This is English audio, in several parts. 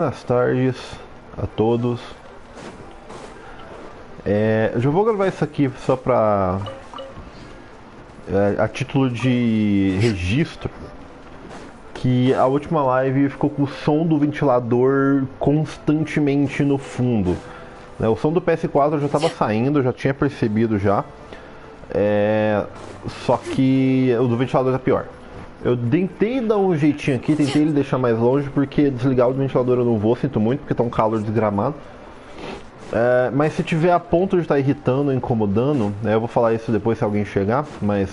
Boas tardes a todos. Eu já vou gravar isso aqui só pra a título de registro, que a última live ficou com o som do ventilador constantemente no fundo, né? O som do PS4 já estava saindo, eu já tinha percebido já. Só que o do ventilador tá pior. Eu tentei dar um jeitinho aqui, tentei ele deixar mais longe, porque desligar o ventilador eu não vou, sinto muito, porque tá um calor desgramado. Mas se tiver a ponto de estar irritando, incomodando, né, eu vou falar isso depois se alguém chegar, mas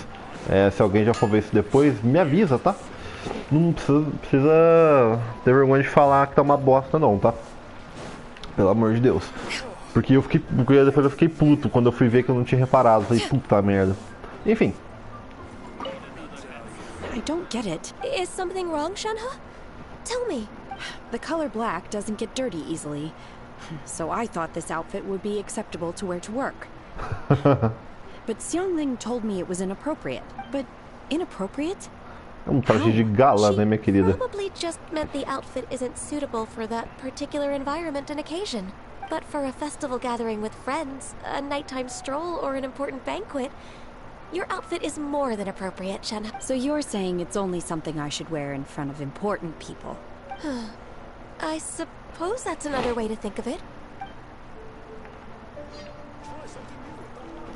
se alguém já for ver isso depois, me avisa, tá? Não precisa ter vergonha de falar que tá uma bosta não, tá? Pelo amor de Deus. Porque depois eu fiquei puto quando eu fui ver que eu não tinha reparado. Falei, puta merda. Enfim. I don't get it. Is something wrong, Shenhe? Tell me. The color black doesn't get dirty easily, so I thought this outfit would be acceptable to wear to work. But Xiangling told me it was inappropriate. But inappropriate? Traje de gala, né, minha querida? Probably just meant the outfit isn't suitable for that particular environment and occasion. But for a festival gathering with friends, a nighttime stroll, or an important banquet, your outfit is more than appropriate, Shenhe. So you're saying it's only something I should wear in front of important people? I suppose that's another way to think of it.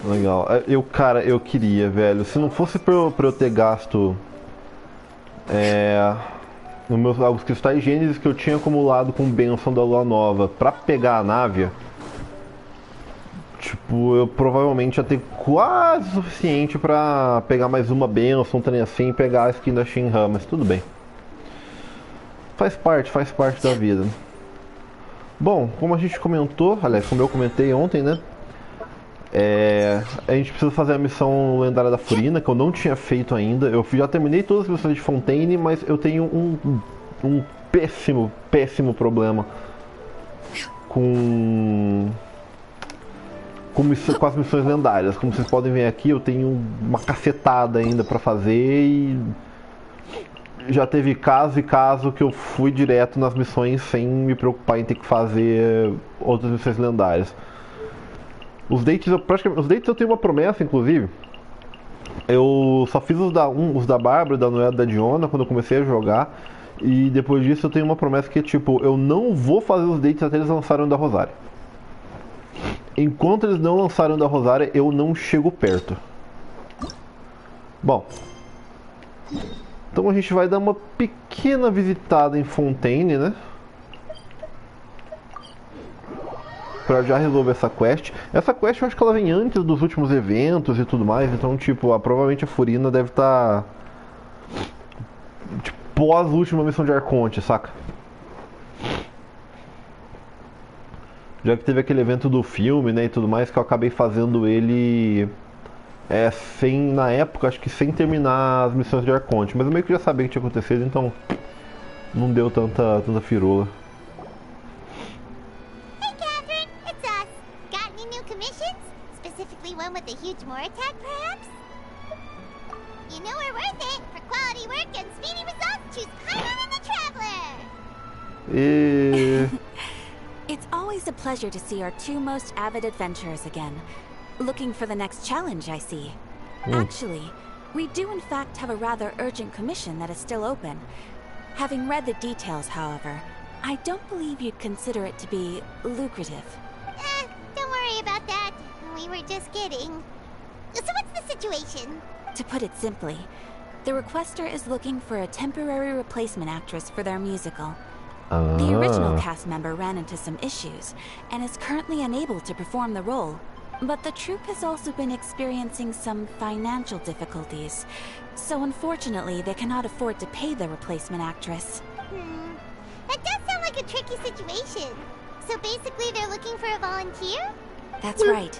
Legal. Cara, eu queria, velho. Se não fosse pra eu ter gasto os cristais gênesis que eu tinha acumulado com bênção da lua nova pra pegar a nave, tipo, eu provavelmente ia ter quase o suficiente pra pegar mais uma bênção, um trem assim, e pegar a skin da Shinra, mas tudo bem. Faz parte da vida. Bom, como a gente comentou, aliás, como eu comentei ontem, né? A gente precisa fazer a missão lendária da Furina, que eu não tinha feito ainda. Eu já terminei todas as missões de Fontaine, mas eu tenho um péssimo problema com as missões lendárias. Como vocês podem ver aqui, eu tenho uma cacetada ainda pra fazer e já teve caso que eu fui direto nas missões sem me preocupar em ter que fazer outras missões lendárias. Os dates eu tenho uma promessa, inclusive. Eu só fiz os da Bárbara, da Noel e da Diona quando eu comecei a jogar. E depois disso eu tenho uma promessa que é tipo, eu não vou fazer os dates até eles lançarem o da Rosária. Enquanto eles não lançarem o da Rosária, eu não chego perto. Bom. Então a gente vai dar uma pequena visitada em Fontaine, né? Pra já resolver essa quest. Essa quest eu acho que ela vem antes dos últimos eventos e tudo mais. Então, tipo, provavelmente a Furina deve estar tipo, pós última missão de Arconte, saca? Já que teve aquele evento do filme, né, e tudo mais, que eu acabei fazendo ele na época, acho que sem terminar as missões de Arconte. Mas eu meio que já sabia que tinha acontecido, então não deu tanta firula. Hey Catherine, it's us. Got any new commissions? Specifically one with a huge more attack, perhaps? You know we're worth it. For quality work and speedy results, choose Chiron and the Traveler. It's always a pleasure to see our two most avid adventurers again. Looking for the next challenge, I see. Actually, we do in fact have a rather urgent commission that is still open. Having read the details, however, I don't believe you'd consider it to be lucrative. Don't worry about that. We were just kidding. So what's the situation? To put it simply, the requester is looking for a temporary replacement actress for their musical. The original cast member ran into some issues, and is currently unable to perform the role. But the troupe has also been experiencing some financial difficulties, so unfortunately they cannot afford to pay the replacement actress. That does sound like a tricky situation. So basically they're looking for a volunteer? That's right.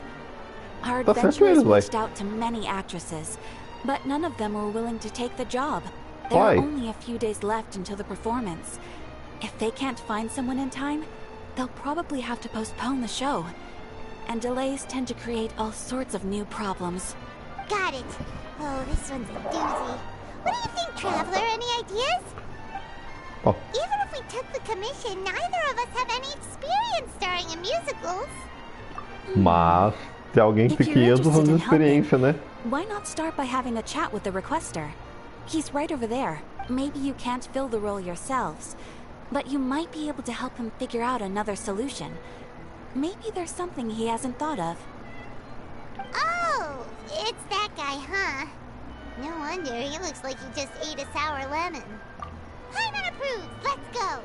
Our adventurers reached out to many actresses, but none of them were willing to take the job. There are only a few days left until the performance. If they can't find someone in time, they'll probably have to postpone the show. And delays tend to create all sorts of new problems. Got it. Oh, this one's a doozy. What do you think, Traveler? Any ideas? Oh. Even if we took the commission, neither of us have any experience starring in musicals. Mas se alguém If tem you're 500 anos de interested in helping, experiência, né? why not start by having a chat with the requester? He's right over there. Maybe you can't fill the role yourselves, but you might be able to help him figure out another solution. Maybe there's something he hasn't thought of. Oh, it's that guy, huh? No wonder, he looks like he just ate a sour lemon. Paimon approved, let's go!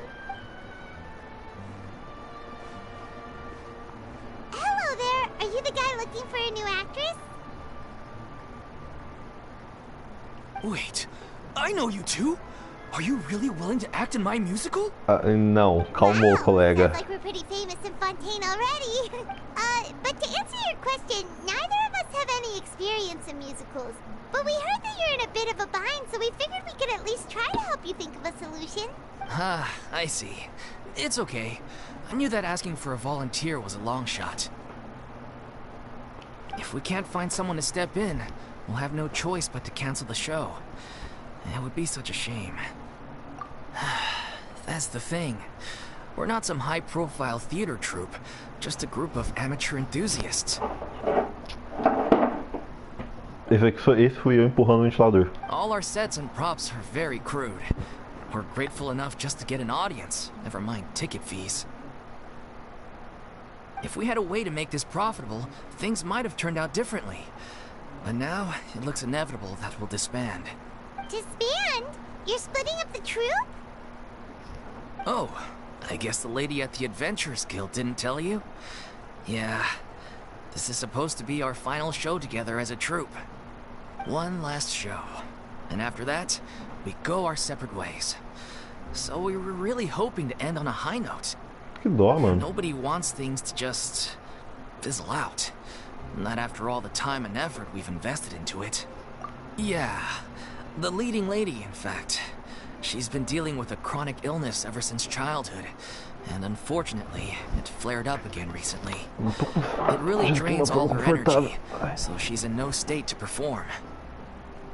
Hello there, are you the guy looking for a new actress? Wait, I know you two! Are you really willing to act in my musical? Não, calmou, Wow, colega. sounds like we're pretty famous in Fontaine already. But to answer your question, neither of us have any experience in musicals. But we heard that you're in a bit of a bind, so we figured we could at least try to help you think of a solution. Ah, I see. It's okay. I knew that asking for a volunteer was a long shot. If we can't find someone to step in, we'll have no choice but to cancel the show. It would be such a shame. That's the thing. We're not some high-profile theater troupe, just a group of amateur enthusiasts. Esse fui eu empurrando o ventilador. All our sets and props are very crude. We're grateful enough just to get an audience, never mind ticket fees. If we had a way to make this profitable, things might have turned out differently. But now, it looks inevitable that we'll disband. Disband? You're splitting up the troupe? Oh, I guess the lady at the Adventurers Guild didn't tell you? Yeah, this is supposed to be our final show together as a troupe. One last show. And after that, we go our separate ways. So we were really hoping to end on a high note. Que dó, mano. Nobody wants things to just fizzle out. Not after all the time and effort we've invested into it. Yeah, the leading lady, in fact. She's been dealing with a chronic illness ever since childhood. And unfortunately, it flared up again recently. It really drains all her energy, so she's in no state to perform.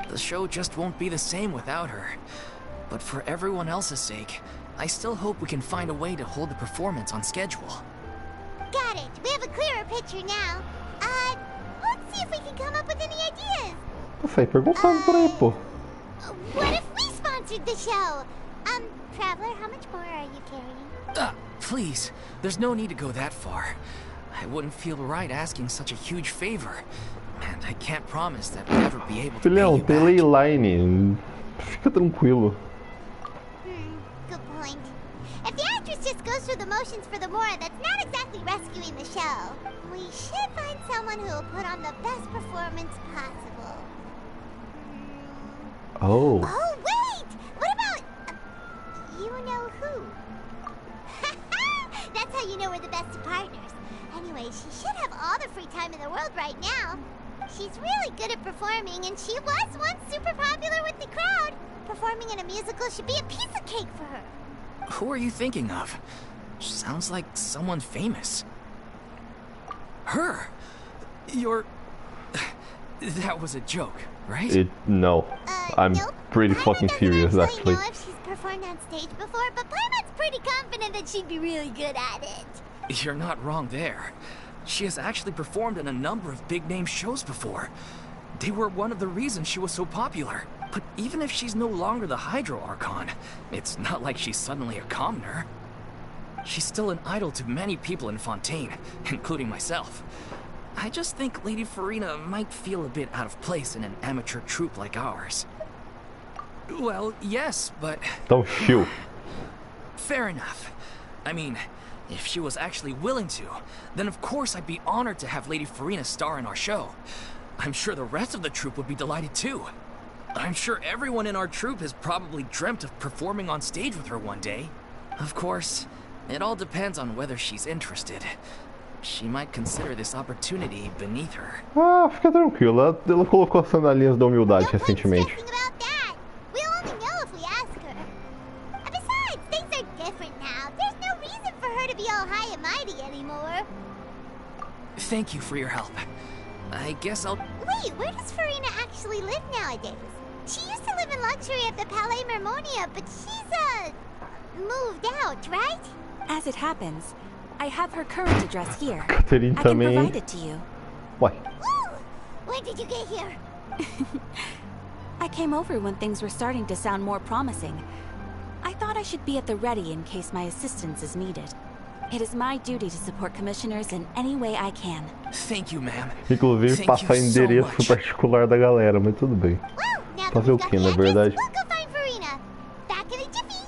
The show just won't be the same without her. But for everyone else's sake, I still hope we can find a way to hold the performance on schedule. Got it. We have a clearer picture now. Let's see if we can come up with any ideas. Sai perguntando por aí, pô. What if we sponsored the show? Traveler, how much more are you carrying? Please, there's no need to go that far. I wouldn't feel right asking such a huge favor. And I can't promise that we'll ever be able to pay Filhão, you tem back. leyline. Fica tranquilo. Good point. If the actress just goes through the motions for the Mora, that's not exactly rescuing the show. We should find someone who will put on the best performance possible. Oh. Oh, wait! What about... you know who? That's how you know we're the best of partners. Anyway, she should have all the free time in the world right now. She's really good at performing, and she was once super popular with the crowd. Performing in a musical should be a piece of cake for her. Who are you thinking of? Sounds like someone famous. Her? You're... That was a joke, right? No. I'm Nope. pretty Paimon fucking doesn't serious, actually actually. know if she's performed on stage before, but Paimon's pretty confident that she'd be really good at it. You're not wrong there. She has actually performed in a number of big-name shows before. They were one of the reasons she was so popular. But even if she's no longer the Hydro Archon, it's not like she's suddenly a commoner. She's still an idol to many people in Fontaine, including myself. I just think Lady Furina might feel a bit out of place in an amateur troupe like ours. Well, yes, but... Então, chill. Fair enough. I mean, if she was actually willing to, then of course I'd be honored to have Lady Furina star in our show. I'm sure the rest of the troupe would be delighted too. I'm sure everyone in our troupe has probably dreamt of performing on stage with her one day. Of course, it all depends on whether she's interested. She might consider this opportunity beneath her. Ah, fica tranquilo. Ela colocou as sandalinhas da humildade No point recentemente. stressing about that. We'll only know if we ask her. And besides, things are different now. There's no reason for her to be all high and mighty anymore. Thank you for your help. I guess I'll... Wait, where does Furina actually live nowadays? She used to live in luxury at the Palais Mermonia, but she's, moved out, right? As it happens, I have her current address here. Catherine I can também. provide it to you. Uai. Woo! When did you get here? I came over when things were starting to sound more promising. I thought I should be at the ready in case my assistance is needed. It is my duty to support commissioners in any way I can. Thank you, ma'am. Inclusive Thank passar you so endereço much. particular da galera, mas tudo bem. Well, now that Fazer o we've got que, the na address, verdade? we'll go find Furina. Back in a jiffy.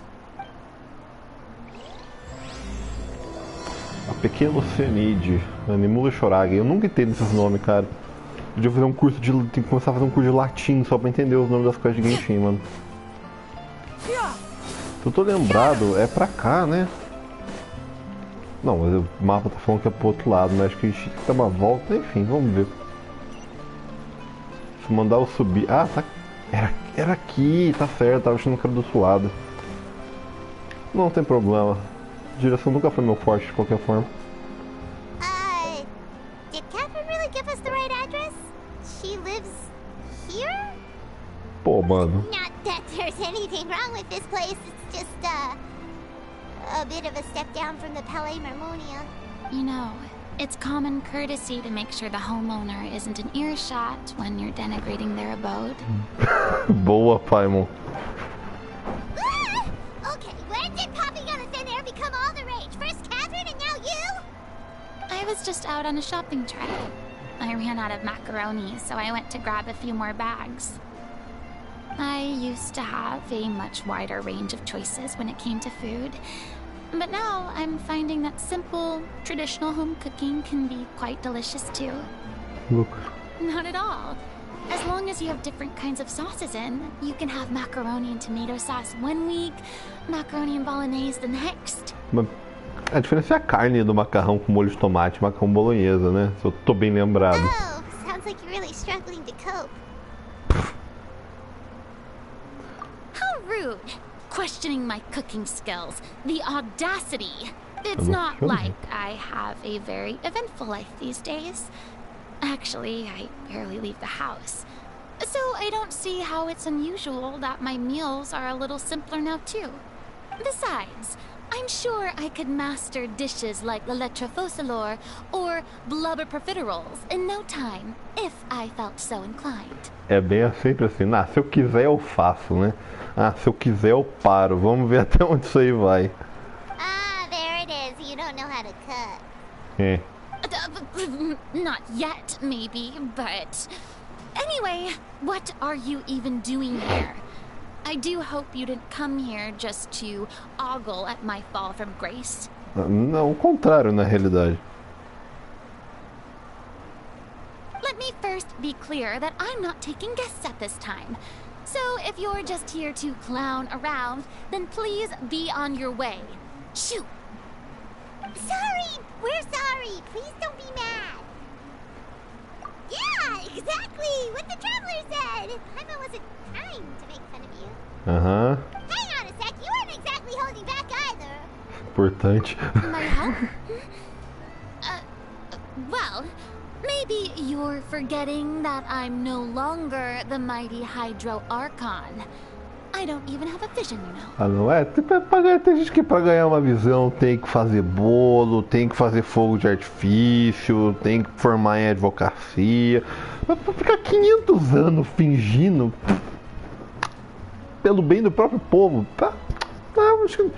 A Pequeno Cenide, Animula Choraga. Eu nunca entendo esses nomes, cara. Podia fazer um curso de. Tem que começar a fazer um curso de latim só pra entender os nomes das coisas de Genshin, mano. Se eu tô lembrado, é pra cá, né? Não, mas o mapa tá falando que é pro outro lado, mas acho que a gente tem que dar uma volta, enfim, vamos ver. Se mandar eu subir. Ah, tá. Era aqui, tá certo, tava achando que era do outro lado. Não tem problema. Direção nunca foi meu forte de qualquer forma. Did Catherine really give us the right address? She lives here? Pô, mano. Not that there's anything wrong with this place, it's just, a bit of a step down from the Palais Marmonia. You know, it's common courtesy to make sure the homeowner isn't in earshot when you're denigrating their abode. Boa, Paimon. Okay, when did popping out of thin air become all the rage? First Catherine and now you? I was just out on a shopping trip. I ran out of macaroni, so I went to grab a few more bags. I used to have a much wider range of choices when it came to food. But now I'm finding that simple, traditional home cooking can be quite delicious too. Look. Not at all. As long as you have different kinds of sauces in, you can have macaroni and tomato sauce one week, macaroni and bolognese the next. Mas a diferença é a carne do macarrão com molho de tomate, macarrão bolonhesa, né? Se eu tô bem lembrado. Oh, sounds like you're really struggling to cope. How rude! Questioning my cooking skills. The audacity! It's not like I have a very eventful life these days. Actually, I barely leave the house. So I don't see how it's unusual that my meals are a little simpler now too. Besides, I'm sure I could master dishes like la lettre fossilor or blubber profiteroles in no time, if I felt so inclined. É bem sempre assim, ah, se eu quiser eu faço, né? Ah, se eu quiser eu paro, vamos ver até onde isso aí vai. Ah, there it is, you don't know how to cut. É. Not yet, maybe, but... Anyway, what are you even doing here? I do hope you didn't come here just to ogle at my fall from grace. Não, o contrário na realidade. Let me first be clear that I'm not taking guests at this time. So if you're just here to clown around, then please be on your way. Shoot! Sorry! We're sorry! Please don't be mad! Yeah, exactly! What the Traveler said! Paimon wasn't trying to make fun of you. Aham. Hang on a sec, you weren't exactly holding back either. Importante. My help? Well, maybe you're forgetting that I'm no longer the mighty Hydro Archon. I don't even have a vision, you know. Ah, não é? Tem gente que pra ganhar uma visão tem que fazer bolo, tem que fazer fogo de artifício, tem que formar em advocacia. Mas pra ficar 500 anos fingindo pelo bem do próprio povo, tá? Acho que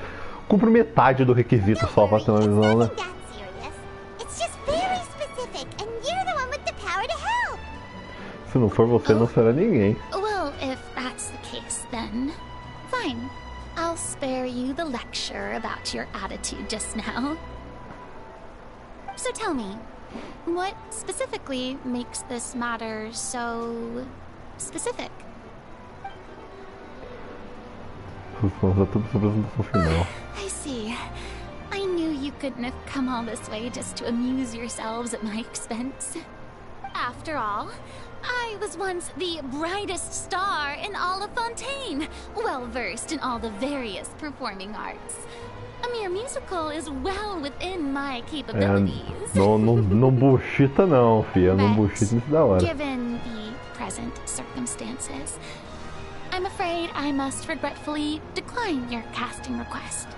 cumpre metade do requisito só pra ter uma visão, né? Se não for você, não será ninguém. Well, if that's the case, then fine. I'll spare you the lecture about your attitude just now. So tell me, what specifically makes this matter so specific? I see. I knew you couldn't have come all this way just to amuse yourselves at my expense. After all, I was once the brightest star in all of Fontaine, well versed in all the various performing arts. A mere musical is well within my capabilities. Não bullshita não, filha. Não bullshita isso da hora. Given the present circumstances, I'm afraid I must regretfully decline your casting request.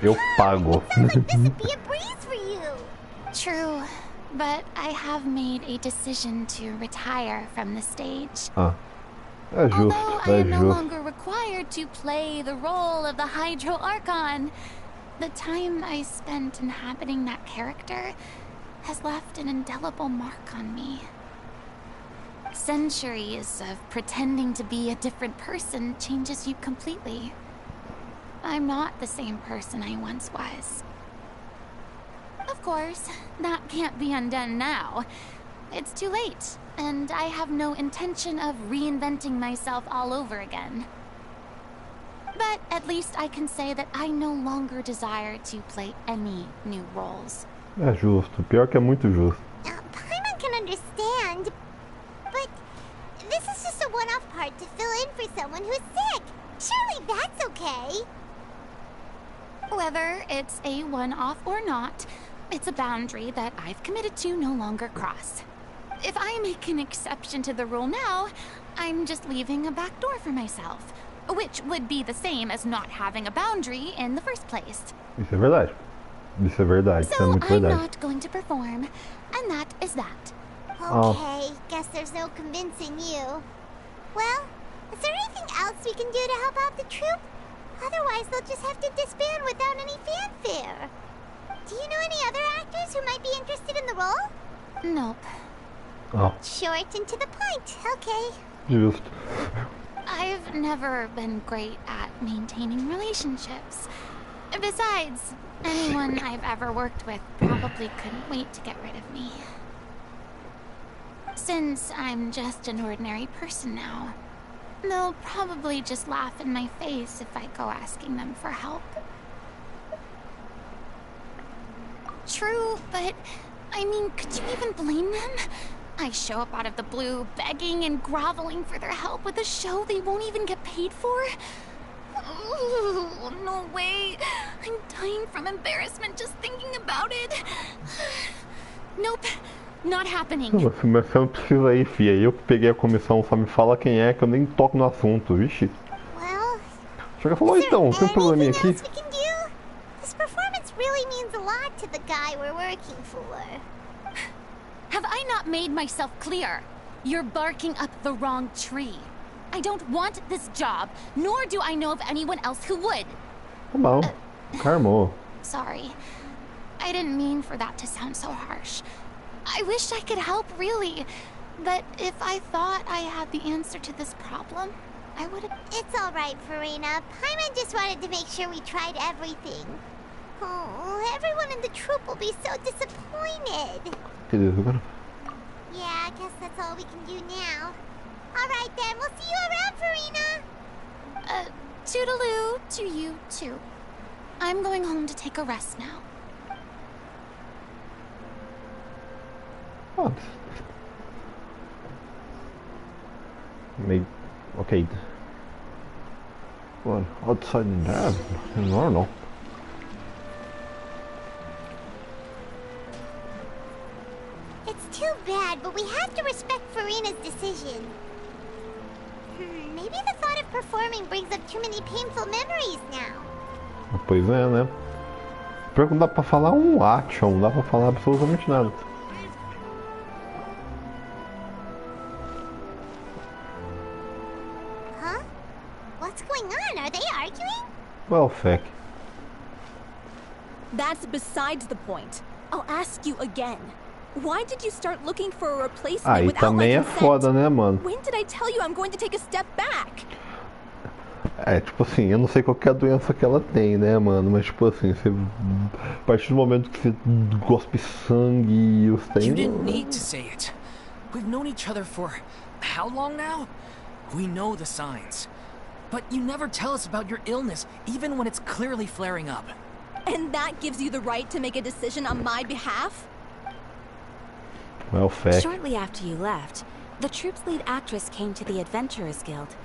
Eu pago. It sounds like this would be a breeze for you. True, but I have made a decision to retire from the stage. Ah, é justo, Although I é am no justo. longer required to play the role of the Hydro Archon, the time I spent inhabiting that character has left an indelible mark on me. Centuries of pretending to be a different person changes you completely. I'm not the same person I once was. Of course, that can't be undone now. It's too late, and I have no intention of reinventing myself all over again. But at least I can say that I no longer desire to play any new roles. É justo. Pior que é muito justo. Paimon can understand, but this is just a one-off part to fill in for someone who's sick. Surely that's okay. Whether it's a one-off or not, it's a boundary that I've committed to no longer cross. If I make an exception to the rule now, I'm just leaving a back door for myself, which would be the same as not having a boundary in the first place. Isso é verdade. Isso é verdade. Isso é So muito I'm verdade. not going to perform, and that is that. Okay, guess there's no convincing you. Well, is there anything else we can do to help out the troupe? Otherwise, they'll just have to disband without any fanfare. Do you know any other actors who might be interested in the role? Nope. Oh, Short and to the point, okay. justo. I've never been great at maintaining relationships. Besides, anyone I've ever worked with probably couldn't wait to get rid of me. Since I'm just an ordinary person now, they'll probably just laugh in my face if I go asking them for help. True, but I mean, could you even blame them? I show up out of the blue, begging and groveling for their help with a show they won't even get paid for? Ooh, no way. I'm dying from embarrassment just thinking about it. Nope, not happening. Mas você não precisa ir, fia. Eu que peguei a comissão, só me fala quem é, que eu nem toco no assunto, vixe. Well, Chega e falou, então, tem um probleminha anything aqui. else we can do? This performance really means a lot to the guy we're working for. Have I not made myself clear? You're barking up the wrong tree. I don't want this job, nor do I know of anyone else who would. Tá bom. Carmou. Sorry. I didn't mean for that to sound so harsh. I wish I could help, really. But if I thought I had the answer to this problem, I would have... It's all right, Furina. Paimon just wanted to make sure we tried everything. Oh, everyone in the troupe will be so disappointed. Yeah, I guess that's all we can do now. All right then, we'll see you around, Furina. Toodaloo to you, too. I'm going home to take a rest now. Oh. Maybe. Okay. Well, outside that, I don't know. It's too bad, but we have to respect Furina's decision. Maybe the thought of performing brings up too many painful memories now. Pois é, né? Pior que não dá pra falar um action, não dá pra falar absolutamente nada. Huh? What's going on? Are they arguing? Well, feck. That's besides the point. I'll ask you again. Why did you start looking for a replacement Aí without my também é consent? foda, né, mano? When did I tell you I'm going to take a step back? É, tipo assim, eu não sei qual que é a doença que ela tem, né, mano? Mas, tipo assim, você, a partir do momento que você gospe sangue e os tem... You didn't need to say it. We've known each other for how long now? We know the signs. But you never tell us about your illness, even when it's clearly flaring up. And that gives you the right to make a decision on my behalf? Well, feck. Shortly after you left, the troupe's lead actress came to the Adventurers Guild.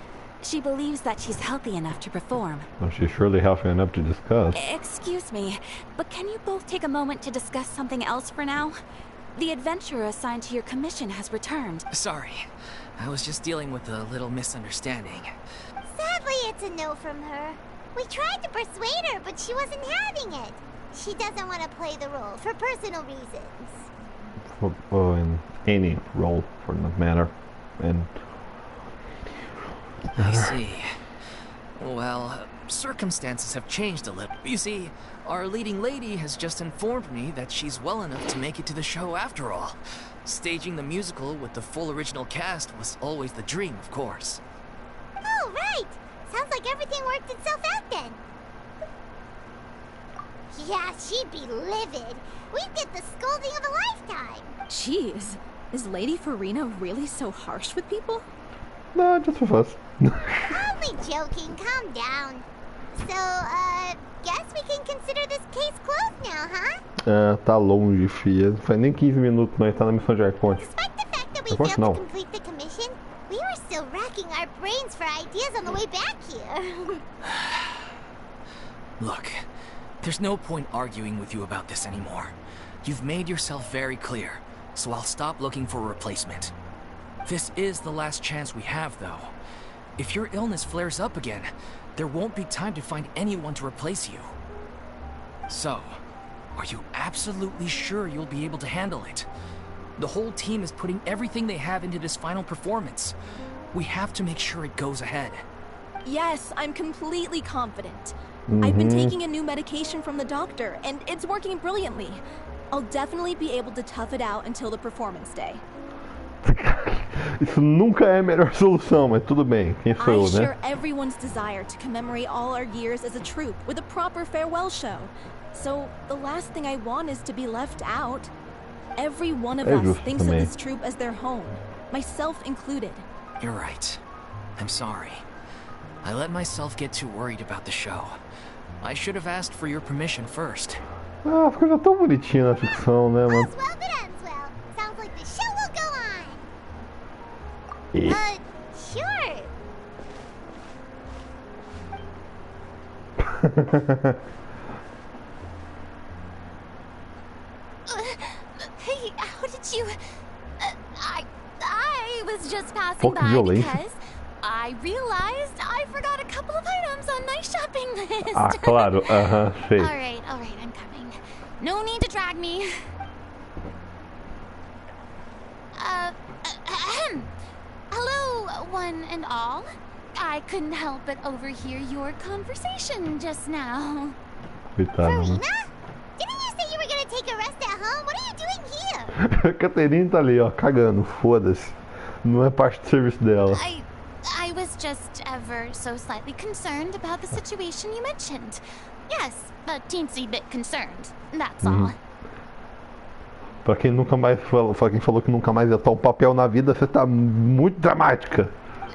She believes that she's healthy enough to perform. Well, she's surely healthy enough to discuss. Excuse me, but can you both take a moment to discuss something else for now? The adventurer assigned to your commission has returned. Sorry, I was just dealing with a little misunderstanding. Sadly, it's a no from her. We tried to persuade her, but she wasn't having it. She doesn't want to play the role for personal reasons. In any role, for that matter. And I see. Well, circumstances have changed a little. You see, our leading lady has just informed me that she's well enough to make it to the show after all. Staging the musical with the full original cast was always the dream, of course. Oh, right! Sounds like everything worked itself out then. Yeah, she'd be livid. We'd get the scolding of a lifetime. Jeez, is Lady Furina really so harsh with people? no, just with us. Only joking, calm down. So, guess we can consider this case closed now, huh? Tá longe, filha. Não faz nem 15 minutos, nós tá na missão de Arconte. Despite the fact that we failed to complete the commission, we were still racking our brains for ideas on the way back here. Look, there's no point arguing with you about this anymore. You've made yourself very clear, so I'll stop looking for a replacement. This is the last chance we have, though. If your illness flares up again, there won't be time to find anyone to replace you. So, are you absolutely sure you'll be able to handle it? The whole team is putting everything they have into this final performance. We have to make sure it goes ahead. Yes, I'm completely confident. I've been taking a new medication from the doctor, and it's working brilliantly. I'll definitely be able to tough it out until the performance day. Isso nunca é a melhor solução, mas tudo bem. Quem sou eu, I né? share everyone's desire to commemorate all our years as a troupe with a proper farewell show. So, the last thing I want is to be left out. Every one of us thinks of this troupe as their home, myself included. You're right. I'm sorry. I let myself get too worried about the show. I should have asked for your permission first. Ah, as coisas tão bonitinhas na ficção, né, mano? All's well that ends well. Sounds like the show will go on. Sure. Hey, how did you... I was just passing by because I realized I forgot a couple of items on my shopping list. Ah, claro. Sei. All right, I'm coming. No need to drag me. Hello, one and all. I couldn't help but overhear your conversation just now. Furina? Didn't you say you were gonna take a rest at home? What are you doing here? A Caterine tá ali, ó, cagando. Foda-se. Não é parte do serviço dela. I was just ever so slightly concerned about the situation you mentioned. Yes, a teensy bit concerned. That's all. Pra quem nunca mais falou, quem falou que nunca mais ia tomar um papel na vida, você tá muito dramática.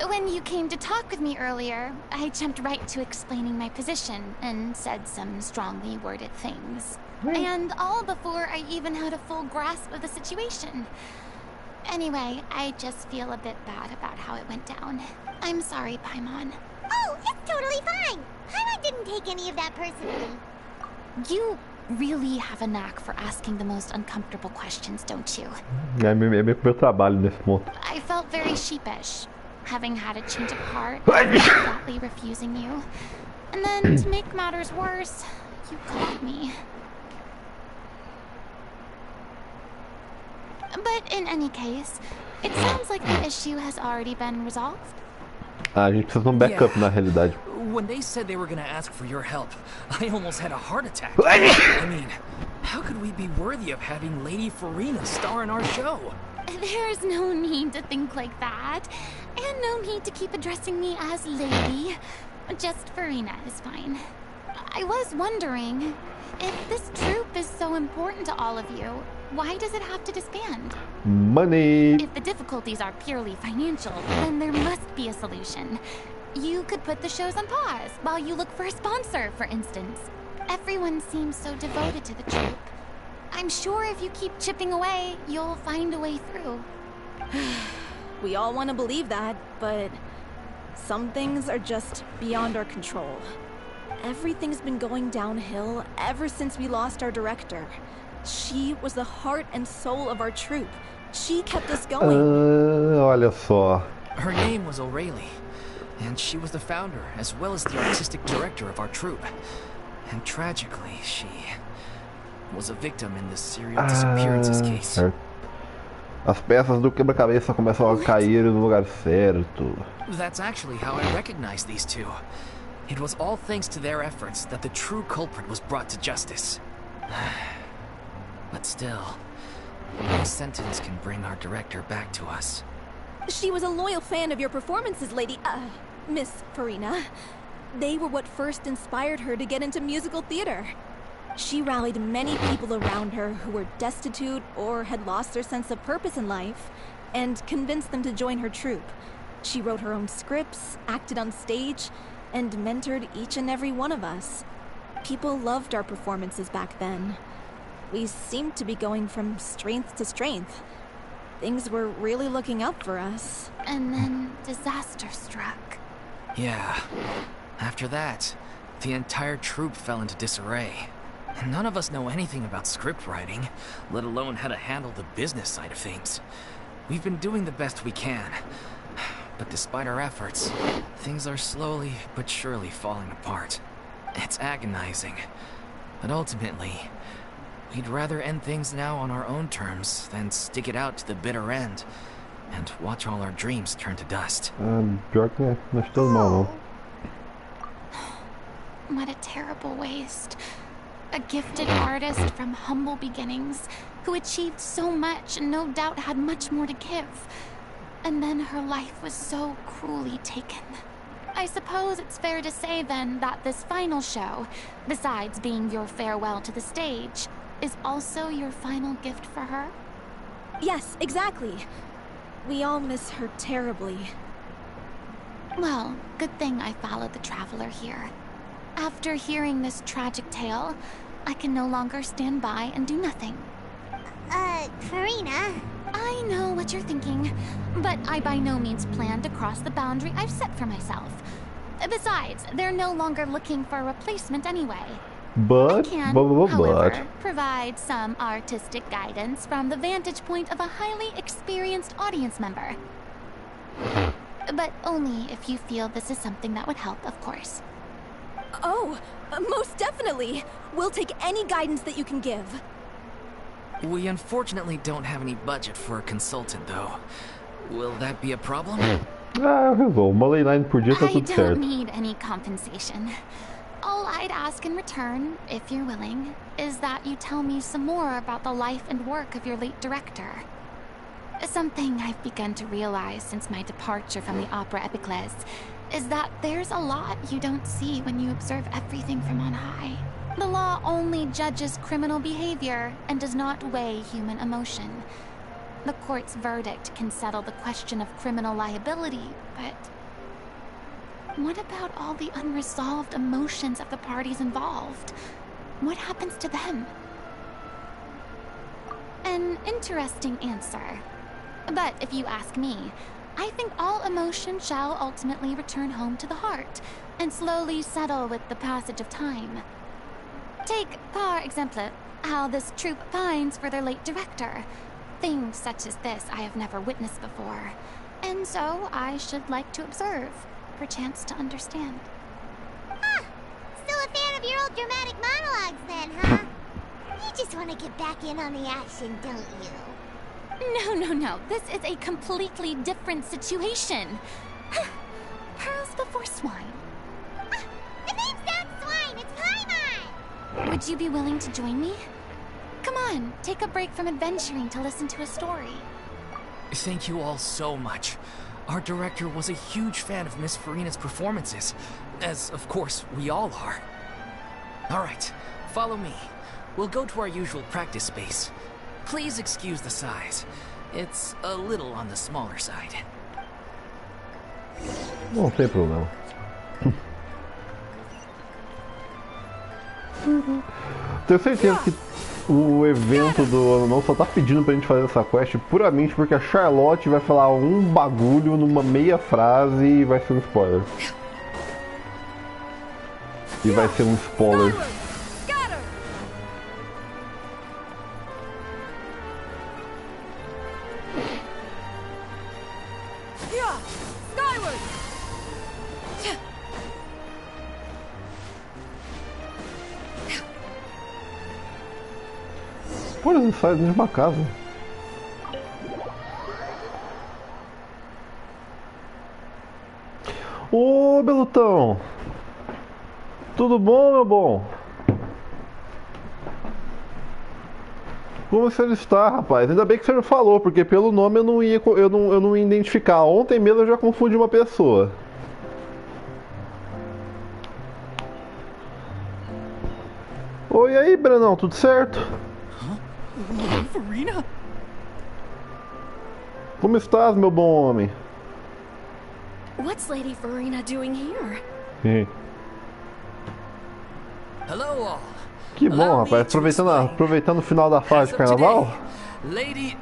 When you came to talk with me earlier, I jumped right to explaining my position and said some strongly worded things. And all before I even had a full grasp of the situation. Anyway, I just feel a bit bad about how it went down. I'm sorry, Paimon. Oh, it's totally fine. Paimon didn't take any of that personally. You really have a knack for asking the most uncomfortable questions, don't you? É meio que meu trabalho nesse ponto. I felt very sheepish, having had a change of heart and flatly refusing you. And then, to make matters worse, you called me. But in any case, it sounds like the issue has already been resolved. A gente precisa de um backup na realidade. When they said they were gonna ask for your help, I almost had a heart attack. I mean, how could we be worthy of having Lady Furina star in our show? There's no need to think like that. And no need to keep addressing me as Lady. Just Furina is fine. I was wondering, if this troupe is so important to all of you, why does it have to disband? Money! If the difficulties are purely financial, then there must be a solution. You could put the shows on pause while you look for a sponsor, for instance. Everyone seems so devoted to the troupe. I'm sure if you keep chipping away, you'll find a way through. We all want to believe that, but some things are just beyond our control. Everything's been going downhill ever since we lost our director. She was the heart and soul of our troupe. She kept us going. Olha só. Her name was O'Reilly. And she was the founder, as well as the artistic director of our troupe. And tragically, she was a victim in this serial disappearances case. As peças do quebra-cabeça começam a cair no lugar certo. That's actually how I recognized these two. It was all thanks to their efforts that the true culprit was brought to justice. But still, no sentence can bring our director back to us. She was a loyal fan of your performances, Miss Furina. They were what first inspired her to get into musical theater. She rallied many people around her who were destitute or had lost their sense of purpose in life, and convinced them to join her troupe. She wrote her own scripts, acted on stage, and mentored each and every one of us. People loved our performances back then. We seemed to be going from strength to strength. Things were really looking up for us. And then disaster struck. Yeah. After that, the entire troupe fell into disarray. And none of us know anything about script writing, let alone how to handle the business side of things. We've been doing the best we can. But despite our efforts, things are slowly but surely falling apart. It's agonizing. But ultimately, we'd rather end things now on our own terms than stick it out to the bitter end and watch all our dreams turn to dust. Pior que não estou mal, não. What a terrible waste. A gifted artist from humble beginnings who achieved so much and no doubt had much more to give. And then her life was so cruelly taken. I suppose it's fair to say then that this final show, besides being your farewell to the stage, is also your final gift for her? Yes, exactly. We all miss her terribly. Well, good thing I followed the traveler here. After hearing this tragic tale, I can no longer stand by and do nothing. Furina. I know what you're thinking, but I by no means plan to cross the boundary I've set for myself. Besides, they're no longer looking for a replacement anyway. I can, however, provide some artistic guidance from the vantage point of a highly experienced audience member. But only if you feel this is something that would help, of course. Oh, most definitely. We'll take any guidance that you can give. We unfortunately don't have any budget for a consultant, though. Will that be a problem? Uma leyline por dia tá tudo certo. I don't need any compensation. All I'd ask in return, if you're willing, is that you tell me some more about the life and work of your late director. Something I've begun to realize since my departure from the Opera Epiclese is that there's a lot you don't see when you observe everything from on high. The law only judges criminal behavior and does not weigh human emotion. The court's verdict can settle the question of criminal liability, but what about all the unresolved emotions of the parties involved? What happens to them? An interesting answer. But if you ask me, I think all emotion shall ultimately return home to the heart and slowly settle with the passage of time. Take, par exemple, how this troupe pines for their late director. Things such as this I have never witnessed before, and so I should like to observe, perchance to understand. Ah! Still a fan of your old dramatic monologues then, huh? You just want to get back in on the action, don't you? No. This is a completely different situation. Pearls before swine. Ah, the name's not Swine, it's Paimon! Would you be willing to join me? Come on, take a break from adventuring to listen to a story. Thank you all so much. Our director was a huge fan of Miss Furina's performances, as, of course, we all are. Alright, follow me. We'll go to our usual practice space. Please excuse the size. It's a little on the smaller side. Não tem problema. Tenho certeza que o evento do ano novo só tá pedindo pra gente fazer essa quest puramente porque a Charlotte vai falar um bagulho numa meia frase e vai ser um spoiler. E vai ser um spoiler. Pô, ele sai de uma casa. Ô, Belutão! Tudo bom, meu bom? Como você está, rapaz? Ainda bem que você me falou, porque pelo nome eu não ia identificar. Ontem mesmo eu já confundi uma pessoa. Oi, aí, Brenão, tudo certo? Furina? Como estás, meu bom homem? What's Lady Furina doing here? Hello all. Que bom, rapaz. Aproveitando o final da fase de carnaval. Lady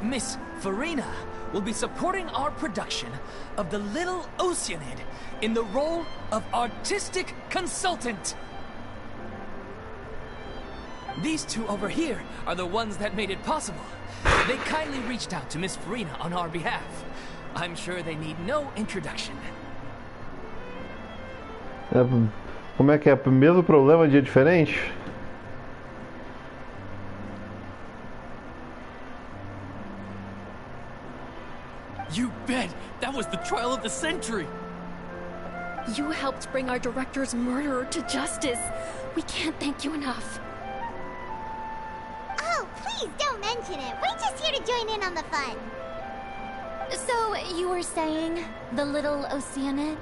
Miss Furina will be supporting our production of The Little Oceanid in the role of artistic consultant. These two over here are the ones that made it possible. They kindly reached out to Miss Furina on our behalf. I'm sure they need no introduction. Como é que é? O mesmo problema, dia diferente? You bet! That was the trial of the century! You helped bring our director's murderer to justice. We can't thank you enough. Oh, please don't mention it. We're just here to join in on the fun. So, you were saying the Little Oceanid?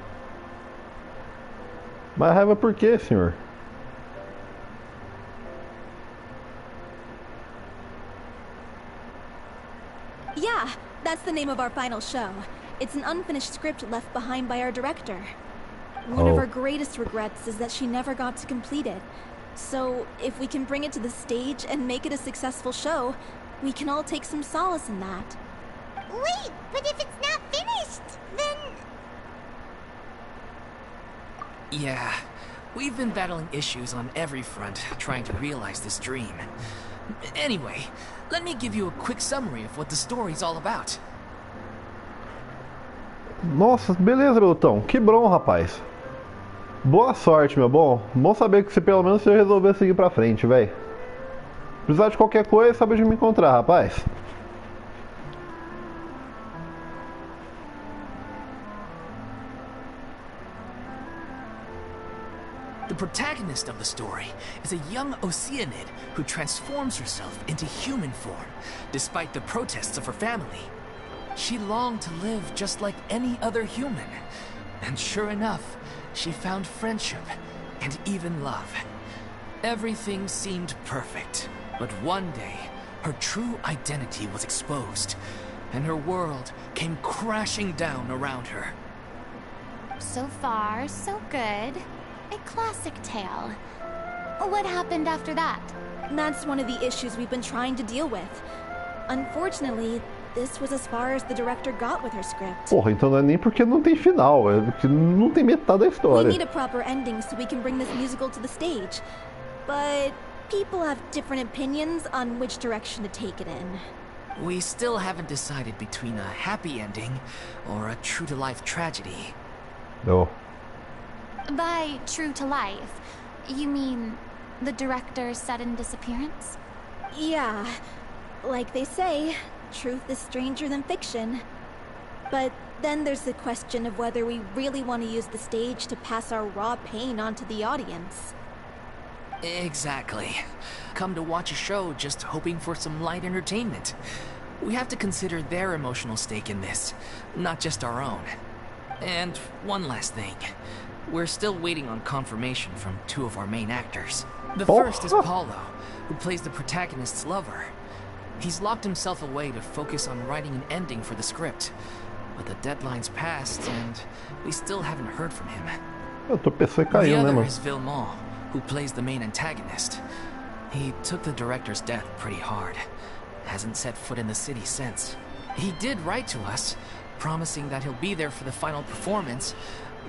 Mas raiva por quê, senhor? Yeah, that's the name of our final show. It's an unfinished script left behind by our director. One of our greatest regrets is that she never got to complete it. So, if we can bring it to the stage and make it a successful show, we can all take some solace in that. Wait, but if it's not finished, then... Yeah, we've been battling issues on every front, trying to realize this dream. Anyway, let me give you a quick summary of what the story's all about. Nossa, beleza, Belutão. Que bom, rapaz. Boa sorte, meu bom. Bom saber que você pelo menos você resolveu seguir pra frente, velho. Precisar de qualquer coisa, sabe onde me encontrar, rapaz. The protagonist of the story is a young Oceanid who transforms herself into human form, despite the protests of her family. She longed to live just like any other human, and sure enough, she found friendship and even love. Everything seemed perfect, but one day, her true identity was exposed, and her world came crashing down around her. So far, so good. A classic tale. What happened after that? That's one of the issues we've been trying to deal with. Unfortunately, this was as far as the director got with her script. Porra, então não é nem porque não tem final, é porque não tem metade da história. We need a proper ending so we can bring this musical to the stage. But people have different opinions on which direction to take it in. We still haven't decided between a happy ending or a true-to-life tragedy. No. By true to life, you mean the director's sudden disappearance? Yeah, like they say, truth is stranger than fiction. But then there's the question of whether we really want to use the stage to pass our raw pain onto the audience. Exactly. Come to watch a show just hoping for some light entertainment. We have to consider their emotional stake in this, not just our own. And one last thing. We're still waiting on confirmation from two of our main actors. The first is Paulo, who plays the protagonist's lover. He's locked himself away to focus on writing an ending for the script. But the deadline's passed, and we still haven't heard from him. The other is Villemont, who plays the main antagonist. He took the director's death pretty hard. Hasn't set foot in the city since. He did write to us, promising that he'll be there for the final performance,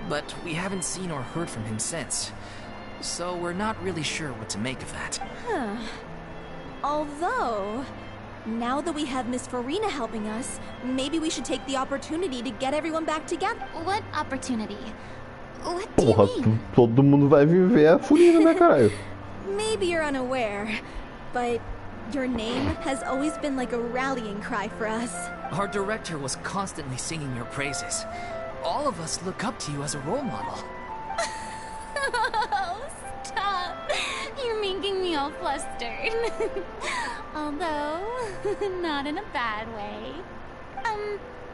but we haven't seen or heard from him since. So we're not really sure what to make of that. Huh. Although, now that we have Miss Furina helping us, maybe we should take the opportunity to get everyone back together. What opportunity? What do you Porra, mean? todo mundo vai viver a Furina, né, caralho? Maybe you're unaware, but Your name has always been like a rallying cry for us. Our director was constantly singing your praises. All of us look up to you as a role model. Oh, stop. You're making me all flustered. Although, not in a bad way.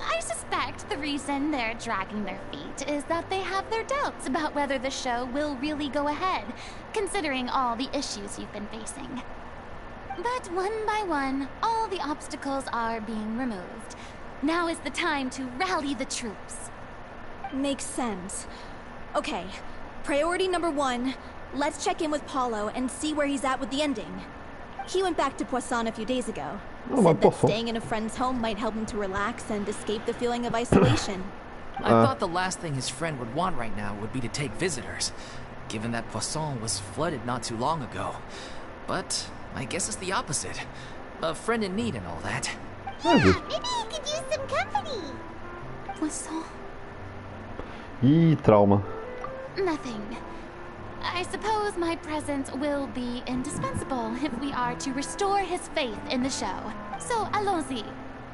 I suspect the reason they're dragging their feet is that they have their doubts about whether the show will really go ahead, considering all the issues you've been facing. But one by one, all the obstacles are being removed. Now is the time to rally the troops. Makes sense. Okay, priority number 1, let's check in with Paulo and see where he's at with the ending. He went back to Poisson a few days ago. Said that staying in a friend's home might help him to relax and escape the feeling of isolation. I thought the last thing his friend would want right now would be to take visitors, given that Poisson was flooded not too long ago. But I guess it's the opposite. A friend in need and all that. Yeah, maybe he could use some company. Poisson? Trauma. Nothing. I suppose my presence will be indispensable if we are to restore his faith in the show. So, allons-y.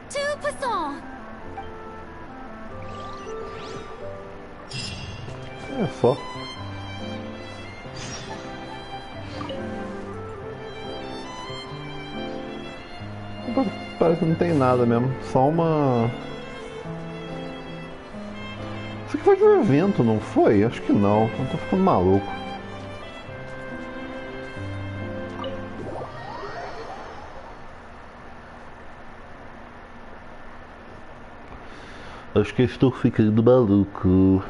To Poisson! É só. Parece que não tem nada mesmo. Só uma... Isso aqui foi de um evento, não foi? Acho que não. Eu tô ficando maluco. Acho que estou ficando maluco.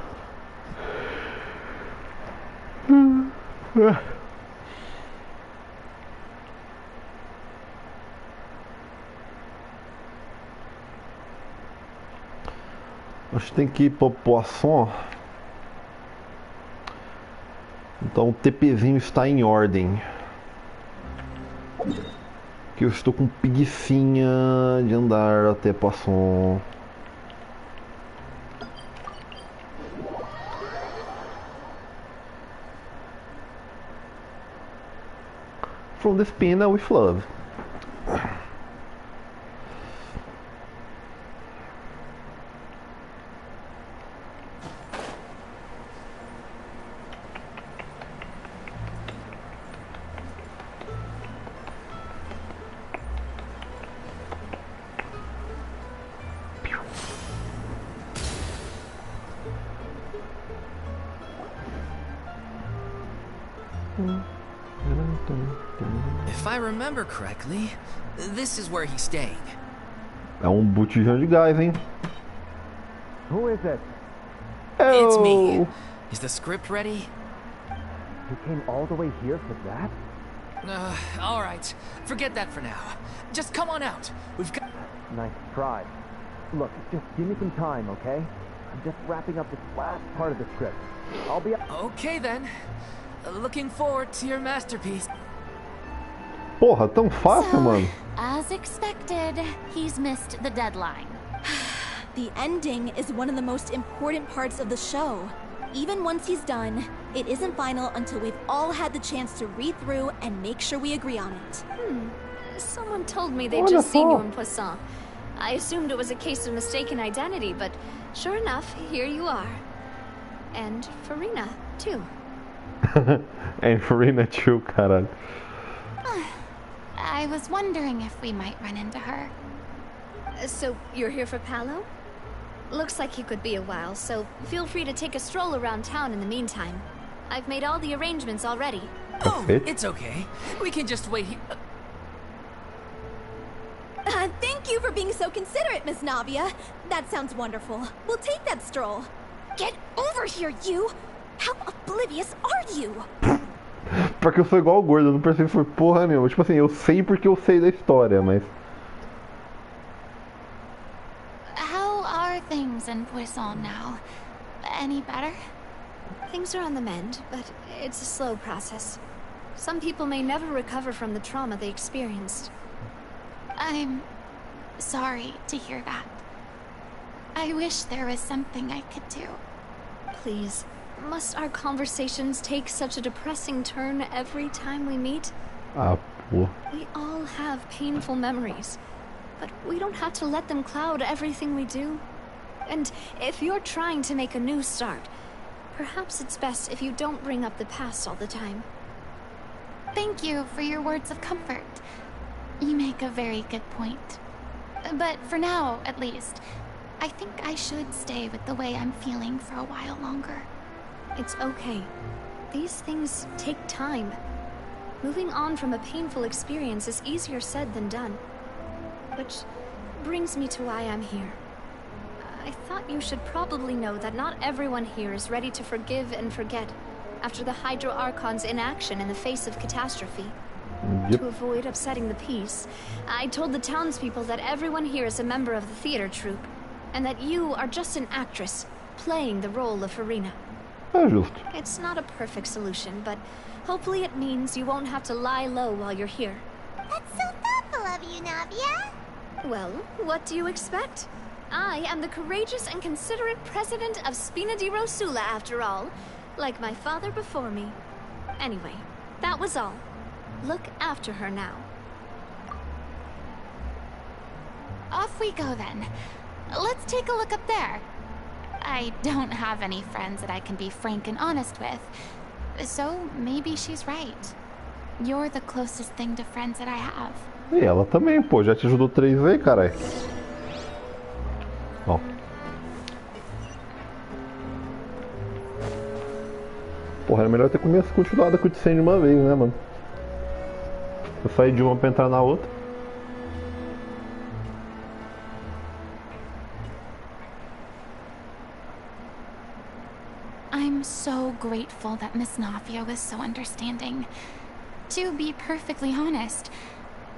Acho que tem que ir para o Poisson. Então o TPzinho está em ordem. Que eu estou com preguicinha de andar até Poisson. From the spina with love. If I remember correctly, this is where he's staying. É botijão de gás, hein? Who is it? It's me. Is the script ready? You came all the way here for that? All right. Forget that for now. Just come on out. We've got... Nice try. Look, just give me some time, okay? I'm just wrapping up this last part of the script. I'll be... Okay, then. Looking forward to your masterpiece. Porra, tão fácil, mano. As expected, he's missed the deadline. The ending is one of the most important parts of the show. Even once he's done, it isn't final until we've all had the chance to read through and make sure we agree on it. Someone told me they'd just seen you in Poisson. I assumed it was a case of mistaken identity, but sure enough, here you are. And Furina, too. And Furina too, caralho. I was wondering if we might run into her. So, you're here for Paolo? Looks like you could be a while, so feel free to take a stroll around town in the meantime. I've made all the arrangements already. Oh, it's okay. We can just wait here. Thank you for being so considerate, Miss Navia. That sounds wonderful. We'll take that stroll. Get over here, you! How oblivious are you? Porque eu sou igual o gordo, eu não percebi por porra nenhuma. Tipo assim, eu sei porque eu sei da história, mas... How are things in Poisson now? Any better? Things are on the mend, but it's a slow process. Some people may never recover from the trauma they experienced. I'm sorry to hear that. I wish there was something I could do. Please, must our conversations take such a depressing turn every time we meet? Boa. We all have painful memories, but we don't have to let them cloud everything we do. And if you're trying to make a new start, perhaps it's best if you don't bring up the past all the time. Thank you for your words of comfort. You make a very good point. But for now, at least, I think I should stay with the way I'm feeling for a while longer. It's okay. These things take time. Moving on from a painful experience is easier said than done. Which brings me to why I'm here. I thought you should probably know that not everyone here is ready to forgive and forget after the Hydro Archon's inaction in the face of catastrophe. Yep. To avoid upsetting the peace, I told the townspeople that everyone here is a member of the theater troupe, and that you are just an actress playing the role of Furina. É justo. It's not a perfect solution, but hopefully it means you won't have to lie low while you're here. That's so thoughtful of you, Navia. Well, what do you expect? I am the courageous and considerate president of Spina di Rosula, after all, like my father before me. Anyway, that was all. Look after her now. Off we go then. Let's take a look up there. I don't have any friends that I can be frank and honest with, so maybe she's right. You're the closest thing to friends that I have. E ela também, pô, já te ajudou 3 vezes, caralho. Ó. Porra, era melhor ter continuado a cutscene de uma vez, né, mano? Eu saí de uma pra entrar na outra. I'm so grateful that Miss Navia was so understanding. To be perfectly honest,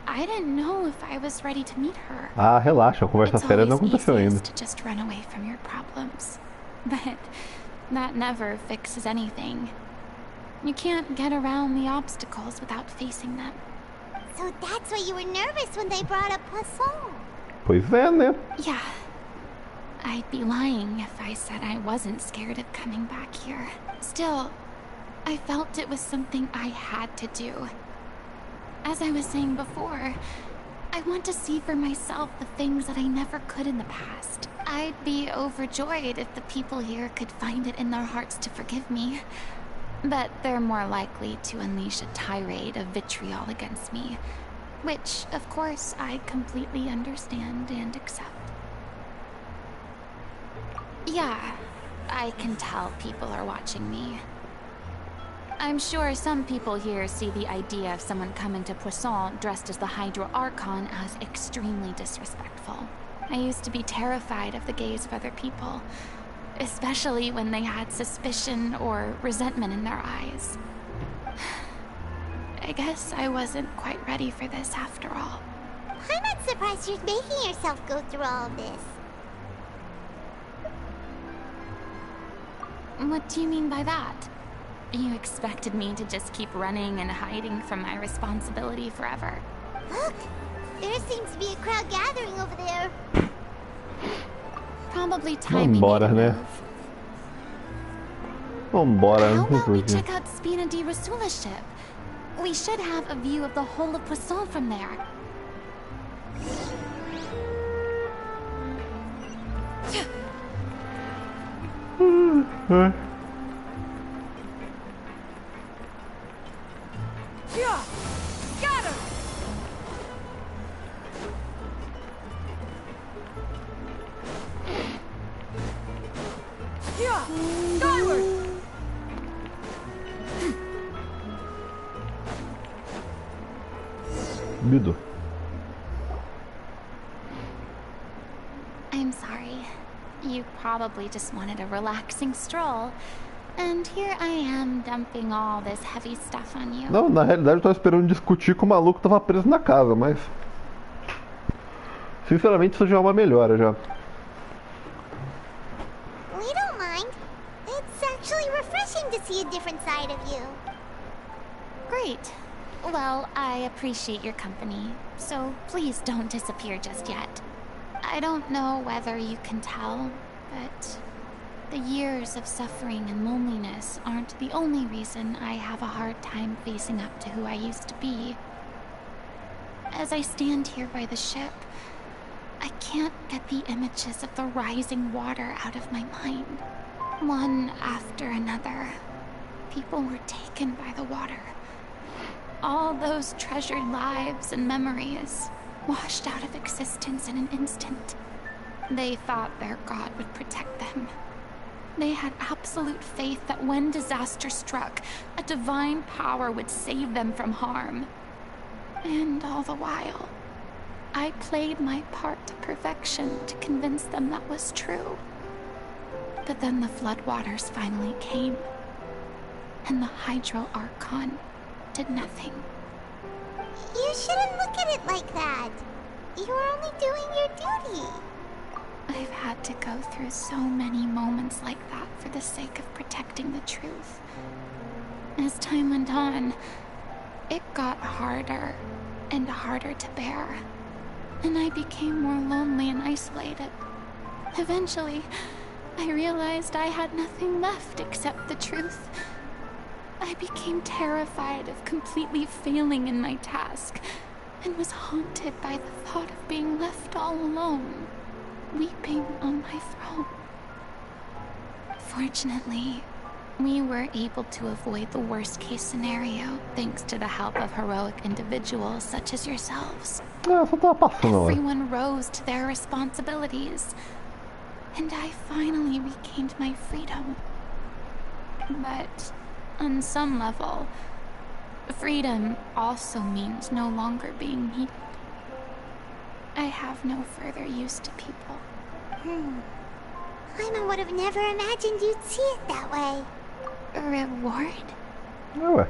I didn't know if I was ready to meet her. Ah, relaxa, a conversa séria não aconteceu ainda. To just run away from your problems. But that never fixes anything. You can't get around the obstacles without facing them. So that's why you were nervous when they brought up Poisson. Pois é, né? Yeah. I'd be lying if I said I wasn't scared of coming back here. Still, I felt it was something I had to do. As I was saying before, I want to see for myself the things that I never could in the past. I'd be overjoyed if the people here could find it in their hearts to forgive me. But they're more likely to unleash a tirade of vitriol against me, which, of course, I completely understand and accept. Yeah, I can tell people are watching me. I'm sure some people here see the idea of someone coming to Poisson dressed as the Hydro Archon as extremely disrespectful. I used to be terrified of the gaze of other people, especially when they had suspicion or resentment in their eyes. I guess I wasn't quite ready for this after all. I'm not surprised you're making yourself go through all of this. What do you mean by that? You expected me to just keep running and hiding from my responsibility forever. Look! There seems to be a crowd gathering over there. Probably time we Vambora, made a né? move. Vambora, How não tem about we porquê. check out Spina di Rosula ship? We should have a view of the whole of Poisson from there. Scatter! Yeah! Skyward! Bido. I'm sorry. You probably just wanted a relaxing stroll. And here I am dumping all this heavy stuff on you. Não, na realidade eu tava esperando discutir com o maluco que tava preso na casa, mas... Sinceramente isso já é uma melhora já. We don't mind. It's actually refreshing to see a different side of you. Great. Well, I appreciate your company, so please don't disappear just yet. I don't know whether you can tell, but the years of suffering and loneliness aren't the only reason I have a hard time facing up to who I used to be. As I stand here by the ship, I can't get the images of the rising water out of my mind. One after another, people were taken by the water. All those treasured lives and memories washed out of existence in an instant. They thought their god would protect them. They had absolute faith that when disaster struck, a divine power would save them from harm. And all the while, I played my part to perfection to convince them that was true. But then the floodwaters finally came, and the Hydro Archon did nothing. You shouldn't look at it like that. You are only doing your duty. I've had to go through so many moments like that for the sake of protecting the truth. As time went on, it got harder and harder to bear, and I became more lonely and isolated. Eventually, I realized I had nothing left except the truth. I became terrified of completely failing in my task, and was haunted by the thought of being left all alone, weeping on my throne. Fortunately, we were able to avoid the worst-case scenario thanks to the help of heroic individuals such as yourselves. Everyone rose to their responsibilities, and I finally regained my freedom. But on some level, freedom also means no longer being needed. I have no further use to people. Paimon would have never imagined you'd see it that way. A reward? No.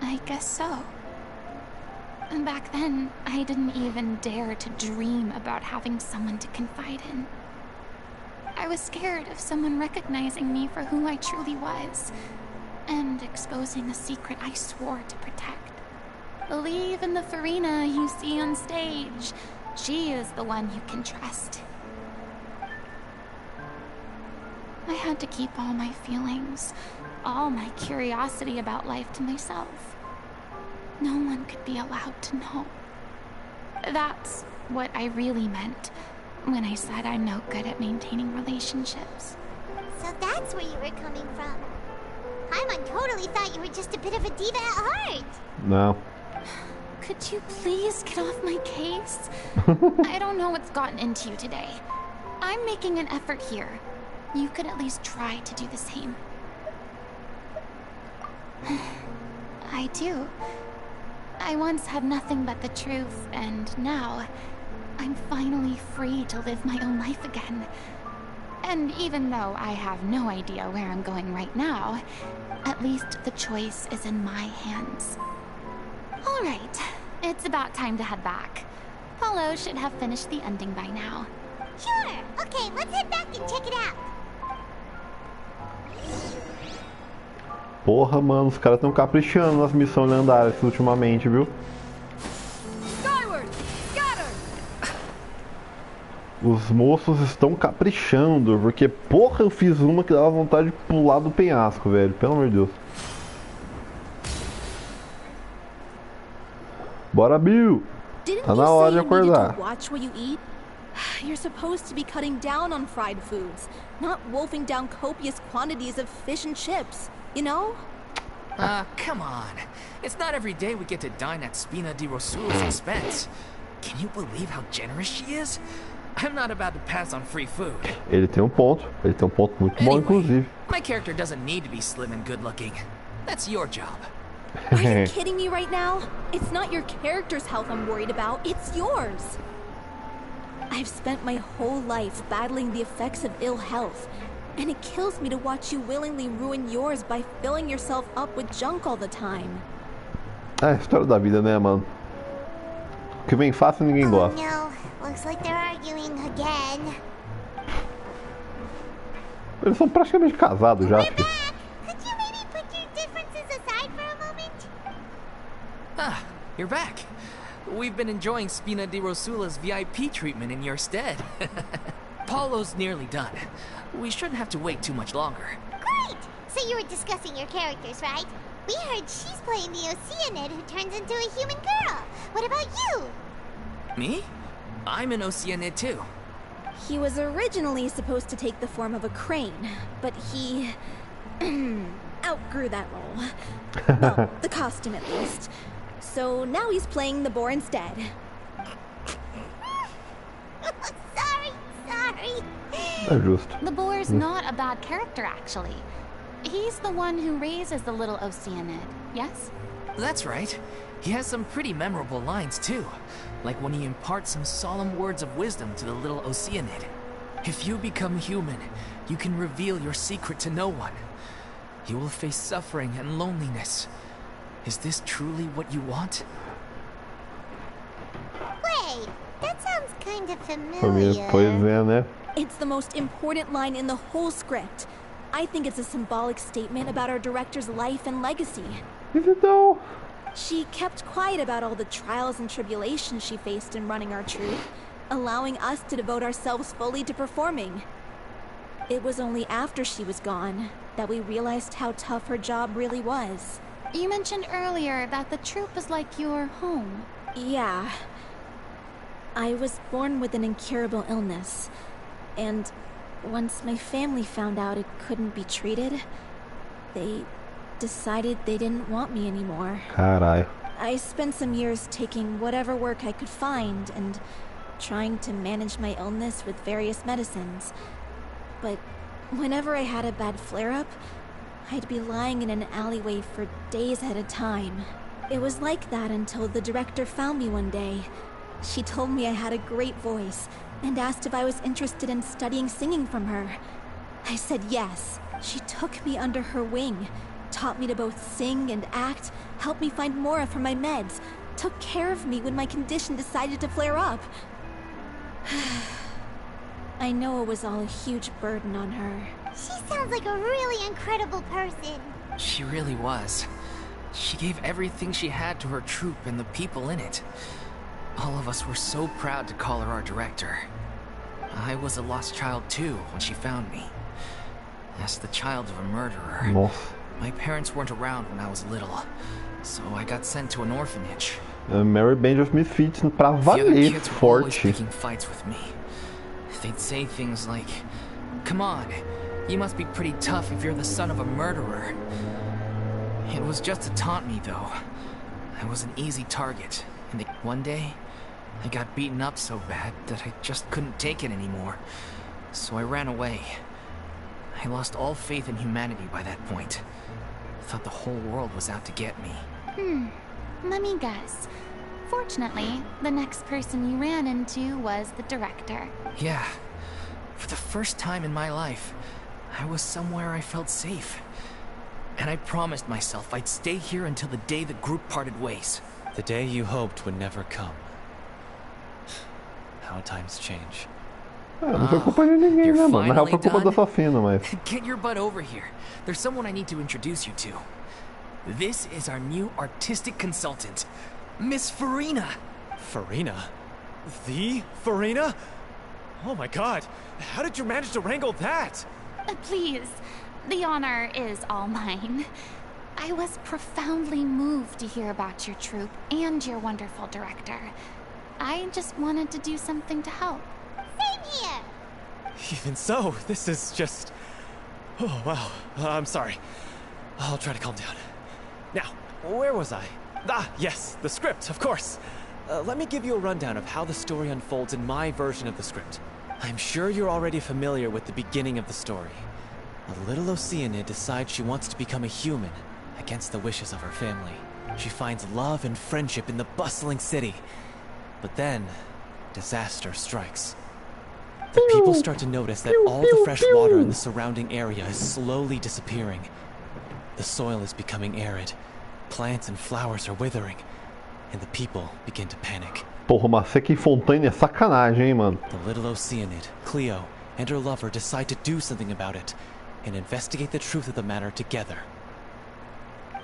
I guess so. And back then, I didn't even dare to dream about having someone to confide in. I was scared of someone recognizing me for who I truly was, and exposing a secret I swore to protect. Believe in the Furina you see on stage. She is the one you can trust. I had to keep all my feelings, all my curiosity about life to myself. No one could be allowed to know. That's what I really meant when I said I'm no good at maintaining relationships. So that's where you were coming from. Paimon totally thought you were just a bit of a diva at heart. No. Could you please get off my case? I don't know what's gotten into you today. I'm making an effort here. You could at least try to do the same. I do. I once had nothing but the truth, and now I'm finally free to live my own life again. And even though I have no idea where I'm going right now, at least the choice is in my hands. All right, it's about time to head back. Paulo should have finished the ending by now. Sure. Okay, let's head back and check it out. Porra, mano, os caras estão caprichando nas missões lendárias ultimamente, viu? Skyward! Scatter! Os moços estão caprichando, porque, porra, eu fiz uma que dava vontade de pular do penhasco, velho. Pelo amor de Deus. Bora, Bill! Tá na hora de acordar. You're supposed to be cutting down on fried foods, not wolfing down copious quantities of fish and chips, you know? Come on. It's not every day we get to dine at Spina di Rosula's expense. Can you believe how generous she is? I'm not about to pass on free food. Ele tem ponto muito bom, inclusive. My character doesn't need to be slim and good looking. That's your job. Are you kidding me right now? It's not your character's health I'm worried about, it's yours. I've spent my whole life battling the effects of ill health, and it kills me to watch you willingly ruin yours by filling yourself up with junk all the time. É a história da vida, né, mano? O que vem fácil ninguém gosta. No, looks like they're arguing again. Eles são praticamente casados já. We're back. Could you maybe put your differences aside for a moment? Ah, you're back. We've been enjoying Spina di Rosula's VIP treatment in your stead. Paulo's nearly done. We shouldn't have to wait too much longer. Great! So you were discussing your characters, right? We heard she's playing the Oceanid who turns into a human girl. What about you? Me? I'm an Oceanid too. He was originally supposed to take the form of a crane, but he outgrew that role. Well, the costume at least. So now he's playing the boar instead. Sorry. Justo. The boar's not a bad character, actually. He's the one who raises the little Oceanid, yes? That's right. He has some pretty memorable lines too. Like when he imparts some solemn words of wisdom to the little Oceanid. If you become human, you can reveal your secret to no one. You will face suffering and loneliness. Is this truly what you want? Wait, that sounds kind of Pois familiar. é, né? It's the most important line in the whole script. I think it's a symbolic statement about our director's life and legacy. Is it though? She kept quiet about all the trials and tribulations she faced in running our troupe, allowing us to devote ourselves fully to performing. It was only after she was gone that we realized how tough her job really was. You mentioned earlier that the troupe is like your home. Yeah. I was born with an incurable illness, and once my family found out it couldn't be treated, they decided they didn't want me anymore. Carai. I spent some years taking whatever work I could find and trying to manage my illness with various medicines. But whenever I had a bad flare-up, I'd be lying in an alleyway for days at a time. It was like that until the director found me one day. She told me I had a great voice and asked if I was interested in studying singing from her. I said yes. She took me under her wing, taught me to both sing and act, helped me find Mora for my meds, took care of me when my condition decided to flare up. I know it was all a huge burden on her. She sounds like a really incredible person. She really was. She gave everything she had to her troupe and the people in it. All of us were so proud to call her our director. I was a lost child too when she found me. As the child of a murderer. Nossa. My parents weren't around when I was little, so I got sent to an orphanage. Mary Band of Misfits pra The other valer, kids were always forte. picking fights with me. They'd say things like, "Come on, you must be pretty tough if you're the son of a murderer." It was just to taunt me, though. I was an easy target, and one day, I got beaten up so bad that I just couldn't take it anymore. So I ran away. I lost all faith in humanity by that point. I thought the whole world was out to get me. Let me guess. Fortunately, the next person you ran into was the director. Yeah. For the first time in my life, I was somewhere I felt safe. And I promised myself I'd stay here until the day the group parted ways. The day you hoped would never come. How times change. Não foi culpa de ninguém, You're né, mano? Na real foi finally culpa da done? Sofina, mas... Get your butt over here. There's someone I need to introduce you to. This is our new artistic consultant, Miss Furina. Furina? The Furina? Oh my god, how did you manage to wrangle that? Please, the honor is all mine. I was profoundly moved to hear about your troupe and your wonderful director. I just wanted to do something to help. Same here. Even so, this is just... Oh, wow. I'm sorry. I'll try to calm down. Now, where was I? Ah, yes, the script, of course. Let me give you a rundown of how the story unfolds in my version of the script. I'm sure you're already familiar with the beginning of the story. A little Oceanid decides she wants to become a human, against the wishes of her family. She finds love and friendship in the bustling city. But then, disaster strikes. The people start to notice that all the fresh water in the surrounding area is slowly disappearing. The soil is becoming arid, plants and flowers are withering, and the people begin to panic. Porra, mas seca em Fontaine é sacanagem, hein, mano? The little Oceanid, Cleo, and her lover decide to do something about it, and investigate the truth of the matter together.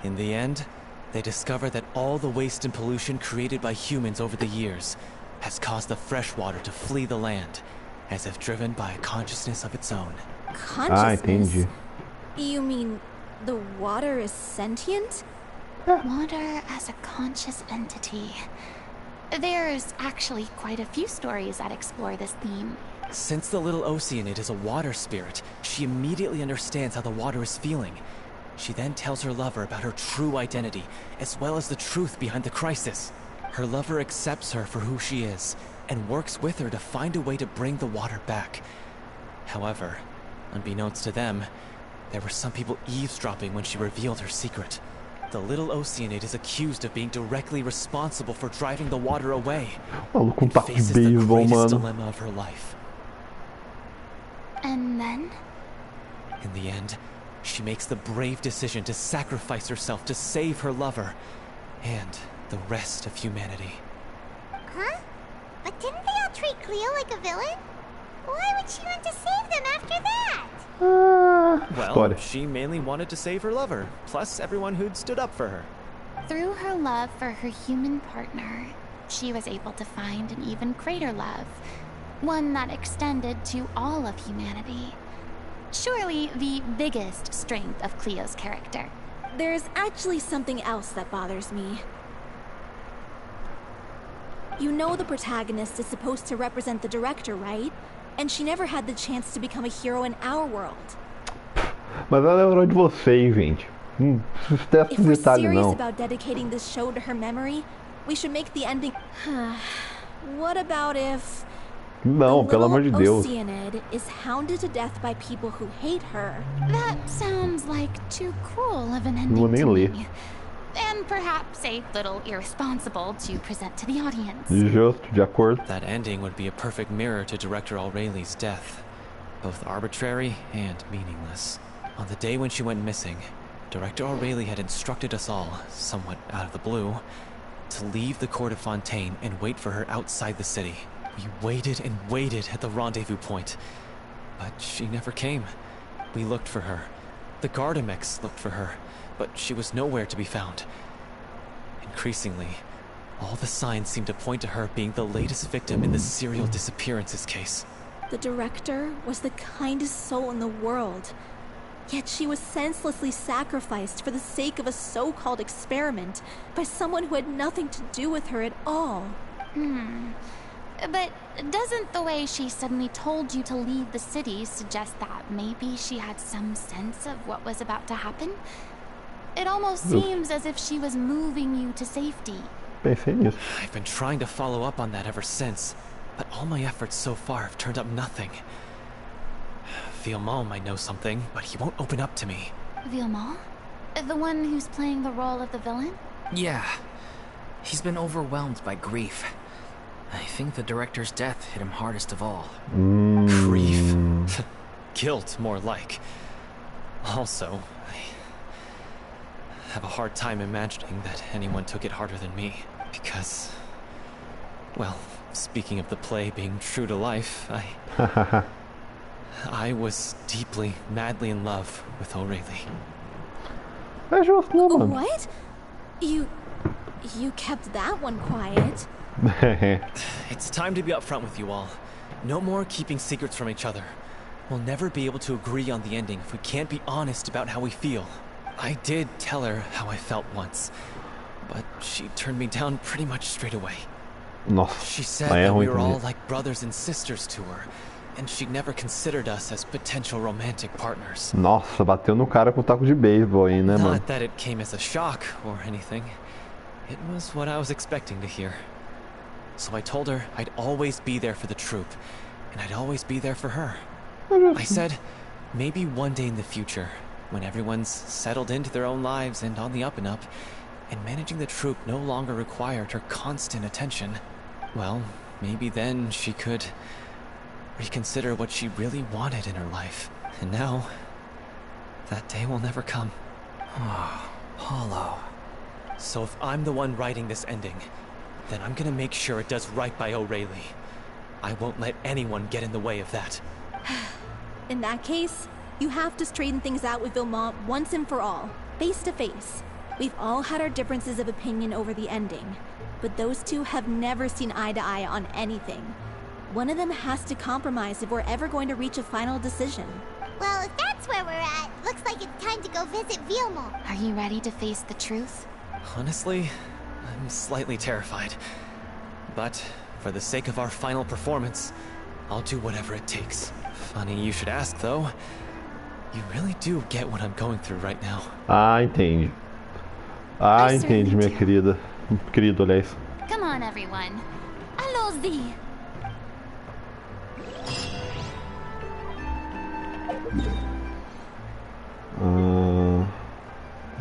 In the end, they discover that all the waste and pollution created by humans over the years has caused the fresh water to flee the land, as if driven by a consciousness of its own. Consciousness? entendi. You mean The water is sentient? Water as a conscious entity. There's actually quite a few stories that explore this theme. Since the little Oceanid is a water spirit, she immediately understands how the water is feeling. She then tells her lover about her true identity, as well as the truth behind the crisis. Her lover accepts her for who she is, and works with her to find a way to bring the water back. However, unbeknownst to them, there were some people eavesdropping when she revealed her secret. The little Oceanid is accused of being directly responsible for driving the water away. And faces the greatest dilemma of her life. And then? In the end, she makes the brave decision to sacrifice herself to save her lover and the rest of humanity. Huh? But didn't they all treat Cleo like a villain? Why would she want to save them after that? Well, she mainly wanted to save her lover, plus everyone who'd stood up for her. Through her love for her human partner, she was able to find an even greater love, one that extended to all of humanity. Surely the biggest strength of Cleo's character. There's actually something else that bothers me. You know the protagonist is supposed to represent the director, right? And she never had the chance to become a hero in our world. Mas ela lembrou de vocês, gente. Esquece If esse we're detalhe, serious não. about dedicating this show to her memory, we should make the ending... What about if... Não, pelo amor de Deus. Oceanid is hounded to death by people who hate her. That sounds like too cruel of an Não ending vou nem to ler. me. And perhaps a little irresponsible to present to the audience. Justo, de acordo. That ending would be a perfect mirror to Director Aureli's death. Both arbitrary and meaningless. On the day when she went missing, Director Aureli had instructed us all, somewhat out of the blue, to leave the court of Fontaine and wait for her outside the city. We waited and waited at the rendezvous point, but she never came. We looked for her. The Gardamex looked for her, but she was nowhere to be found. Increasingly, all the signs seemed to point to her being the latest victim in the serial disappearances case. The director was the kindest soul in the world. Yet she was senselessly sacrificed for the sake of a so-called experiment by someone who had nothing to do with her at all. But doesn't the way she suddenly told you to leave the city suggest that maybe she had some sense of what was about to happen? It almost seems as if she was moving you to safety. Pensei nisso. I've been trying to follow up on that ever since, but all my efforts so far have turned up nothing. Villemont might know something, but he won't open up to me. Villemont? The one who's playing the role of the villain? Yeah. He's been overwhelmed by grief. I think the director's death hit him hardest of all. Grief? Guilt, more like. Also, I have a hard time imagining that anyone took it harder than me. Because, well, speaking of the play being true to life, I was deeply, madly in love with Aureli. É justo, né, mano? What? You kept that one quiet. It's time to be upfront with you all. No more keeping secrets from each other. We'll never be able to agree on the ending if we can't be honest about how we feel. I did tell her how I felt once, but she turned me down pretty much straight away. Nossa, She said aí é that we ruim were all também. like brothers and sisters to her, and she'd never considered us as potential romantic partners. Nossa, bateu no cara com taco de beisebol aí, né, mano? Not that it came as a shock or anything. It was what I was expecting to hear. So I told her I'd always be there for the troupe, and I'd always be there for her. I said, maybe one day in the future, when everyone's settled into their own lives and on the up and up, and managing the troupe no longer required her constant attention, well, maybe then she could reconsider what she really wanted in her life. And now, that day will never come. Oh, Paulo. So if I'm the one writing this ending, then I'm gonna make sure it does right by Aureli. I won't let anyone get in the way of that. In that case, you have to straighten things out with Villemont once and for all, face to face. We've all had our differences of opinion over the ending, but those two have never seen eye to eye on anything. One of them has to compromise if we're ever going to reach a final decision. Well, if that's where we're at, looks like it's time to go visit Vilmo. Are you ready to face the truth? Honestly, I'm slightly terrified. But for the sake of our final performance, I'll do whatever it takes. Funny you should ask, though. You really do get what I'm going through right now. Ah, entende. Ah, entende, minha querida. Querido, aliás. Come on, everyone. Allons-y.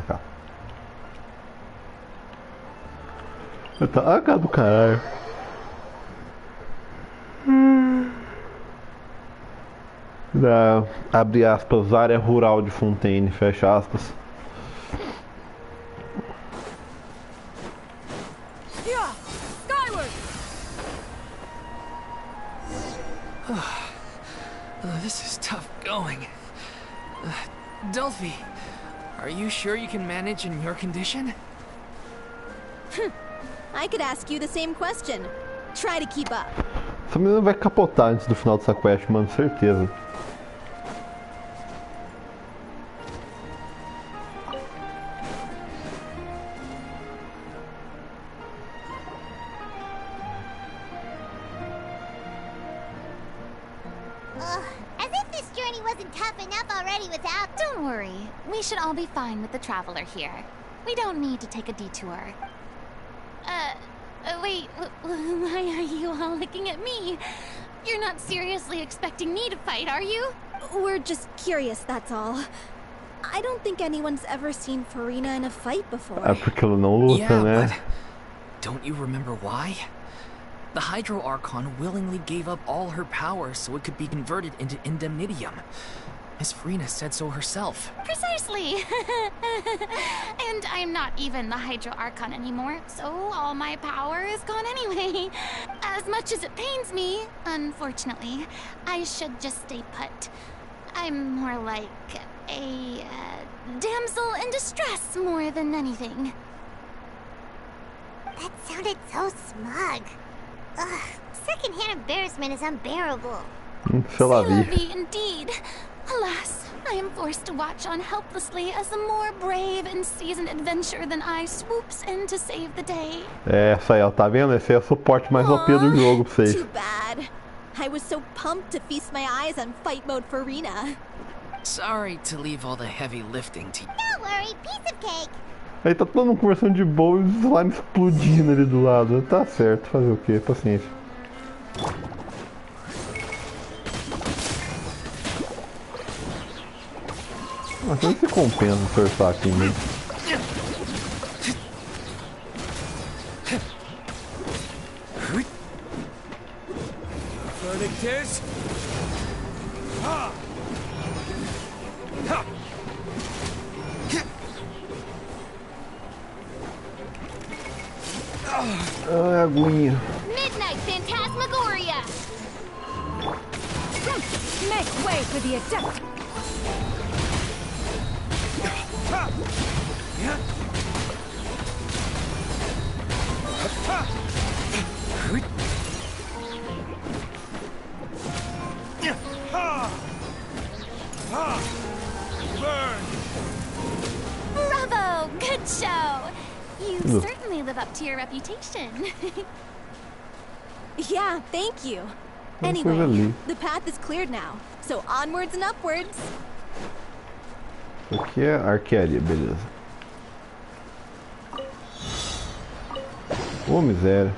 Cá. Tá a cara do caralho. Abre aspas, área rural de Fontaine, fecha aspas. This is tough going. Delphi, are you sure you can manage in your condition? I could ask you the same question. Try to keep up. Essa menina vai capotar antes do final dessa quest, mano, certeza. As if this journey wasn't tough enough already without... Don't worry. We should all be fine with the traveler here. We don't need to take a detour. Wait, why are you all looking at me? You're not seriously expecting me to fight, are you? We're just curious, that's all. I don't think anyone's ever seen Furina in a fight before. É porque ela não luta, né? But don't you remember why? The Hydro Archon willingly gave up all her power so it could be converted into indemnitium. Miss Furina said so herself. Precisely. And I'm not even the Hydro Archon anymore, so all my power is gone anyway. As much as it pains me, unfortunately, I should just stay put. I'm more like a damsel in distress more than anything. That sounded so smug. Ugh, secondhand embarrassment is unbearable. C'est la vie. Indeed. Alas, I am forced to watch on helplessly as a more brave and seasoned adventurer than I swoops in to save the day. É, essa aí, ó, tá vendo? Esse é o suporte mais OP do jogo pra vocês. Too bad. I was so pumped to feast my eyes on fight mode Furina. Sorry to leave all the heavy lifting to you. Don't worry, piece of cake. Aí tá todo mundo conversando de boa e o slime explodindo ali do lado. Tá certo, fazer o quê? Paciência. Mas nem se compensa surfar aqui mesmo. Ah, aguinha. Midnight Phantasmagoria! Make way for the adept! Bravo! Good show! You certainly live up to your reputation. Yeah, thank you. Anyway, the path is cleared now, so onwards and upwards. Aqui é arquearia, beleza. Ô, miséria.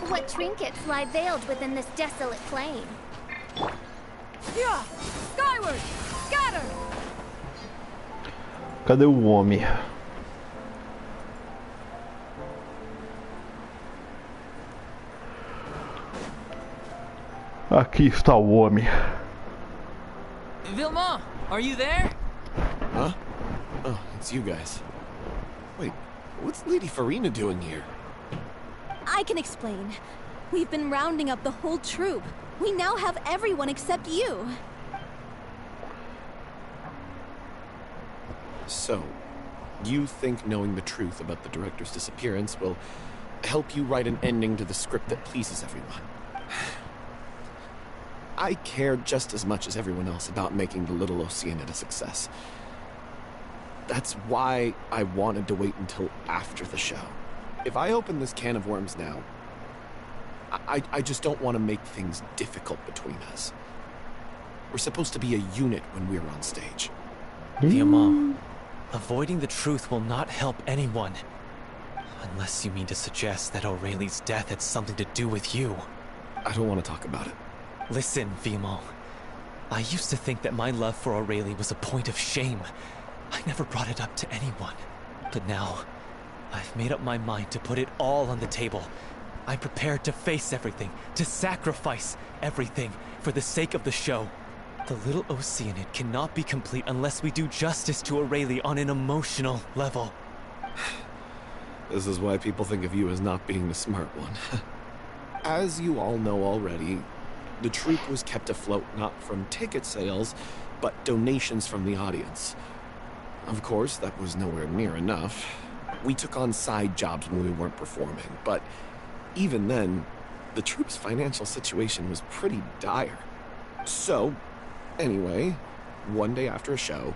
What trinkets lie veiled within this desolate plain? Yeah! Skyward! Scatter! Cadê o homem? Aqui está o homem. Vilma, are you there? Huh? Oh, it's you guys. Wait, what's Lady Furina doing here? I can explain. We've been rounding up the whole troop. We now have everyone except you. So, you think knowing the truth about the director's disappearance will help you write an ending to the script that pleases everyone? I care just as much as everyone else about making the Little Oceanid a success. That's why I wanted to wait until after the show. If I open this can of worms now, I just don't want to make things difficult between us. We're supposed to be a unit when we're on stage. Vilma, avoiding the truth will not help anyone. Unless you mean to suggest that Aurelie's death had something to do with you. I don't want to talk about it. Listen, Vimo. I used to think that my love for Aurelie was a point of shame. I never brought it up to anyone. But now, I've made up my mind to put it all on the table. I'm prepared to face everything, to sacrifice everything for the sake of the show. The Little Oceanid cannot be complete unless we do justice to Aurelie on an emotional level. This is why people think of you as not being the smart one. As you all know already, the troupe was kept afloat not from ticket sales, but donations from the audience. Of course, that was nowhere near enough. We took on side jobs when we weren't performing, but even then, the troupe's financial situation was pretty dire. So, anyway, one day after a show,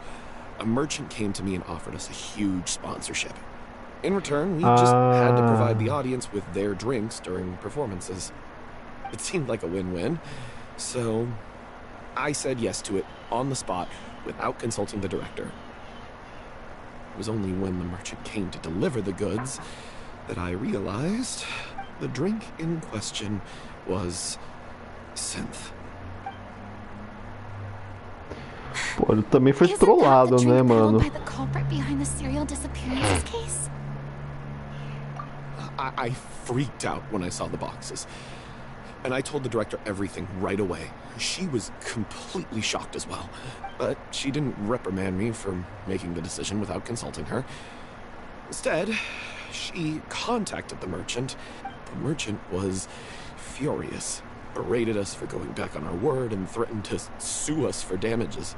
a merchant came to me and offered us a huge sponsorship. In return, we just had to provide the audience with their drinks during performances. It seemed like a win-win, so I said yes to it on the spot without consulting the director. It was only when the merchant came to deliver the goods that I realized the drink in question was synth. Pô, ele também foi trollado, né, mano? By the culprit behind the serial disappearances case? I freaked out when I saw the boxes. And I told the director everything right away. She was completely shocked as well. But she didn't reprimand me for making the decision without consulting her. Instead, she contacted the merchant. The merchant was furious, berated us for going back on our word, and threatened to sue us for damages.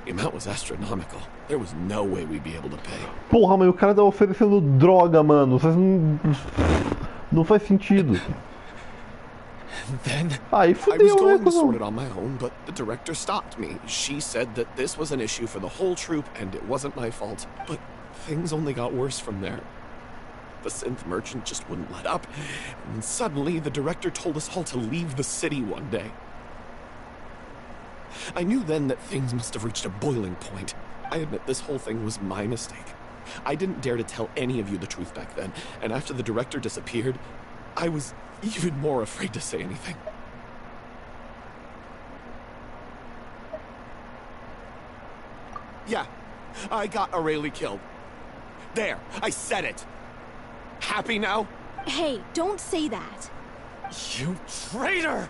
The amount was astronomical. There was no way we'd be able to pay. Porra, mas o cara tá oferecendo droga, mano. Vocês não faz sentido. Then Aí I was fudeu, going né, to sort cuzão? it on my own, but the director stopped me. She said that this was an issue for the whole troupe and it wasn't my fault. But things only got worse from there. The synth merchant just wouldn't let up, and suddenly the director told us all to leave the city one day. I knew then that things must have reached a boiling point. I admit this whole thing was my mistake. I didn't dare to tell any of you the truth back then, and after the director disappeared, I was even more afraid to say anything. Yeah, I got Aurelie killed. There, I said it. Happy now? Hey, don't say that. You traitor!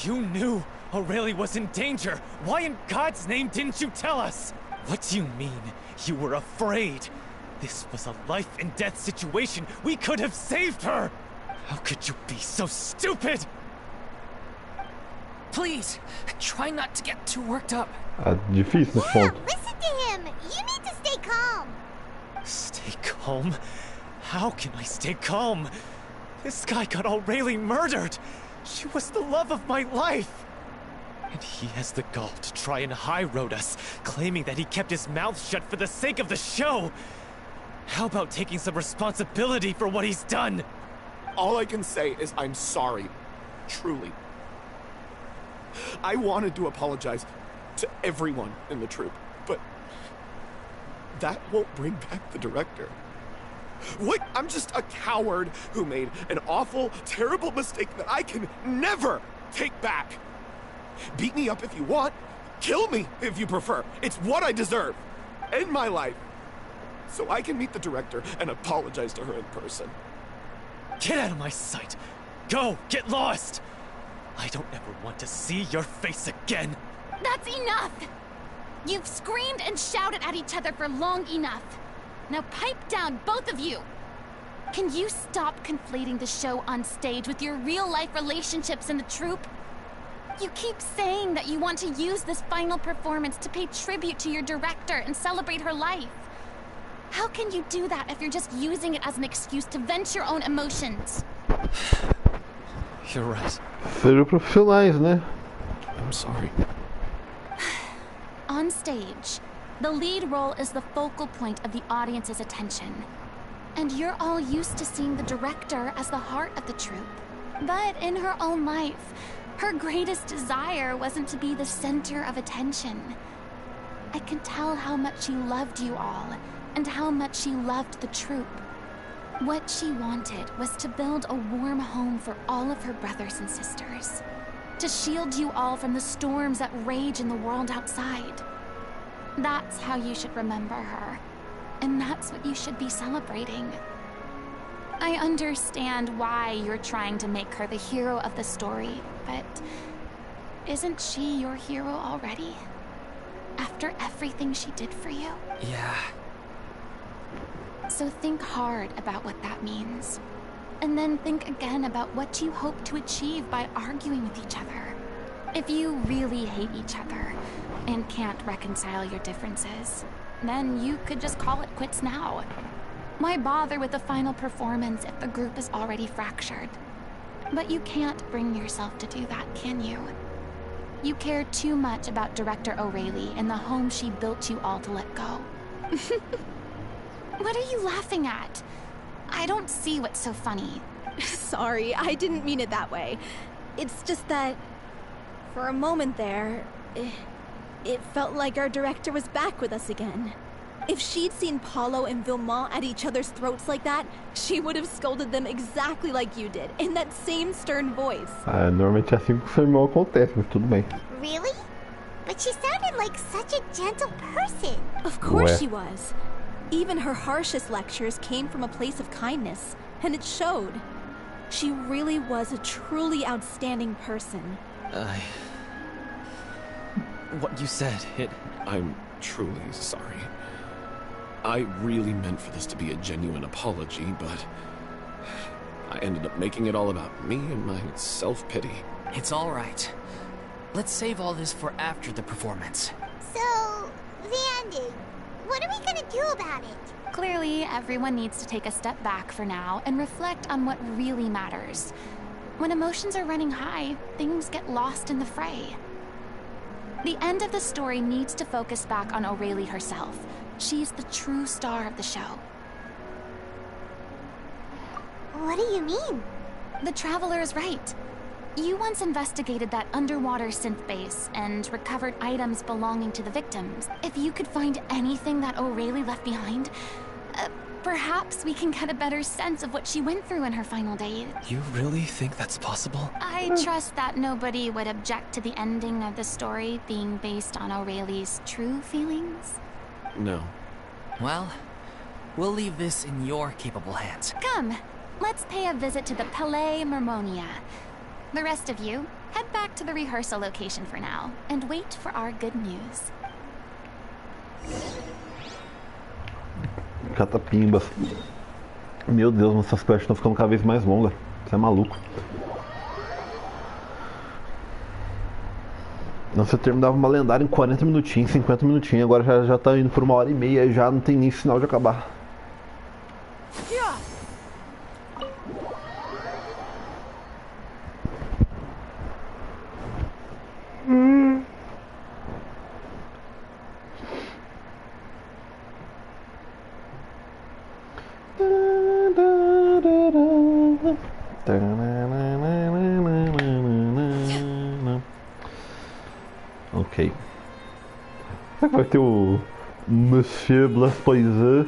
You knew Aurelie was in danger. Why in God's name didn't you tell us? What do you mean? You were afraid. This was a life and death situation. We could have saved her. How could you be so stupid? Please, try not to get too worked up. É difícil nesse Yeah, ponto. listen to him. You need to stay calm. Stay calm? How can I stay calm? This guy got Aurelie murdered. She was the love of my life. And he has the gall to try and high-road us, claiming that he kept his mouth shut for the sake of the show. How about taking some responsibility for what he's done? All I can say is I'm sorry. Truly. I wanted to apologize to everyone in the troupe, but that won't bring back the director. What? I'm just a coward who made an awful, terrible mistake that I can never take back. Beat me up if you want. Kill me if you prefer. It's what I deserve. End my life. So I can meet the director and apologize to her in person. Get out of my sight! Go! Get lost! I don't ever want to see your face again. That's enough! You've screamed and shouted at each other for long enough. Now pipe down, both of you! Can you stop conflating the show on stage with your real-life relationships in the troupe? You keep saying that you want to use this final performance to pay tribute to your director and celebrate her life. How can you do that if you're just using it as an excuse to vent your own emotions? You're right. Sejam profissionais, né? I'm sorry. On stage, the lead role is the focal point of the audience's attention. And you're all used to seeing the director as the heart of the troupe. But in her own life, her greatest desire wasn't to be the center of attention. I can tell how much she loved you all, and how much she loved the troupe. What she wanted was to build a warm home for all of her brothers and sisters. To shield you all from the storms that rage in the world outside. That's how you should remember her. And that's what you should be celebrating. I understand why you're trying to make her the hero of the story, but isn't she your hero already? After everything she did for you? Yeah. So think hard about what that means. And then think again about what you hope to achieve by arguing with each other. If you really hate each other and can't reconcile your differences, then you could just call it quits now. Why bother with the final performance if the group is already fractured? But you can't bring yourself to do that, can you? You care too much about Director O'Reilly and the home she built you all to let go. What are you laughing at? I don't see what's so funny. Sorry, I didn't mean it that way. It's just that, for a moment there, it felt like our director was back with us again. If she'd seen Paulo and Vilmont at each other's throats like that, she would have scolded them exactly like you did, in that same stern voice. Normalmente é assim que o seu irmão acontece, mas tudo bem. Really? But she sounded like such a gentle person. Of course she was. Even her harshest lectures came from a place of kindness, and it showed. She really was a truly outstanding person. What you said, I'm truly sorry. I really meant for this to be a genuine apology, but I ended up making it all about me and my self-pity. It's all right. Let's save all this for after the performance. So, the ending. What are we gonna do about it? Clearly, everyone needs to take a step back for now and reflect on what really matters. When emotions are running high, things get lost in the fray. The end of the story needs to focus back on O'Reilly herself. She's the true star of the show. What do you mean? The Traveler is right. You once investigated that underwater synth base and recovered items belonging to the victims. If you could find anything that O'Reilly left behind, perhaps we can get a better sense of what she went through in her final days. You really think that's possible? I trust that nobody would object to the ending of the story being based on O'Reilly's true feelings. No. Well, we'll leave this in your capable hands. Come, let's pay a visit to the Palais Mermonia. The rest of you, head back to the rehearsal location for now, and wait for our good news. Catapimbas. Meu Deus, nossas quests estão ficando cada vez mais longas. Você é maluco. Nossa, eu terminava uma lendária em 40 minutinhos, 50 minutinhos. Agora já tá indo por 1h30 e já não tem nem sinal de acabar. Ok. Será que vai ter o Monsieur Blaspaiser?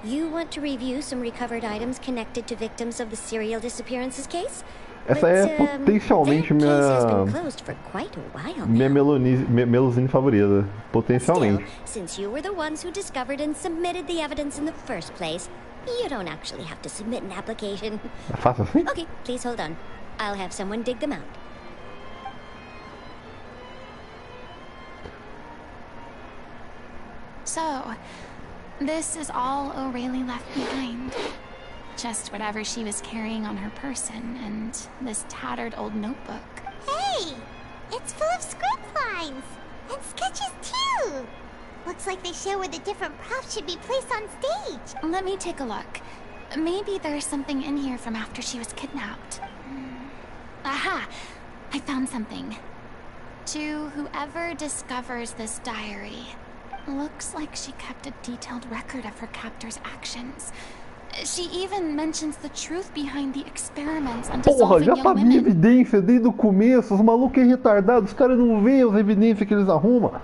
You want to review some recovered items connected to victims of the serial disappearances case? Essa é potencialmente minha melusine favorita. Potencialmente. Still, since you were the ones who discovered and submitted the evidence in the first place, You don't actually have to submit an application. É fácil assim? Okay, please hold on. I'll have someone dig them out. So, this is all O'Reilly left behind. Just whatever she was carrying on her person, and this tattered old notebook. Hey! It's full of script lines! And sketches too! Looks like they show where the different props should be placed on stage. Let me take a look. Maybe there's something in here from after she was kidnapped. Aha! I found something. To whoever discovers this diary, looks like she kept a detailed record of her captor's actions. She even mentions the truth behind the experiments on dissolving já young tá em women. evidência desde o começo. Os malucos é retardado. Os caras não veem as evidências que eles arrumam.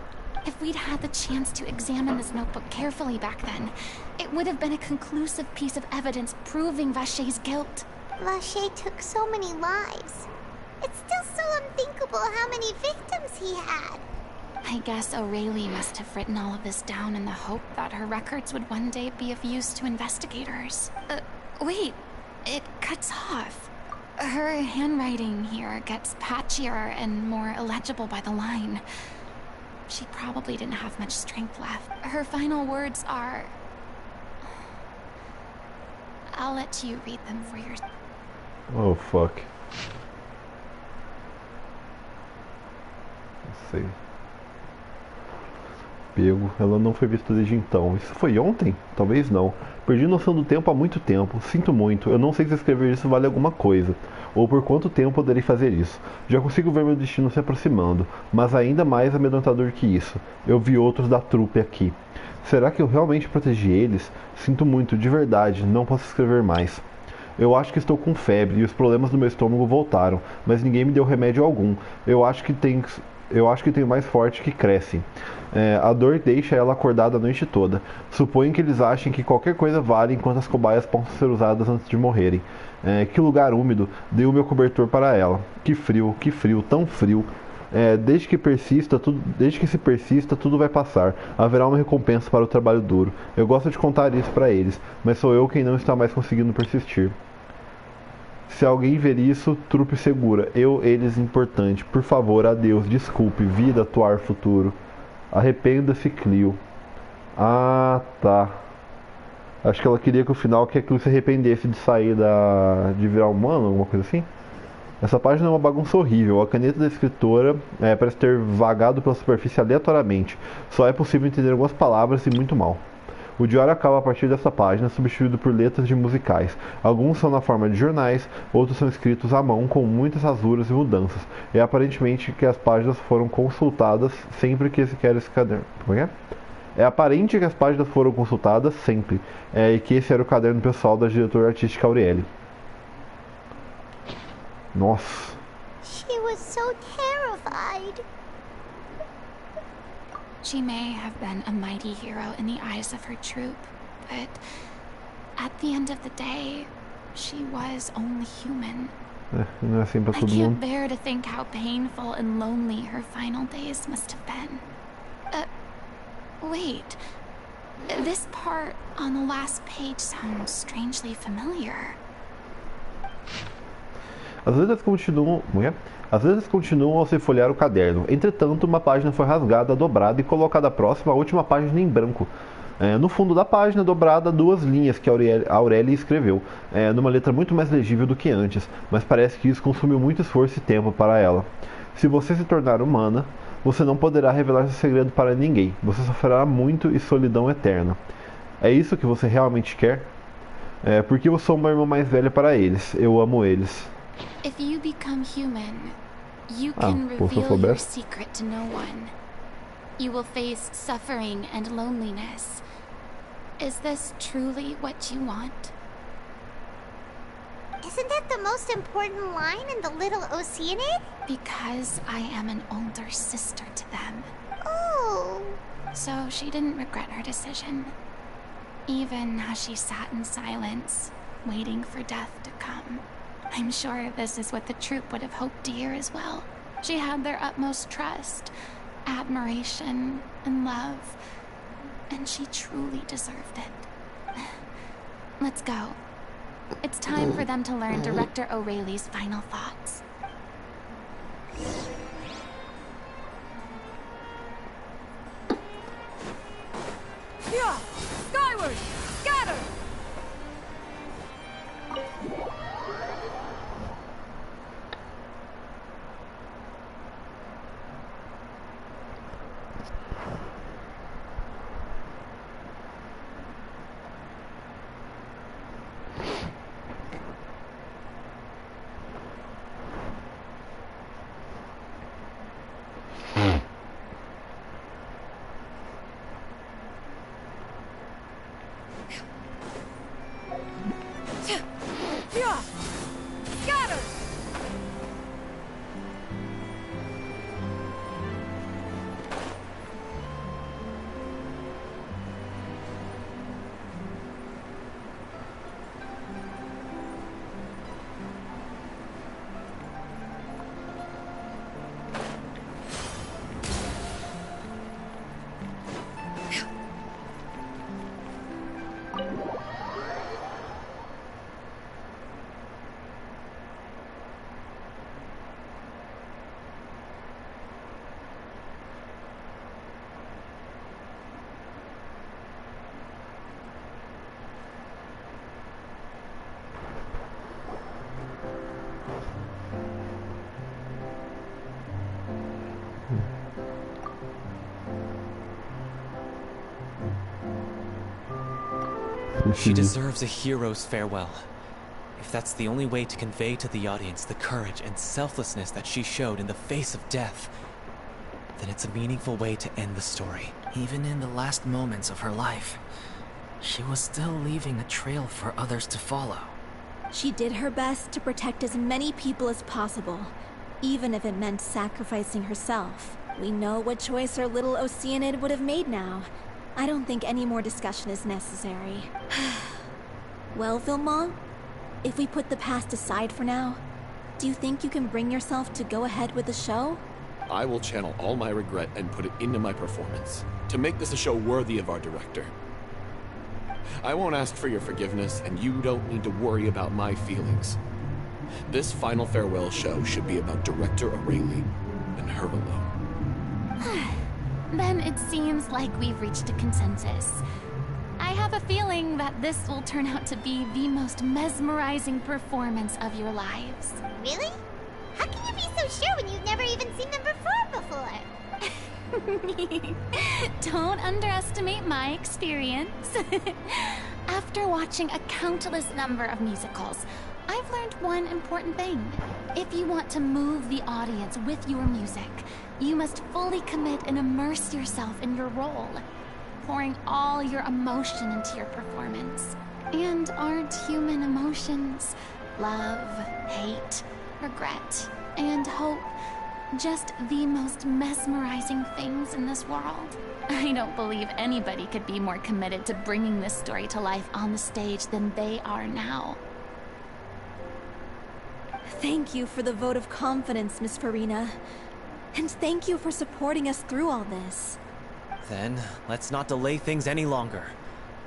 If we'd had the chance to examine this notebook carefully back then, it would have been a conclusive piece of evidence proving Vacher's guilt. Vacher took so many lives. It's still so unthinkable how many victims he had. I guess O'Reilly must have written all of this down in the hope that her records would one day be of use to investigators. Wait, it cuts off. Her handwriting here gets patchier and more illegible by the line. She probably didn't have much strength left. Her final words are... I'll let you read them for yourself. Oh, fuck. Não sei. Pego. Ela não foi vista desde então. Isso foi ontem? Talvez não. Perdi noção do tempo há muito tempo. Sinto muito. Eu não sei se escrever isso vale alguma coisa. Ou por quanto tempo poderei fazer isso. Já consigo ver meu destino se aproximando. Mas ainda mais amedrontador que isso. Eu vi outros da trupe aqui. Será que eu realmente protegi eles? Sinto muito, de verdade. Não posso escrever mais. Eu acho que estou com febre e os problemas do meu estômago voltaram. Mas ninguém me deu remédio algum. Eu acho que tenho mais forte que cresce. A dor deixa ela acordada a noite toda. Suponho que eles achem que qualquer coisa vale enquanto as cobaias possam ser usadas antes de morrerem. Que lugar úmido. Dei o meu cobertor para ela. Que frio, tão frio. Desde que se persista, tudo vai passar. Haverá uma recompensa para o trabalho duro. Eu gosto de contar isso para eles, mas sou eu quem não está mais conseguindo persistir. Se alguém ver isso, trupe segura. Eles, importante. Por favor, adeus, desculpe. Vida, atuar, futuro. Arrependa-se, Clio. Ah, tá. Acho que ela queria que o final que a Clio se arrependesse de sair de virar humano, alguma coisa assim. Essa página é uma bagunça horrível. A caneta da escritora parece ter vagado pela superfície aleatoriamente. Só é possível entender algumas palavras e muito mal. O diário acaba a partir dessa página, substituído por letras de musicais. Alguns são na forma de jornais, outros são escritos à mão, com muitas rasuras e mudanças. É aparentemente que as páginas foram consultadas sempre que se quer esse caderno. Como é? É aparente que as páginas foram consultadas sempre, e que esse era o caderno pessoal da diretora artística Aureli. Nossa. She was so terrified. She may have been a mighty hero in the eyes of her troop, but at the end of the day, she was only human. Não é assim pra I todo can't mundo. bear to think how painful and lonely her final days must have been. Wait. This part on the last page sounds strangely familiar. As letras continuam ao se folhear o caderno. Entretanto, uma página foi rasgada, dobrada e colocada próxima à última página em branco. No fundo da página, dobrada, 2 linhas que a Aurélia escreveu, numa letra muito mais legível do que antes, mas parece que isso consumiu muito esforço e tempo para ela. Se você se tornar humana, você não poderá revelar seu segredo para ninguém. Você sofrerá muito e solidão eterna. É isso que você realmente quer? Porque eu sou uma irmã mais velha para eles. Eu amo eles. If you become human, you can reveal your secret to no one. You will face suffering and loneliness. Is this truly what you want? Isn't that the most important line in the Little Oceanid? Because I am an older sister to them. Oh. So she didn't regret her decision. Even as she sat in silence, waiting for death to come. I'm sure this is what the troop would have hoped to hear as well. She had their utmost trust, admiration, and love, and she truly deserved it. Let's go. It's time for them to learn Director O'Reilly's final thoughts. Yeah! Skyward! Scatter! Yeah! Scatter! She deserves a hero's farewell. If that's the only way to convey to the audience the courage and selflessness that she showed in the face of death, then it's a meaningful way to end the story. Even in the last moments of her life, she was still leaving a trail for others to follow. She did her best to protect as many people as possible, even if it meant sacrificing herself. We know what choice our little Oceanid would have made now. I don't think any more discussion is necessary. Well, Vilmont, if we put the past aside for now, do you think you can bring yourself to go ahead with the show? I will channel all my regret and put it into my performance, to make this a show worthy of our director. I won't ask for your forgiveness, and you don't need to worry about my feelings. This final farewell show should be about Director O'Reilly and her alone. Then it seems like we've reached a consensus. I have a feeling that this will turn out to be the most mesmerizing performance of your lives. Really? How can you be so sure when you've never even seen them perform before? Don't underestimate my experience. After watching a countless number of musicals, I've learned one important thing. If you want to move the audience with your music, you must fully commit and immerse yourself in your role, pouring all your emotion into your performance. And aren't human emotions, love, hate, regret, and hope, just the most mesmerizing things in this world? I don't believe anybody could be more committed to bringing this story to life on the stage than they are now. Thank you for the vote of confidence, Miss Furina. And thank you for supporting us through all this. Then, let's not delay things any longer.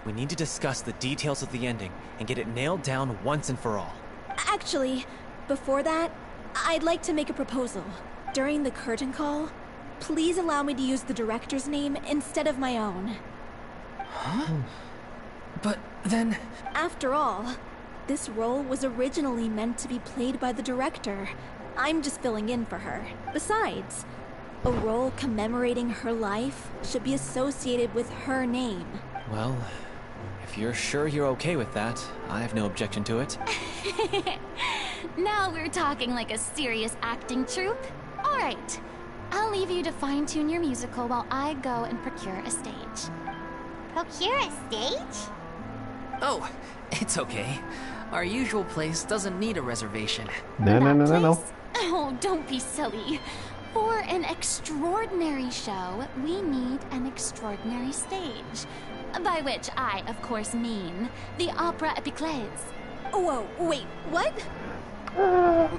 We need to discuss the details of the ending and get it nailed down once and for all. Actually, before that, I'd like to make a proposal. During the curtain call, please allow me to use the director's name instead of my own. Huh? But then... After all, this role was originally meant to be played by the director. I'm just filling in for her. Besides, a role commemorating her life should be associated with her name. Well, if you're sure you're okay with that, I have no objection to it. Now we're talking like a serious acting troupe. All right, I'll leave you to fine-tune your musical while I go and procure a stage. Procure a stage? Oh, it's okay. Our usual place doesn't need a reservation. No. Oh, don't be silly. For an extraordinary show, we need an extraordinary stage. By which I, of course, mean the Opera Epiclese. Whoa, wait, what?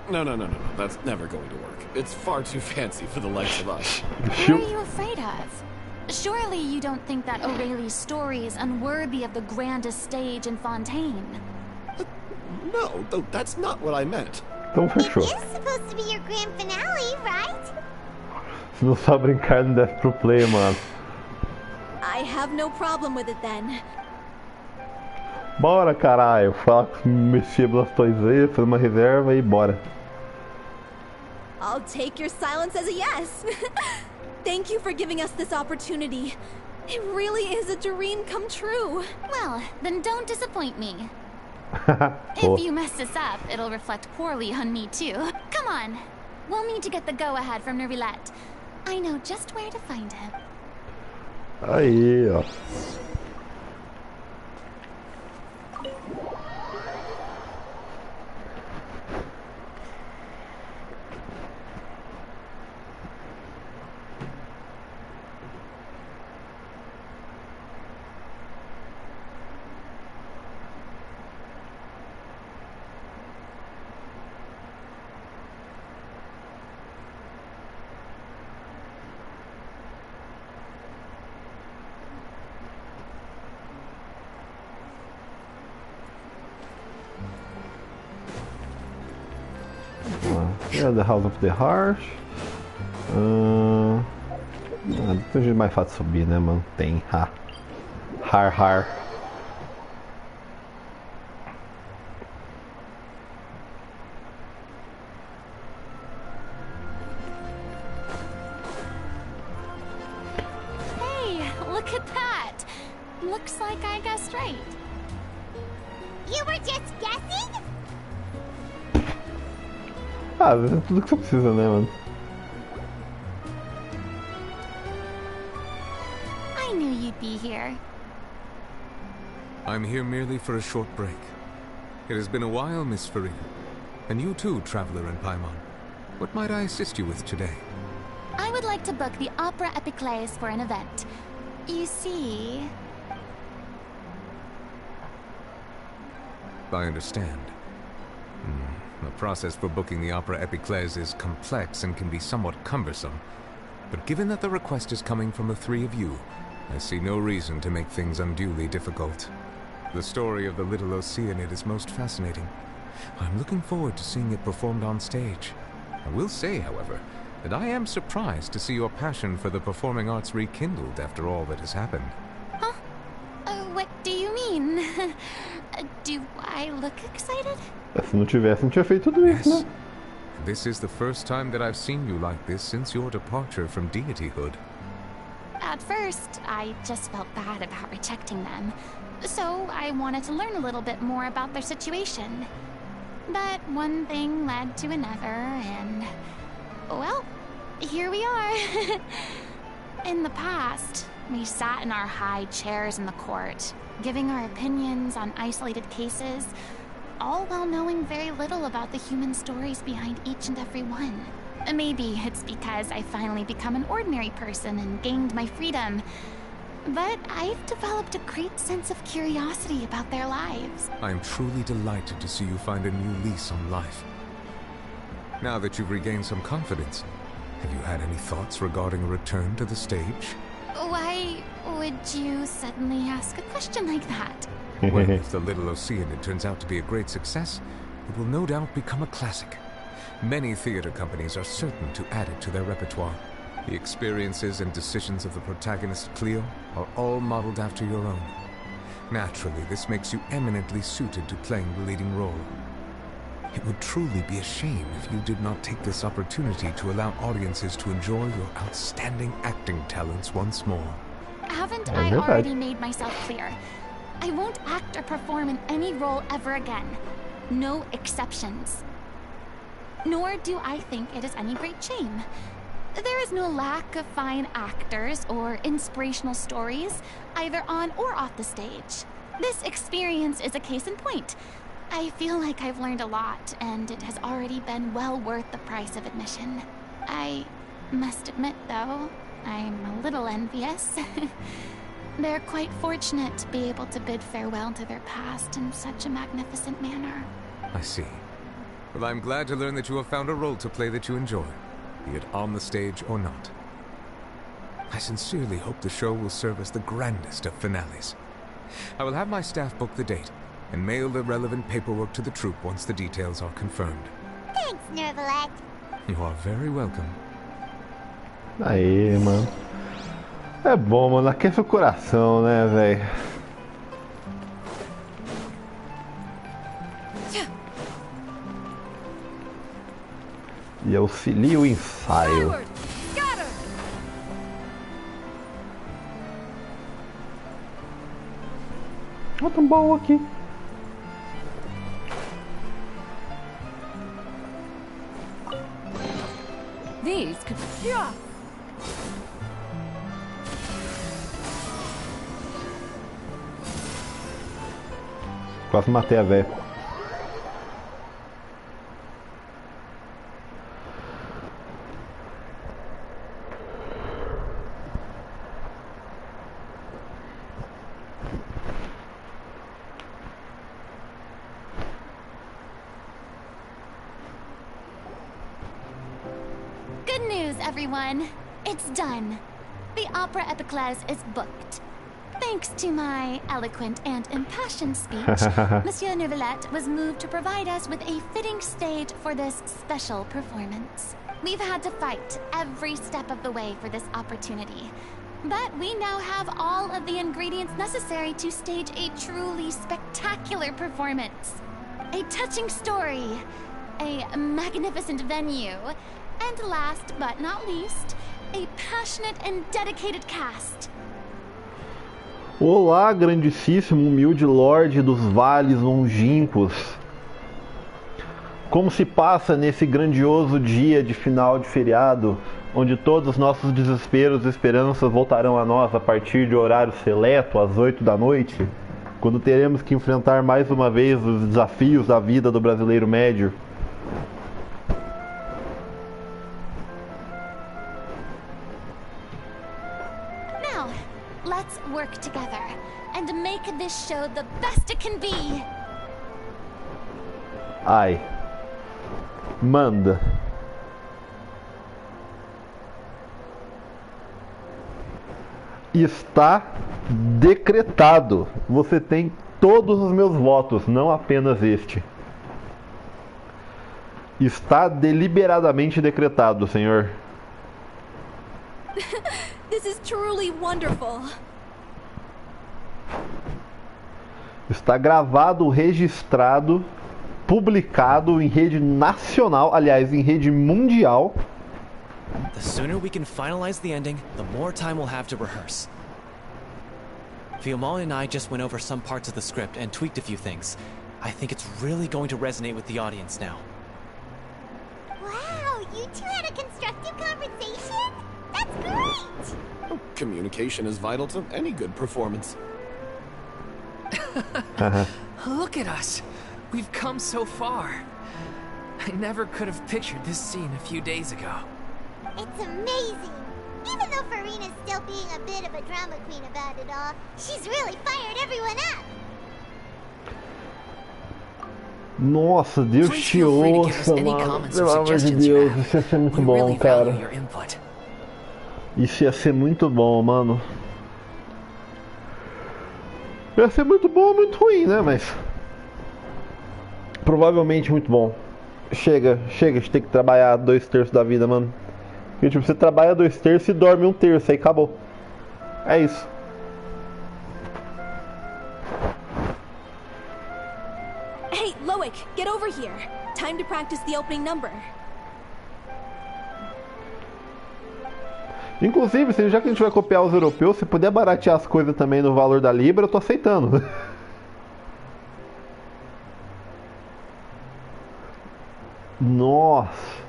No. That's never going to work. It's far too fancy for the likes of us. What are you afraid of? Surely you don't think that Aureli's story is unworthy of the grandest stage in Fontaine? No, that's not what I meant. Então fechou. It is supposed to be your grand finale, right? Se não sabe brincar, não desce pro play, mano. I have no problem with it then. Bora, caralho. Fala com mexer Blastões aí, fazer uma reserva e bora. I'll take your silence as a yes. Thank you for giving us this opportunity. It really is a dream come true. Well, then don't disappoint me. Cool. If you mess this up, it'll reflect poorly on me too. Come on. We'll need to get the go-ahead from Nervilette. I know just where to find him. Aí, ó. Yeah, the House of the Harsh. Tem um jeito mais fácil de subir, né, mano? Tem. Har. Hey, look at that. Looks like I guessed right. You were just guessing? Ah, é tudo que você precisa, né, mano? I knew you'd be here. I'm here merely for a short break. It has been a while, Miss Furina. And you too, Traveler in Paimon. What might I assist you with today? I would like to book the Opera Epiclese for an event. You see... I understand. The process for booking the Opera Epiclese is complex and can be somewhat cumbersome. But given that the request is coming from the three of you, I see no reason to make things unduly difficult. The story of the little Oceanid is most fascinating. I'm looking forward to seeing it performed on stage. I will say, however, that I am surprised to see your passion for the performing arts rekindled after all that has happened. Huh? What do you mean? Do I look excited? Se não tivesse, não tinha feito tudo isso, né? This is the first time that I've seen you like this since your departure from deityhood. At first, I just felt bad about rejecting them. So I wanted to learn a little bit more about their situation. But one thing led to another, and... well, here we are. In the past, we sat in our high chairs in the court, giving our opinions on isolated cases, all while knowing very little about the human stories behind each and every one. Maybe it's because I finally become an ordinary person and gained my freedom. But I've developed a great sense of curiosity about their lives. I am truly delighted to see you find a new lease on life. Now that you've regained some confidence, have you had any thoughts regarding a return to the stage? Why would you suddenly ask a question like that? Well, if the Little Oceanid turns out to be a great success, it will no doubt become a classic. Many theater companies are certain to add it to their repertoire. The experiences and decisions of the protagonist Cleo are all modeled after your own. Naturally, this makes you eminently suited to playing the leading role. It would truly be a shame if you did not take this opportunity to allow audiences to enjoy your outstanding acting talents once more. Haven't I already made myself clear? I won't act or perform in any role ever again. No exceptions. Nor do I think it is any great shame. There is no lack of fine actors or inspirational stories, either on or off the stage. This experience is a case in point. I feel like I've learned a lot, and it has already been well worth the price of admission. I must admit, though, I'm a little envious. They're quite fortunate to be able to bid farewell to their past in such a magnificent manner. I see. Well, I'm glad to learn that you have found a role to play that you enjoy, be it on the stage or not. I sincerely hope the show will serve as the grandest of finales. I will have my staff book the date and mail the relevant paperwork to the troupe once the details are confirmed. Thanks, Nervalect. You are very welcome. Aí, mano. É bom, mano. Aquece o coração, né, velho? E auxilia o ensaio. Ó, tem um baú aqui. These could... Quase matei a véia. Good news, everyone. It's done. The opera epiclese is booked. Thanks to my eloquent and impassioned speech, Monsieur Nervalette was moved to provide us with a fitting stage for this special performance. We've had to fight every step of the way for this opportunity, but we now have all of the ingredients necessary to stage a truly spectacular performance. A touching story, a magnificent venue, and last but not least, a passionate and dedicated cast. Olá, grandíssimo, humilde lorde dos vales longínquos. Como se passa nesse grandioso dia de final de feriado, onde todos os nossos desesperos e esperanças voltarão a nós a partir de horário seleto, às 8 da noite, quando teremos que enfrentar mais uma vez os desafios da vida do brasileiro médio? Let's work together and make this show the best it can be. Ai. Manda. Está decretado. Você tem todos os meus votos, não apenas este. Está deliberadamente decretado, senhor. This is truly wonderful. Está gravado, registrado, publicado em rede nacional, aliás, em rede mundial. The sooner we can finalize the ending, the more time we'll have to rehearse. Fiamma and I just went over some parts of the script and tweaked a few things. I think it's really going to resonate with the audience now. Wow, you two had a constructive conversation? That's great! Communication is vital to any good performance. Look at us. We've come so far. I never could have pictured this scene a few days ago. It's amazing. Even though Furina's still being a bit of a drama queen about it all, she's really fired everyone up. Nossa, Deus te ouça, mano. Pelo amor de Deus, isso ia ser muito bom, cara. Isso ia ser muito bom, mano. Ia ser muito bom ou muito ruim, né? Mas provavelmente muito bom. Chega de ter que trabalhar 2/3 da vida, mano. Porque, tipo, você trabalha 2/3 e dorme 1/3, aí acabou. É isso. Hey, Loic, get over here. Time to practice the opening number. Inclusive, já que a gente vai copiar os europeus, se puder baratear as coisas também no valor da libra, eu tô aceitando. Nossa.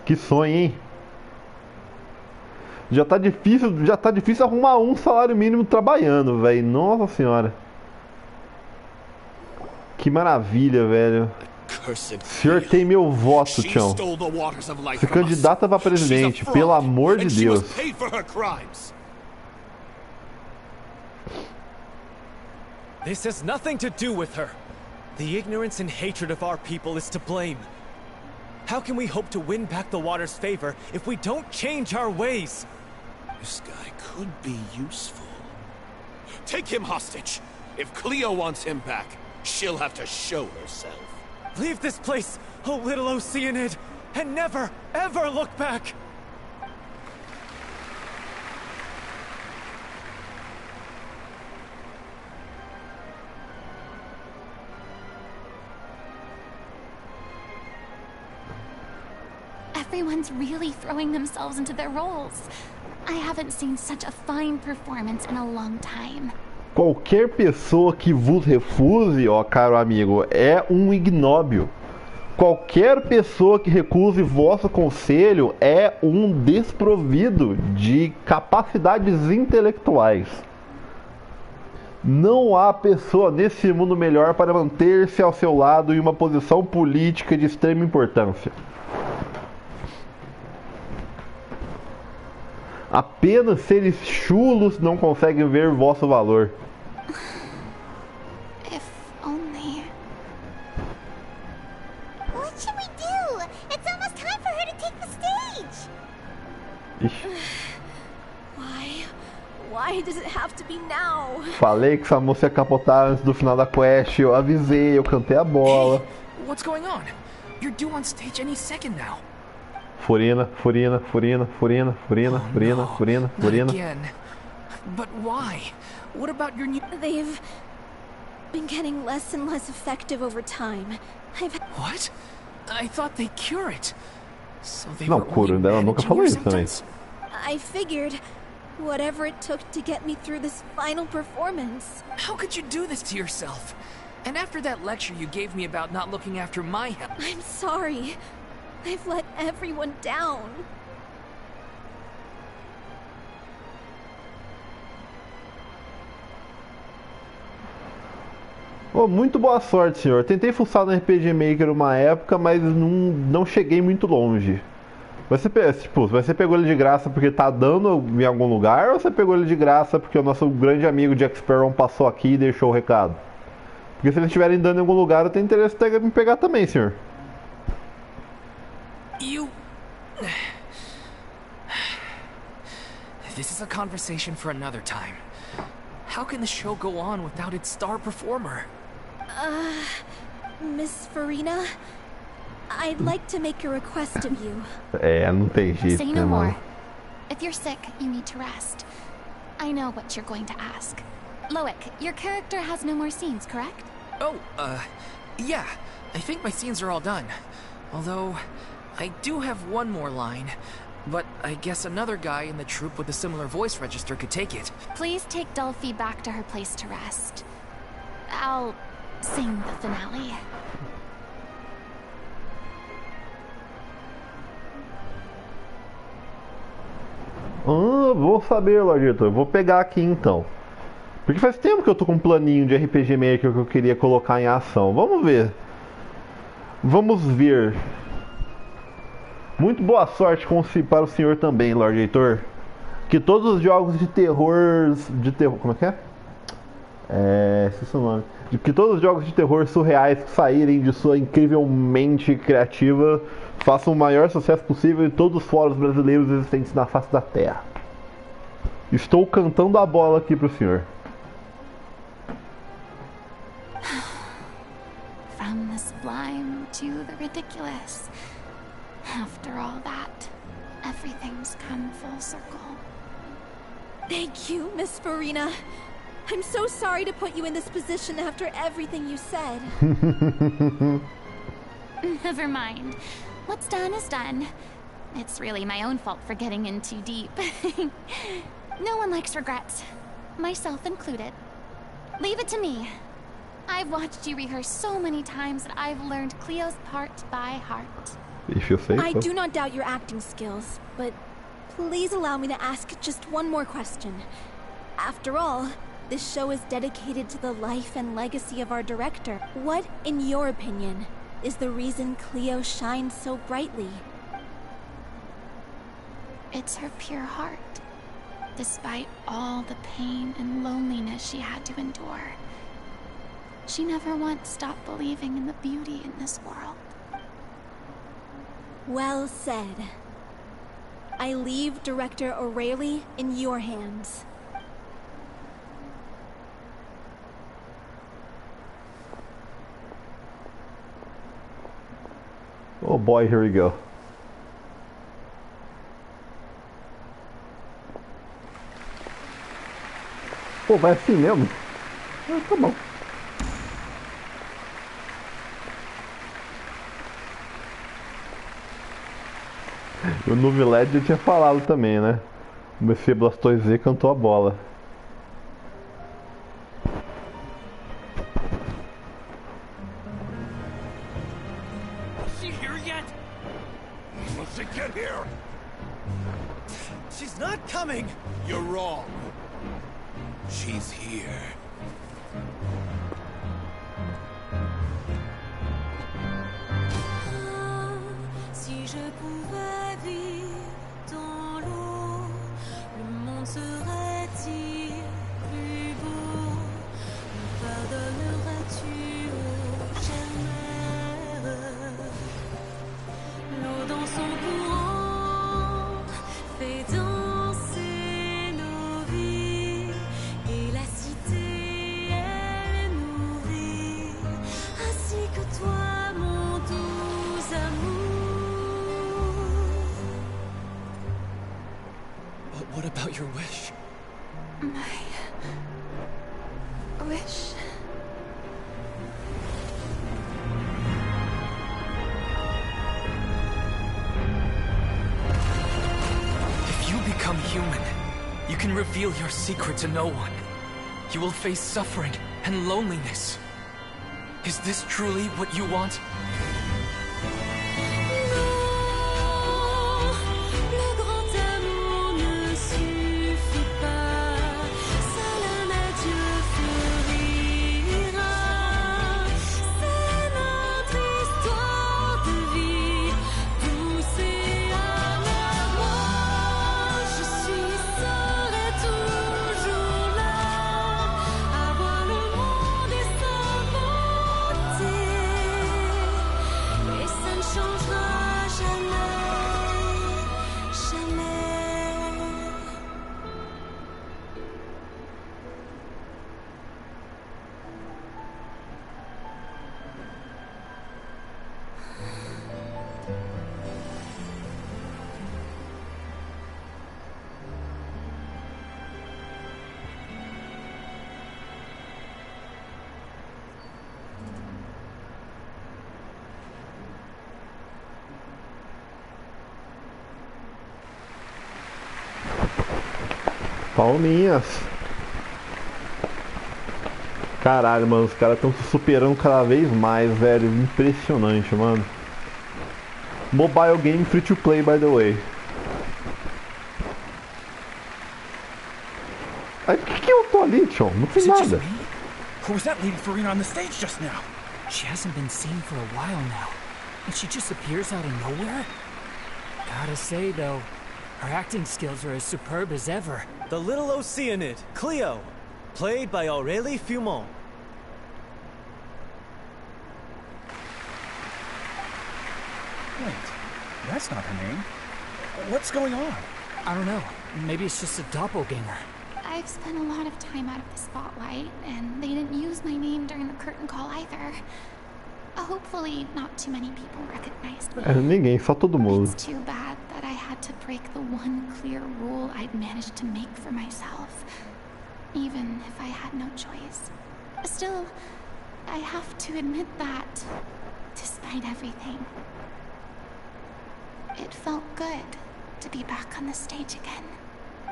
Que sonho, hein? Já tá difícil arrumar um salário mínimo trabalhando, velho. Nossa senhora. Que maravilha, velho. O senhor tem meu voto, Tião. Se candidata pra presidente, pelo amor de Deus. This has nothing to do with her. The ignorance and hatred of our people is to blame. How can we hope to win back the water's favor if we don't change our ways? This guy could be useful. Take him hostage. If Cleo wants him back, she'll have to show herself. Leave this place, oh little Oceanid, and never, ever look back! Everyone's really throwing themselves into their roles. I haven't seen such a fine performance in a long time. Qualquer pessoa que vos refuse, ó caro amigo, é um ignóbil. Qualquer pessoa que recuse vosso conselho é um desprovido de capacidades intelectuais. Não há pessoa nesse mundo melhor para manter-se ao seu lado em uma posição política de extrema importância. Apenas seres chulos não conseguem ver vosso valor. If only. What should we do? It's almost time for her to take the stage. Ixi. Why does it have to be now? Falei que essa moça ia capotar antes do final da quest. Eu avisei, eu cantei a bola. Hey, what's going on? You're due on stage any second now. Furina. Again. But why? What about your new... They've been getting less and less effective over time. What? I thought they cure it. So they Não, were cura, only ela nunca managing falou your isso também. symptoms? I figured whatever it took to get me through this final performance. How could you do this to yourself? And after that lecture you gave me about not looking after my health... I'm sorry. I've let everyone down. Oh, muito boa sorte, senhor. Tentei fuçar no RPG Maker uma época, mas não cheguei muito longe. Você pegou ele de graça porque tá dando em algum lugar, ou você pegou ele de graça porque o nosso grande amigo Jack Sparrow passou aqui e deixou o recado? Porque se eles estiverem dando em algum lugar, eu tenho interesse em me pegar também, senhor. This is a conversation for another time. How can the show go on without its star performer? Miss Furina, I'd like to make a request of you. Não tem jeito, Say né, no more. mano? If you're sick, you need to rest. I know what you're going to ask. Loic, your character has no more scenes, correct? Oh, yeah. I think my scenes are all done. Although, I do have one more line. But I guess another guy in the troupe with a similar voice register could take it. Please take Delphi back to her place to rest. I'll sing the finale. Vou saber, Lord Editor. Vou pegar aqui então. Porque faz tempo que eu tô com um planinho de RPG Maker que eu queria colocar em ação. Vamos ver. Vamos ver. Muito boa sorte para o senhor também, Lord Heitor. Que todos os jogos de terror... Como é que é? Esqueci o nome. Que todos os jogos de terror surreais que saírem de sua incrível mente criativa façam o maior sucesso possível em todos os fóruns brasileiros existentes na face da Terra. Estou cantando a bola aqui pro senhor. From the sublime to the ridiculous. After all that, everything's come full circle. Thank you, Miss Furina. I'm so sorry to put you in this position after everything you said. Never mind. What's done is done. It's really my own fault for getting in too deep. No one likes regrets, myself included. Leave it to me. I've watched you rehearse so many times that I've learned Cleo's part by heart. If you say so. I do not doubt your acting skills, but please allow me to ask just one more question. After all, this show is dedicated to the life and legacy of our director. What, in your opinion, is the reason Cleo shines so brightly? It's her pure heart. Despite all the pain and loneliness she had to endure, she never once stopped believing in the beauty in this world. Well said. I leave Director O'Reilly in your hands. Oh boy, here we go. Pô, vai assim mesmo? Ah, tá bom. O Nuviled já tinha falado também, né? O Messias Blastoise Z cantou a bola. Is she here yet? Must she get here? She's not coming! You're wrong. She's here. Si je pouvais vivre dans l'eau, le monde serait-il plus beau? Me pardonnerais-tu, ô chère mère? L'eau dans son courant fait danser nos vies, et la cité elle est nourrie, ainsi que toi, mon doux amour. What about your wish? My wish? If you become human, you can reveal your secret to no one. You will face suffering and loneliness. Is this truly what you want? Le grand amour ne suffit pas, seul un adieu fleurira. C'est notre histoire de vie, douce et amère. Moi, je suis seule et toujours là, à voir le monde et sa beauté, et ça ne changera jamais, jamais. Palminhas. Caralho, mano, os caras estão se superando cada vez mais, velho. Impressionante, mano. Mobile game free to play, by the way. Aí, por que eu tô ali, Tchon? Não fiz nada. Who was that lady Furina on the stage just now? She hasn't been seen for a while now, and she just appears out of nowhere? Gotta say, though, her acting skills are as superb as ever. The little Oceanid, Cleo, played by Aurélie Fumont. Wait, that's not her name. What's going on? I don't know. Maybe it's just a doppelganger. I've spent a lot of time out of the spotlight, and they didn't use my name during the curtain call either. Hopefully, not too many people recognized me. Ninguém, só todo mundo. It's too bad that I had to break the one clear rule I'd managed to make for myself, even if I had no choice. Still, I have to admit that, despite everything, it felt good to be back on the stage again.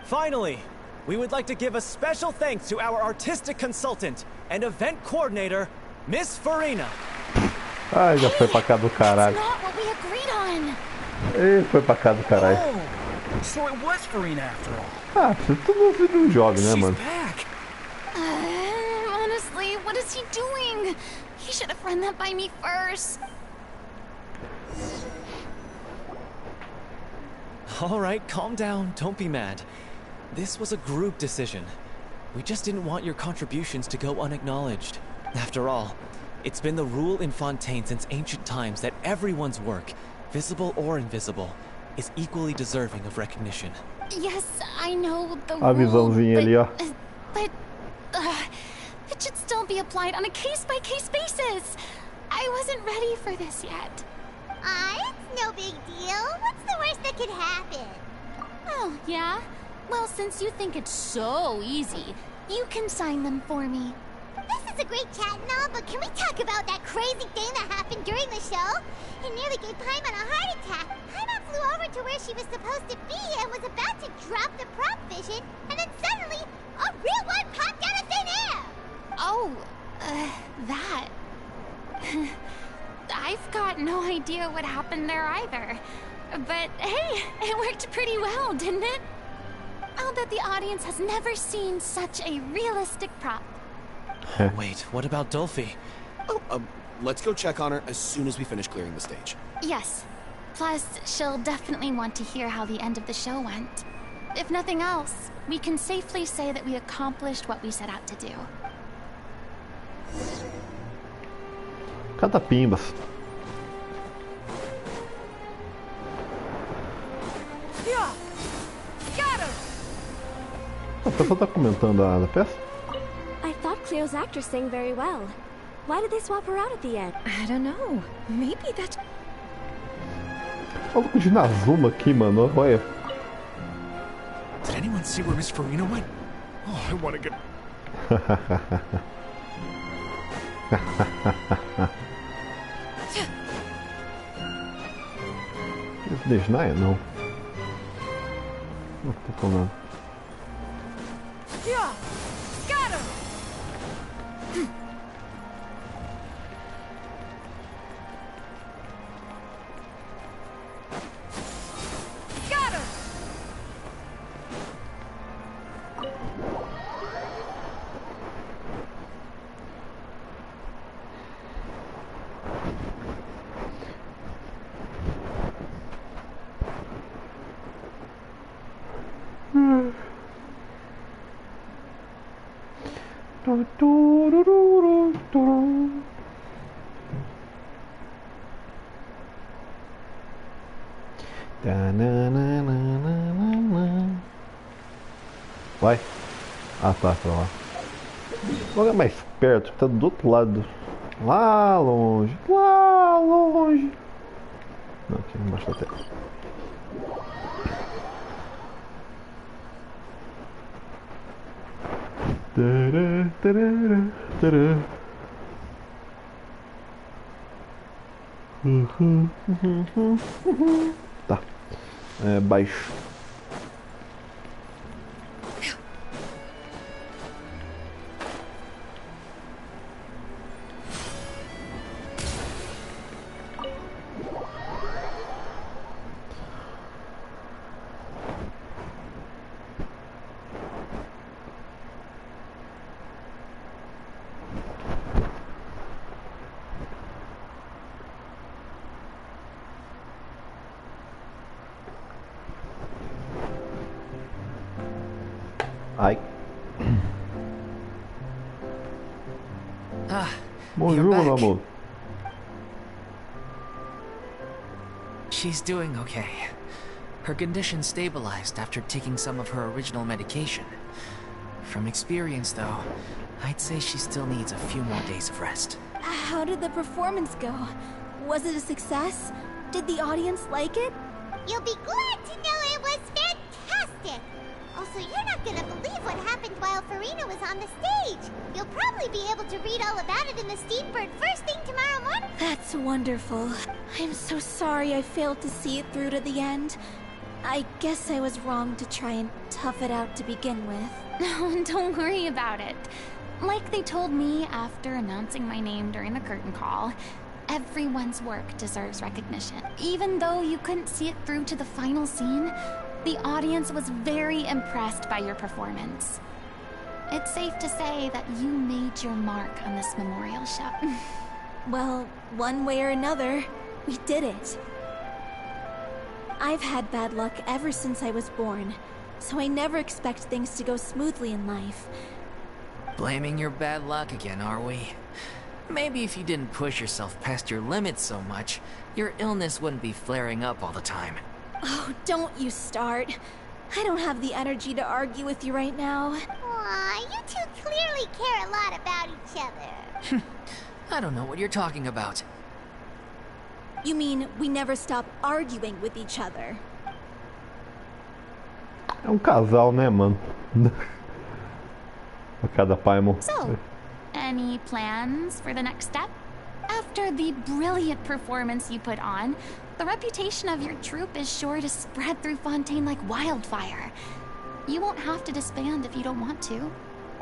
Finally, we would like to give a special thanks to our artistic consultant and event coordinator, Miss Furina. Ai, já foi pra cá do caralho. Ih, foi pra cá do caralho. Oh, so it was Furina after all. Ah, você tudo vídeo um jogo, né, mano? Honestly, what is he doing? He should have run that by me first. All right, calm down. Don't be mad. This was a group decision. We just didn't want your contributions to go unacknowledged. After all, it's been the rule in Fontaine since ancient times that everyone's work, visible or invisible, is equally deserving of recognition. Yes, I know the A visãozinha ali, ó. But it should still be applied on a case-by-case basis. I wasn't ready for this yet. It's no big deal. What's the worst that could happen? Oh, yeah? Well, since you think it's so easy, you can sign them for me. This is a great chat and all, but can we talk about that crazy thing that happened during the show? It nearly gave Paimon a heart attack. Paimon flew over to where she was supposed to be and was about to drop the prop vision, and then suddenly, a real one popped out of thin air! Oh, that... I've got no idea what happened there either. But hey, it worked pretty well, didn't it? I'll bet the audience has never seen such a realistic prop. Wait, what about Dolphy? Oh, let's go check on her as soon as we finish clearing the stage. Yes. Plus, she'll definitely want to hear how the end of the show went. If nothing else, we can safely say that we accomplished what we set out to do. Catapimbas. A pessoa tá comentando a peça? I thought Cleo's actress sang very well. Why did they swap her out at the end? I don't know. Maybe that... Olha o de Nazuma aqui, mano. Olha. Did anyone see where Miss Furina went? Oh, I want to get... Esse Desnaia não. Não tô falando. Yeah, got him. Got him. Vai. Ah, tá, pra lá. Logo mais perto, tá do outro lado. Lá longe. Lá longe. Não, aqui embaixo da tela. Tá. É baixo. Ai. Bonjour, mon amour. She's doing okay. Her condition stabilized after taking some of her original medication. From experience, though, I'd say she still needs a few more days of rest. How did the performance go? Was it a success? Did the audience like it? You'll be glad to know it was fantastic! Also, you're not gonna believe what happened while Furina was on the stage. You'll probably be able to read all about it in the Steambird first thing tomorrow morning. That's wonderful. I'm so sorry I failed to see it through to the end. I guess I was wrong to try and tough it out to begin with. No, don't worry about it. Like they told me after announcing my name during the curtain call, everyone's work deserves recognition. Even though you couldn't see it through to the final scene, the audience was very impressed by your performance. It's safe to say that you made your mark on this memorial show. Well, one way or another, we did it. I've had bad luck ever since I was born, so I never expect things to go smoothly in life. Blaming your bad luck again, are we? Maybe if you didn't push yourself past your limits so much, your illness wouldn't be flaring up all the time. Oh, don't you start. I don't have the energy to argue with you right now. Aw, you two clearly care a lot about each other. I don't know what you're talking about. You mean we never stop arguing with each other? É casal, né, mano? A cada pai, amor. So, any plans for the next step? After the brilliant performance you put on, the reputation of your troupe is sure to spread through Fontaine like wildfire. You won't have to disband if you don't want to.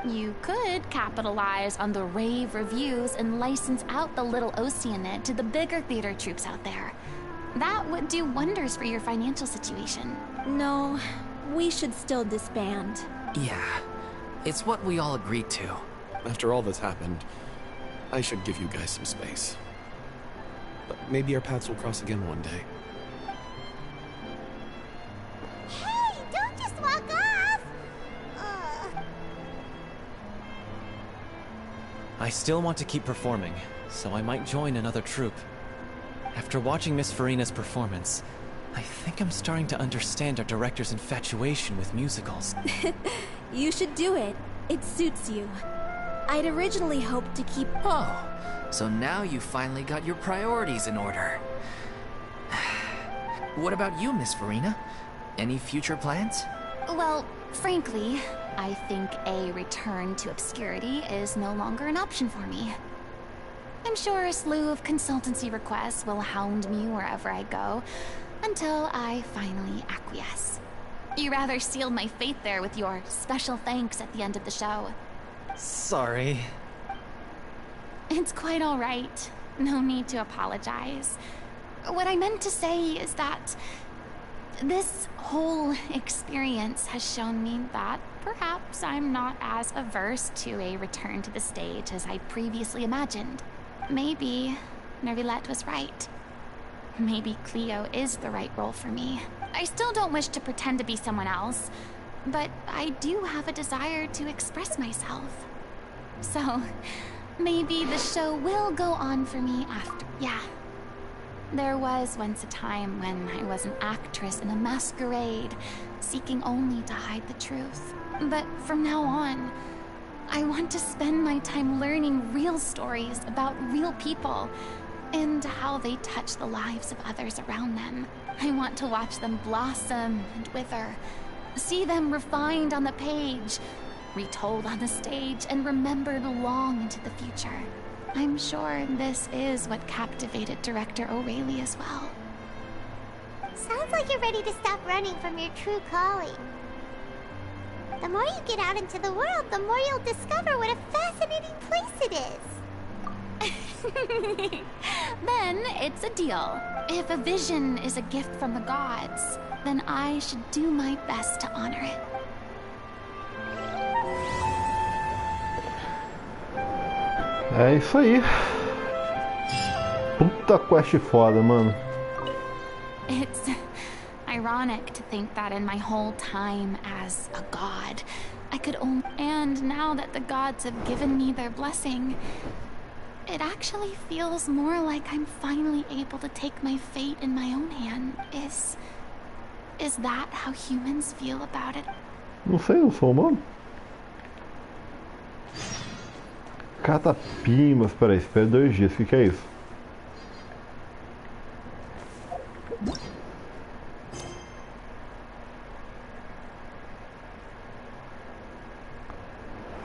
You could capitalize on the rave reviews and license out the Little Oceanid to the bigger theater troupes out there. That would do wonders for your financial situation. No, we should still disband. Yeah, it's what we all agreed to. After all that's happened, I should give you guys some space. But maybe our paths will cross again one day. Hey, don't just walk off! I still want to keep performing, so I might join another troupe. After watching Miss Furina's performance, I think I'm starting to understand our director's infatuation with musicals. You should do it. It suits you. I'd originally hoped to keep... Oh, so now you finally got your priorities in order. What about you, Miss Furina? Any future plans? Well, frankly, I think a return to obscurity is no longer an option for me. I'm sure a slew of consultancy requests will hound me wherever I go, until I finally acquiesce. You rather sealed my fate there with your special thanks at the end of the show. Sorry. It's quite all right. No need to apologize. What I meant to say is that this whole experience has shown me that perhaps I'm not as averse to a return to the stage as I previously imagined. Maybe Nervilette was right. Maybe Cleo is the right role for me. I still don't wish to pretend to be someone else, but I do have a desire to express myself. So, maybe the show will go on for me after. Yeah. There was once a time when I was an actress in a masquerade, seeking only to hide the truth. But from now on, I want to spend my time learning real stories about real people and how they touch the lives of others around them. I want to watch them blossom and wither, see them refined on the page, retold on the stage, and remembered long into the future. I'm sure this is what captivated director O'Reilly as well. Sounds like you're ready to stop running from your true calling. The more you get out into the world, the more you'll discover what a fascinating place it is. Then it's a deal. If a vision is a gift from the gods, then I should do my best to honor it. É isso aí. Puta quest foda, mano. It's ironic to think that in my whole time as a god, I could only... And now that the gods have given me their blessing, it actually feels more like I'm finally able to take my fate in my own hand. Is that how humans feel about it? Não sei, eu sou humano. Catapimbas, peraí, espera 2 dias, o que é isso?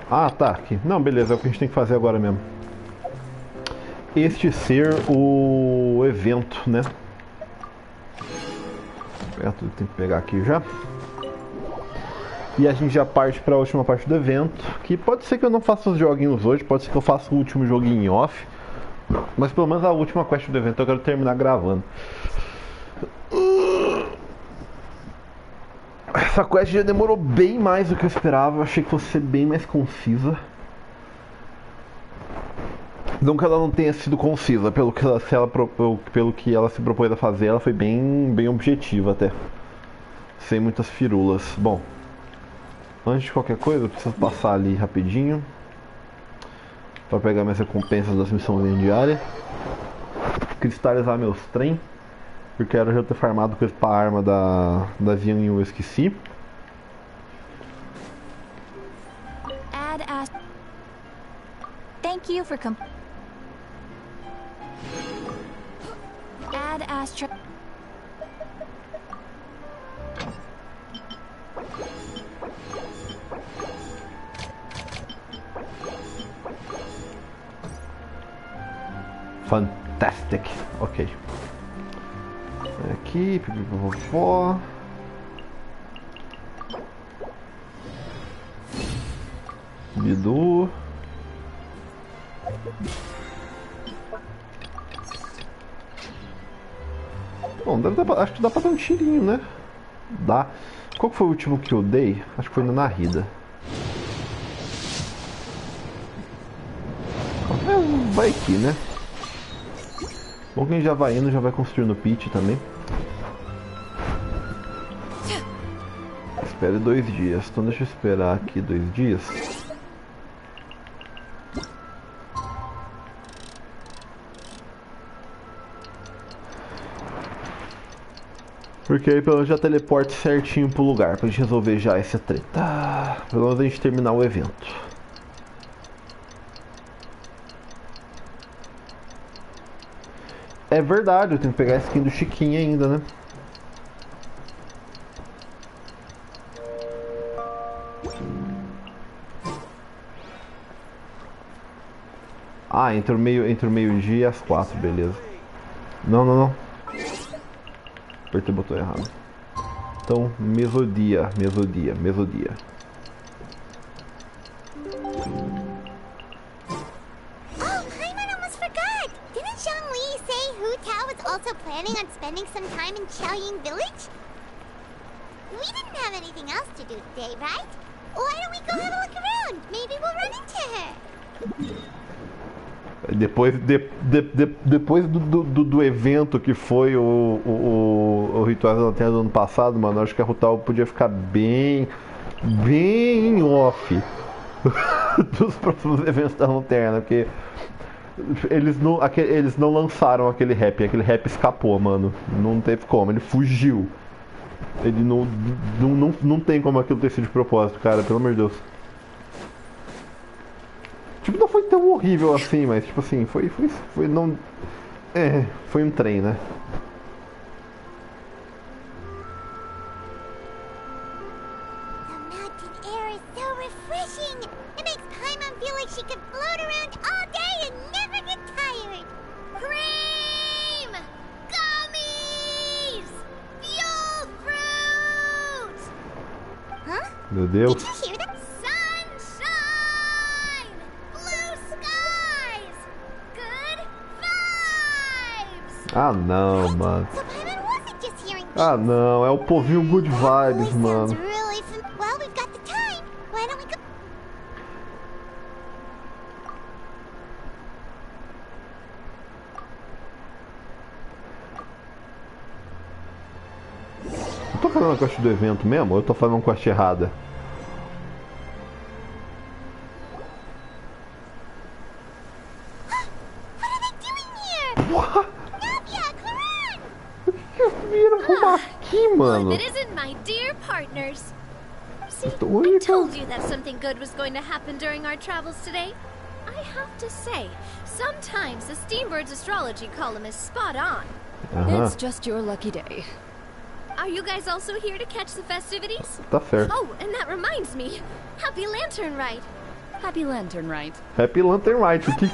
Ah, tá, aqui. Não, beleza, é o que a gente tem que fazer agora mesmo. Este ser o evento, né? Tem que pegar aqui já. E a gente já parte para a última parte do evento. Que pode ser que eu não faça os joguinhos hoje, pode ser que eu faça o último joguinho em off. Mas pelo menos a última quest do evento eu quero terminar gravando. Essa quest já demorou bem mais do que eu esperava. Eu achei que fosse ser bem mais concisa. Não que ela não tenha sido concisa, pelo que ela se propôs a fazer, ela foi bem objetiva até. Sem muitas firulas. Bom, antes de qualquer coisa, eu preciso passar ali rapidinho. Pra pegar minhas recompensas das missões diárias. Cristalizar meus trem. Porque era já ter farmado coisa pra arma da Zian e eu esqueci. Thank you for Add Astra. Fantastic. Ok. Aqui, pipipopopó. Bidu. Bom, acho que dá pra dar um tirinho, né? Dá. Qual que foi o último que eu dei? Acho que foi na Narida. Vai aqui, né? Bom, quem já vai indo já vai construindo o pitch também. Espere 2 dias. Então deixa eu esperar aqui 2 dias. Porque aí pelo menos já teleporte certinho pro lugar pra gente resolver já essa treta. Pelo menos a gente terminar o evento. É verdade, eu tenho que pegar a skin do Chiquinho ainda, né? Ah, entre o meio-dia e as 4, beleza. Não. Apertei o botão errado. Então, mesodia. Also planning on spending some time in Xiaoying Village? We didn't have anything else to do today, right? Why don't we go have a look around? Maybe we'll run into her. Depois do evento que foi o Rituais da Lanterna do ano passado, mano, acho que a Rutal podia ficar bem off dos próximos eventos da Lanterna, porque eles não lançaram aquele rap escapou, mano. Não teve como, ele fugiu. Ele não tem como aquilo ter sido de propósito, cara, pelo amor de Deus. Tipo, não foi tão horrível assim, mas tipo assim, foi não... foi um trem, né? Meu Deus. Ah não, mano. Ah não, é o povinho good vibes, mano. Eu tô fazendo a quest do evento mesmo ou eu tô fazendo uma quest errada? Mano. If it isn't my dear partners. See, I told you that something good was going to happen during our travels today. I have to say, sometimes the Steambird's astrology column is spot on. It's just your lucky day. Are you guys also here to catch the festivities? Tá certo. Oh, and that reminds me. Happy Lantern Rite. Happy Lantern Rite. Happy Lantern Rite. O que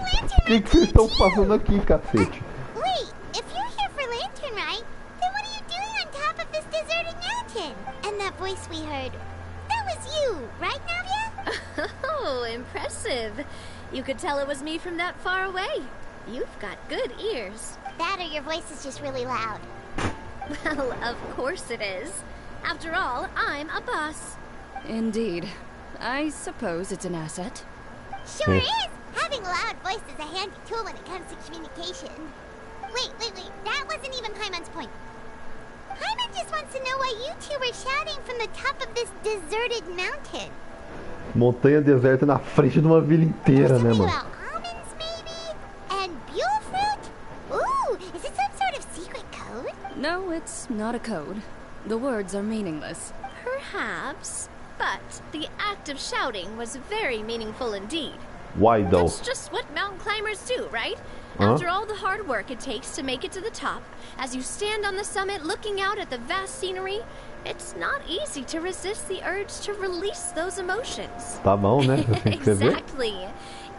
vocês estão fazendo aqui, cacete? Wait, if you're here for Lantern Rite, then what are you doing on top of this deserted mountain? And that voice we heard, that was you, right, Navia? Oh, impressive. You could tell it was me from that far away. You've got good ears. That or your voice is just really loud. Well, of course it is. After all, I'm a boss. Indeed. I suppose it's an asset. Sure is! Having a loud voice is a handy tool when it comes to communication. Wait. That wasn't even Paimon's point. Paimon just wants to know why you two were shouting from the top of this deserted mountain. Montanha deserta na frente de uma vila inteira, né, mano? About almond No, it's not a code. The words are meaningless. Perhaps, but the act of shouting was very meaningful indeed. Why though? That's just what mountain climbers do, right? After all the hard work it takes to make it to the top, as you stand on the summit looking out at the vast scenery, it's not easy to resist the urge to release those emotions. Tá bom, né? Exactly.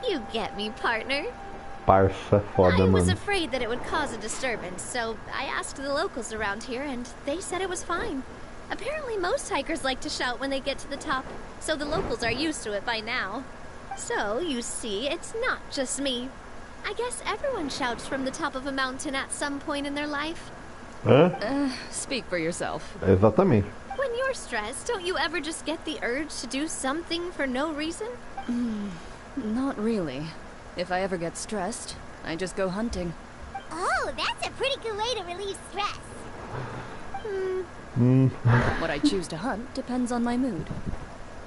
You get me, partner. Parça, foda, I was mano. afraid that it would cause a disturbance, so I asked the locals around here, and they said it was fine. Apparently most hikers like to shout when they get to the top, so the locals are used to it by now. So, you see, it's not just me. I guess everyone shouts from the top of a mountain at some point in their life. Speak for yourself. Exatamente. When you're stressed, don't you ever just get the urge to do something for no reason? Not really. If I ever get stressed, I just go hunting. Oh, that's a pretty good way to relieve stress. What I choose to hunt depends on my mood.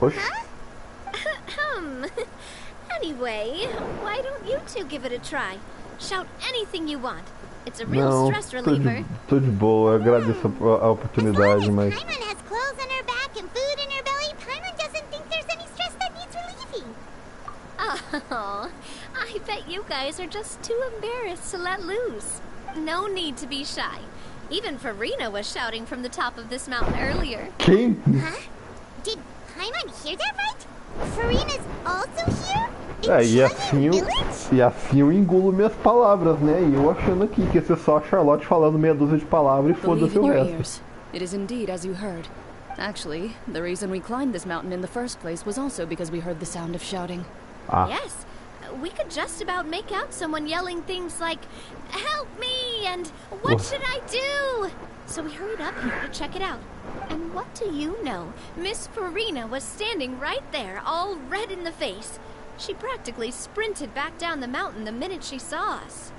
Huh? Anyway, why don't you two give it a try? Shout anything you want. It's a real stress reliever. Tô de boa, eu agradeço a oportunidade, mas... Paimon has clothes on her back and food in her belly. Paimon doesn't think there's any stress that needs relieving. Oh, I bet you guys are just too embarrassed to let loose. No need to be shy. Even Furina was shouting from the top of this mountain earlier. Quem? Huh? Did Paimon hear that right? Furina's also here? E assim eu engulo minhas palavras, né? E eu achando aqui que ia ser só a Charlotte falando meia dúzia de palavras e foda-se o resto. It is indeed as you heard. Actually, the reason we climbed this mountain in the first place was also because we heard the sound of shouting. Yes, we could just about make out someone yelling things like, "Help me!" and "What should I do?" So we hurried up here to check it out. And what do you know? Miss Furina was standing right there, all red in the face. She practically sprinted back down the mountain the minute she saw us.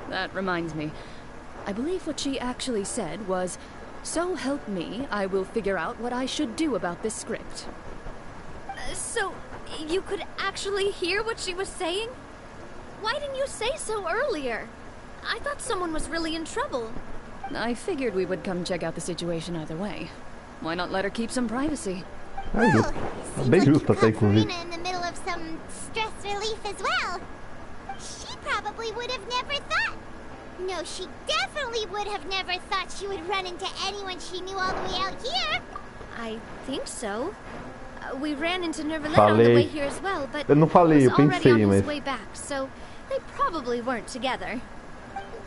That reminds me. I believe what she actually said was, "So help me, I will figure out what I should do about this script." So, you could actually hear what she was saying? Why didn't you say so earlier? I thought someone was really in trouble. I figured we would come check out the situation either way. Why not let her keep some privacy? Well, seems like you caught Furina in the middle of some stress relief as well. She probably would have never thought. No, she definitely would have never thought she would run into anyone she knew all the way out here. I think so. We ran into Nervalette on the way here as well, but eu não falei, he eu was already pensei, on his mas... way back, so they probably weren't together.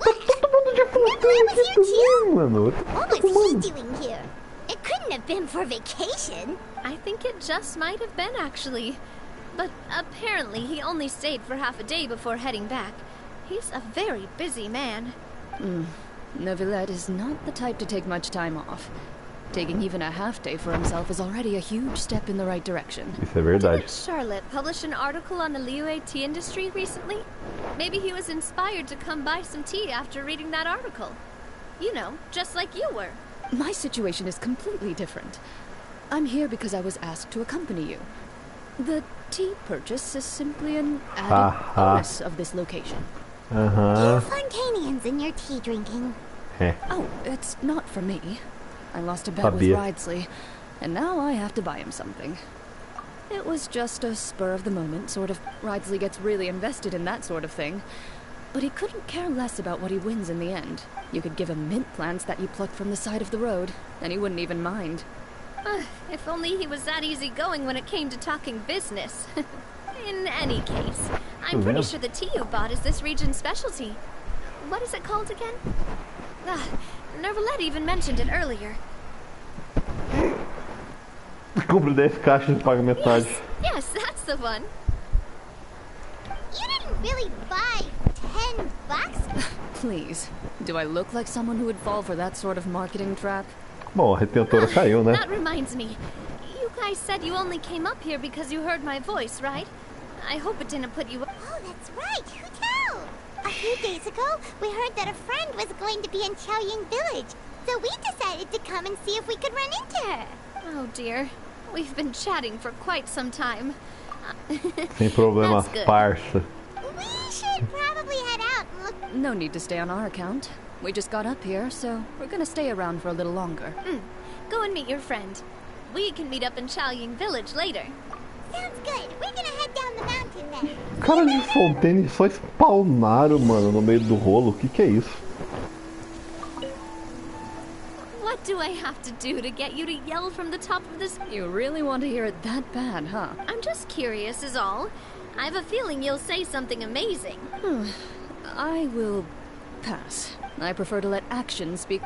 Nervalette was here too? Mano, What was he doing here? It couldn't have been for vacation. I think it just might have been, actually. But apparently he only stayed for half a day before heading back. He's a very busy man. Nervalette is not the type to take much time off. Taking even a half day for himself is already a huge step in the right direction. Isso é verdade. Didn't Charlotte publish an article on the Liyue tea industry recently? Maybe he was inspired to come buy some tea after reading that article. You know, just like you were. My situation is completely different. I'm here because I was asked to accompany you. The tea purchase is simply an added bonus of this location. You Fontanians and your tea drinking. Oh, it's not for me. I lost a bet with Ridesley, and now I have to buy him something. It was just a spur of the moment, sort of. Ridesley gets really invested in that sort of thing. But he couldn't care less about what he wins in the end. You could give him mint plants that you plucked from the side of the road, and he wouldn't even mind. If only he was that easygoing when it came to talking business. In any case, I'm pretty sure the tea you bought is this region's specialty. What is it called again? Nervalette even mentioned it earlier. Compre 10 caixas e paga metade. Yes, that's the one. You didn't really buy $10? Please, do I look like someone who would fall for that sort of marketing trap? Bom, a retentora caiu, né? That reminds me. You guys said you only came up here because you heard my voice, right? I hope it didn't put you... Oh, that's right. Who tell? A few days ago, we heard that a friend was going to be in Chaoying Village. So we decided to come and see if we could run into her. Oh dear. We've been chatting for quite some time. Sem problema, parça. We should probably head out and look... No need to stay on our account. We just got up here, so we're gonna stay around for a little longer. Go and meet your friend. We can meet up in Xiaoying Village later. Sounds good. We're gonna head down the mountain then. Cara de Fontaine só spawnaram, mano, no meio do rolo. Que é isso? What do I have to do to get you to yell from the top of this? You really want to hear it that bad, huh? I'm just curious is all. I have a feeling you'll say something amazing. I will pass. I prefer to let action speak.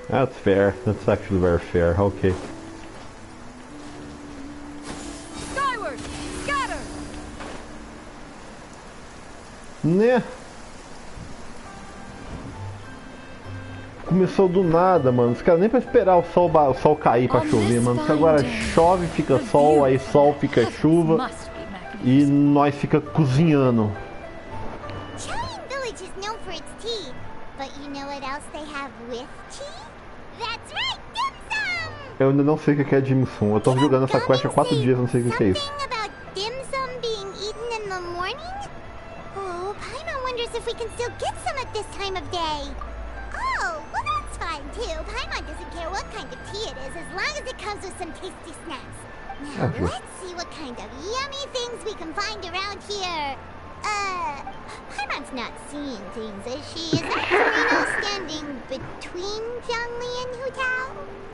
That's fair. That's actually very fair. Okay. Skyward! Scatter! Né? Começou do nada, mano. Os caras nem pra esperar o sol cair pra chover, mano. Porque agora chove, fica sol, aí sol, fica chuva. E nós fica cozinhando. Xiaoying Village is known for its tea, but you know what else they have with tea? That's right, dim sum! Eu ainda não sei o que é dim sum. Eu tô jogando essa quest há 4 dias, não sei o que é isso. Something about dim sum being eaten in the morning? Oh, Paimon wonders if we can still get some at this time of day. Oh, well that's fine too. Paimon doesn't care what kind of tea it is as long as it comes with some tasty snacks. Now, let's see what kind of yummy things we can find around here. Paimon's not seeing things, is she? Is that Furina standing between Zhongli and Hu Tao?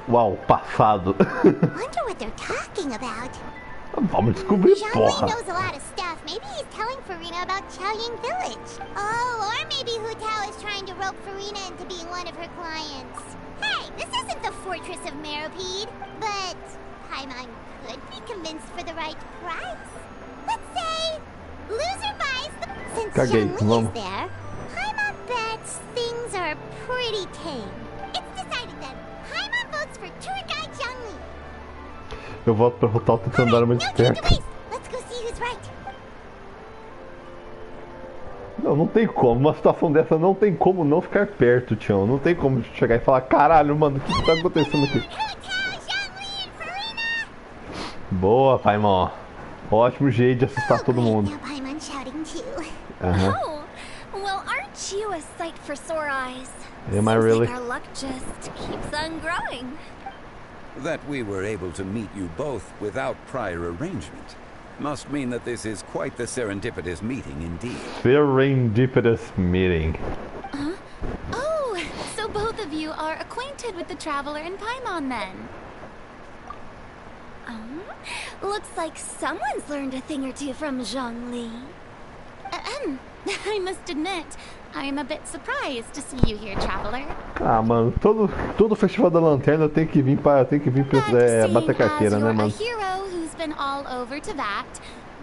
Uau, passado. Wonder what they're talking about. Vamos descobrir, porra. Zhongli knows a lot of stuff. Maybe he's telling Furina about Xiaoying Village. Oh, or maybe Hu Tao is trying to rope Furina into being one of her clients. Hey, this isn't the Fortress of Meropide, but Paimon could be convinced for the right price. Let's say loser buys the... Since Zhongli is there, Paimon bets things are pretty tame. It's decided then. Paimon votes for tour guide Zhongli. Eu volto pra Hu Tao tentando dar uma desperta. Let's go see who's right. Não tem como. Uma situação dessa não tem como não ficar perto, Tião. Não tem como chegar e falar, caralho, mano, o que tá acontecendo aqui? Boa, Paimon. Ótimo jeito de assustar todo mundo. Oh, well, aren't you a sight for sore eyes? Am I really? Our luck just keeps on growing. That we were able to meet you both without prior arrangement must mean that this is quite the serendipitous meeting indeed. Serendipitous meeting. Oh, so both of you are acquainted with the Traveler and Paimon then? Looks like someone's learned a thing or two from Zhongli. I must admit, I am a bit surprised to see you here, Traveler. Ah, mano, todo festival da Lanterna tem que vir pra bater carteira, né, mano? A hero who's been all over to that,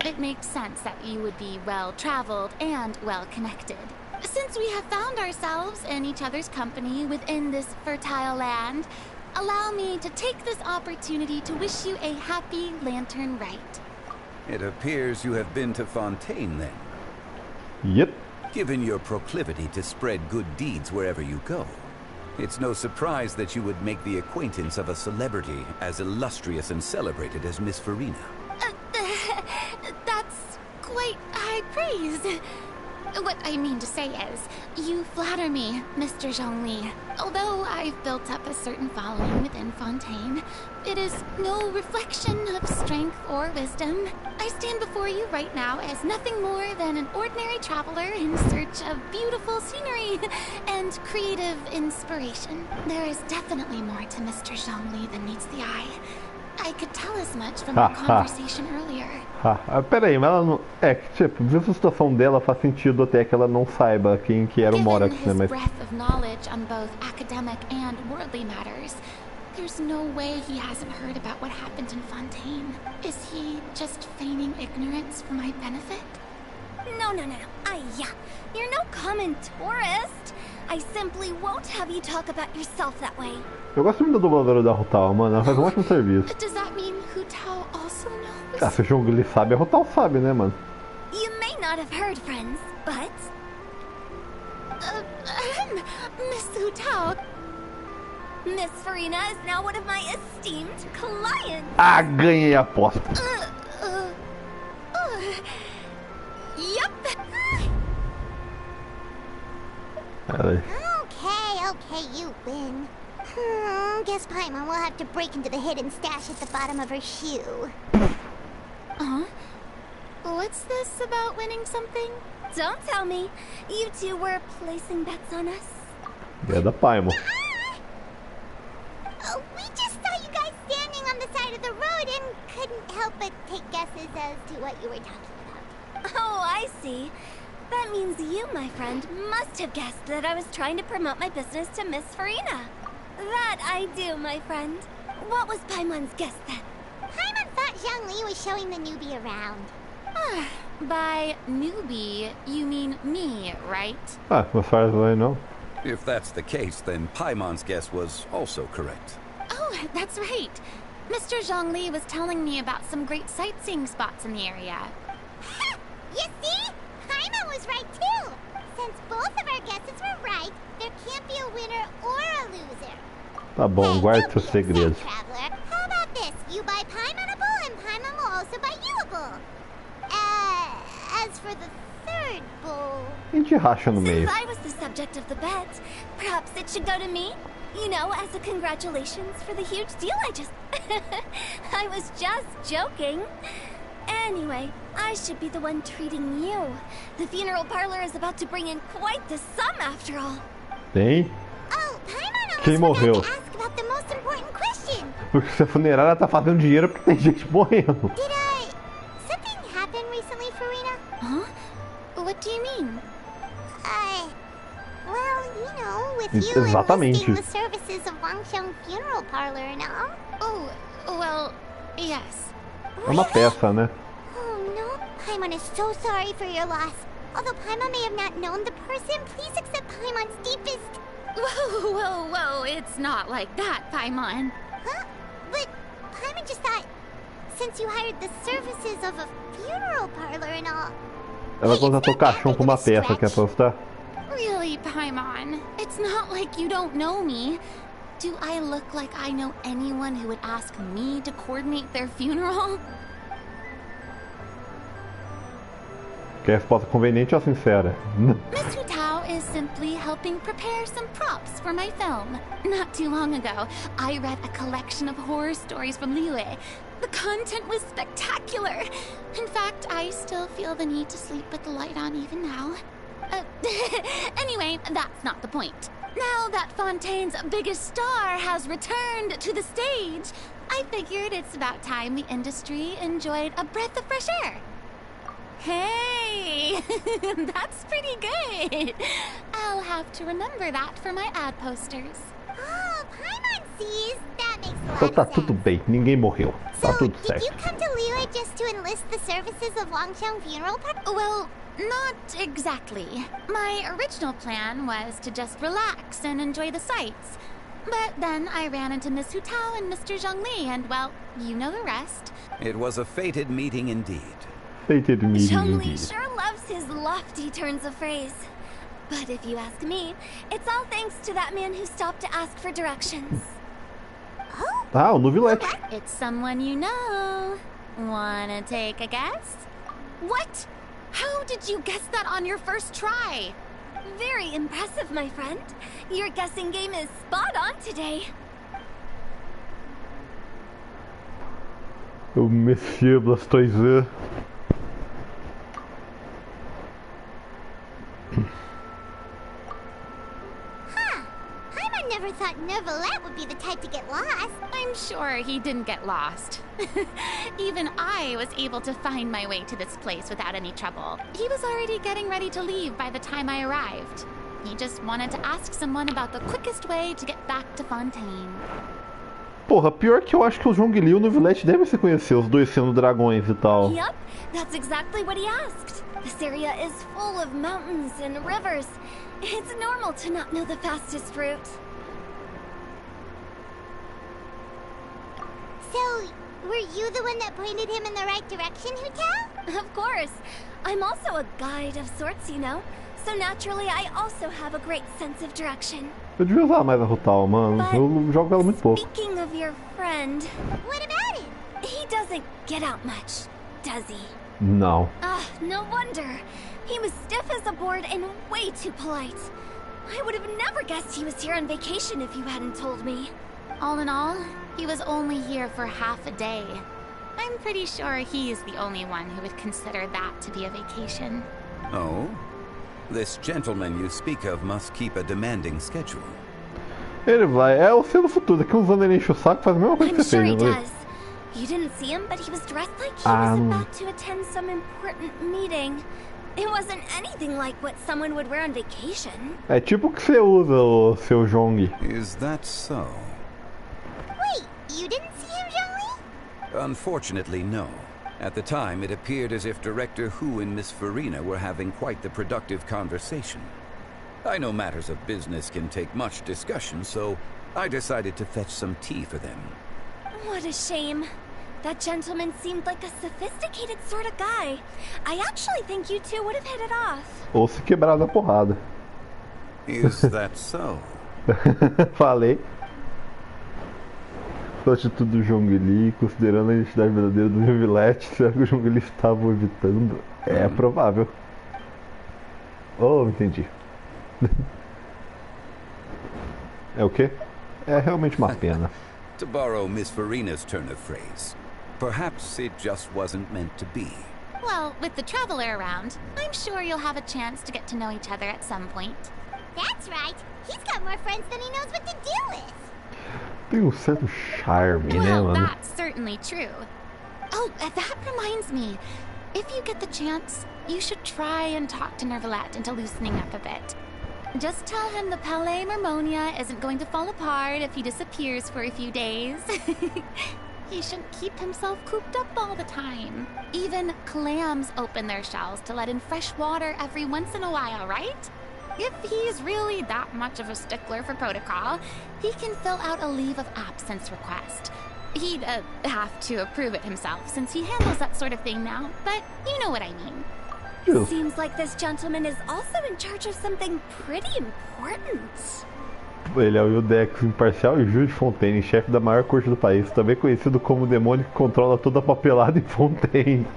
it makes sense that you would be well-traveled and well-connected. Since we have found ourselves in each other's company within this fertile land, allow me to take this opportunity to wish you a happy Lantern Rite. It appears you have been to Fontaine, then. Yep. Given your proclivity to spread good deeds wherever you go, it's no surprise that you would make the acquaintance of a celebrity as illustrious and celebrated as Miss Furina. That's quite high praise. What I mean to say is, you flatter me, Mr. Zhongli. Although I've built up a certain following within Fontaine, it is no reflection of strength or wisdom. I stand before you right now as nothing more than an ordinary traveler in search of beautiful scenery and creative inspiration. There is definitely more to Mr. Zhongli than meets the eye. I could tell as much from our conversation earlier. Pera aí, mas ela não... É, tipo, viu a situação dela, faz sentido até que ela não saiba quem que era o Morax, né, mas... breadth of knowledge on both academic and worldly matters, there's no way he hasn't heard about what happened in Fontaine. Is he just feigning ignorance for my benefit? No. You're no common tourist. I simply won't have you talk about yourself that way. Eu gosto muito da dubladora da Hu Tao, mano. Ela faz um ótimo serviço. Does that mean Hu Tao also knows? Ah, se o jogo ele sabe, a Hu Tao sabe, né, mano? You may not have heard, friends, but... Miss Hu Tao... Miss Furina is now one of my esteemed clients. Ah, ganhei a aposta. Yup. Okay, you win. Guess Paimon will have to break into the hidden stash at the bottom of her shoe. What's this about winning something? Don't tell me. You two were placing bets on us. É da Paimon. We just saw you guys standing on the side of the road and couldn't help but take guesses as to what you were talking about. Oh, I see. That means you, my friend, must have guessed that I was trying to promote my business to Miss Furina. That I do, my friend. What was Paimon's guess then? Paimon thought Zhongli was showing the newbie around. By newbie, you mean me, right? As far as I know. If that's the case, then Paimon's guess was also correct. Oh, that's right. Mr. Zhongli was telling me about some great sightseeing spots in the area. You see? Paimon was right too! Since both of our guesses were right, there can't be a winner or a loser. Tá bom, guarde seus segredos. Traveler, how about this? You buy Paimonable and Paimon will also buy youable. As for the third bowl... A gente racha no meio. Since I was the subject of the bet, perhaps it should go to me? You know, as a congratulations for the huge deal I just... I was just joking. Anyway, I should be the one treating you. The funeral parlor is about to bring in quite the sum after all. Tem? Oh, Paimon Quem almost morreu? forgot to ask about the most important question. Porque se a funerária tá fazendo dinheiro porque tem gente morrendo. Something happen recently, Furina? Huh? What do you mean? Well, you know, with you enlisting the services of Wangxiang Funeral Parlor and all. Oh, well, yes. É uma peça, né? Oh no, Paimon is so sorry for your loss. Although Paimon may have not known the person, please accept Paimon's deepest... Whoa, it's not like that, Paimon. Huh? But Paimon just thought, since you hired the services of a funeral parlor and all... Ela contratou caixão pra uma peça, quer apostar? Really, Paimon? It's not like you don't know me. Do I look like I know anyone who would ask me to coordinate their funeral? Quer resposta conveniente ou sincera? Miss Hu Tao is simply helping prepare some props for my film. Not too long ago, I read a collection of horror stories from Liyue. The content was spectacular. In fact, I still feel the need to sleep with the light on even now. Anyway, that's not the point. Now that Fontaine's biggest star has returned to the stage, I figured it's about time the industry enjoyed a breath of fresh air. Hey, that's pretty good. I'll have to remember that for my ad posters. Oh, Paimon sees. That makes a lot Então tá of sense. tudo bem, ninguém morreu. Tá tudo Did certo. you come to Liyue just to enlist the services of Wangxiang Funeral Parlor? Well, not exactly. My original plan was to just relax and enjoy the sights. But then I ran into Miss Hu Tao and Mr. Zhongli, and well, you know the rest. It was a fated meeting indeed. Fated meeting Zhongli indeed. sure loves his lofty turns of phrase. But if you ask me, it's all thanks to that man who stopped to ask for directions. Ah, o Nuvilete. It's someone you know. Wanna take a guess? What? How did you guess that on your first try? Very impressive, my friend. Your guessing game is spot on today. O Monsieur Blastoise. Paimon never thought Neuvillette would be the type to get lost. I'm sure he didn't get lost. Even I was able to find my way to this place without any trouble. He was already getting ready to leave by the time I arrived. He just wanted to ask someone about the quickest way to get back to Fontaine. Porra, pior que eu acho que o Zhongli e o Nuvilete devem se conhecer, os dois sendo dragões e tal. Yep, that's exactly what he asked. This area is full of mountains and rivers. It's normal to not know the fastest route. So, were you the one that pointed him in the right direction, Hu Tao? Of course. I'm also a guide of sorts, you know. So naturally, I also have a great sense of direction. Eu devia usar mais a Hu Tao, mano. Eu jogo ela muito pouco. Speaking of your friend, what about him? He doesn't get out much, does he? Não. No wonder. He was stiff as a board and way too polite. I would have never guessed he was here on vacation if you hadn't told me. All in all, he was only here for half a day. I'm pretty sure he's the only one who would consider that to be a vacation. Oh? This gentleman you speak of must keep a demanding schedule. Ele vai, é o seu do futuro. Daqui uns anos ele enche o saco, faz a mesma coisa que você fez, does. You didn't see him, but he was dressed like he was about to attend some important meeting. It wasn't anything like what someone would wear on vacation. É tipo o que você usa, o seu Jong. Is that so? Wait, you didn't see him, Zhongli? Unfortunately, no. At the time, it appeared as if Director Hu and Miss Furina were having quite the productive conversation. I know matters of business can take much discussion, so I decided to fetch some tea for them. What a shame. That gentleman seemed like a sophisticated sort of guy. I actually think you two would have hit it off. Ou se quebrar na porrada. Is that so? Falei. A atitude do Zhongli, considerando a identidade verdadeira do Jubilete, será que o Zhongli estava evitando? É provável. Oh, entendi. É o quê? É realmente uma pena. To borrow Miss Furina's turn of phrase, perhaps it just wasn't meant to be. Well, with the Traveler around, I'm sure you'll have a chance to get to know each other at some point. That's right. He's got more friends than he knows what to do with. Tem certo charme, né, Well, mano? that's certainly true. Oh, that reminds me. If you get the chance, you should try and talk to Nervalette into loosening up a bit. Just tell him the Palais Mermonia isn't going to fall apart if he disappears for a few days. He shouldn't keep himself cooped up all the time. Even clams open their shells to let in fresh water every once in a while, right? If he's really that much of a stickler for protocol, he can fill out a leave of absence request. He'd have to approve it himself since he handles that sort of thing now, but you know what I mean. Seems like this gentleman is also in charge of something pretty important. Ele é o Ildex, imparcial e juiz de Fontaine, chefe da maior corte do país, também conhecido como o demônio que controla toda a papelada em Fontaine.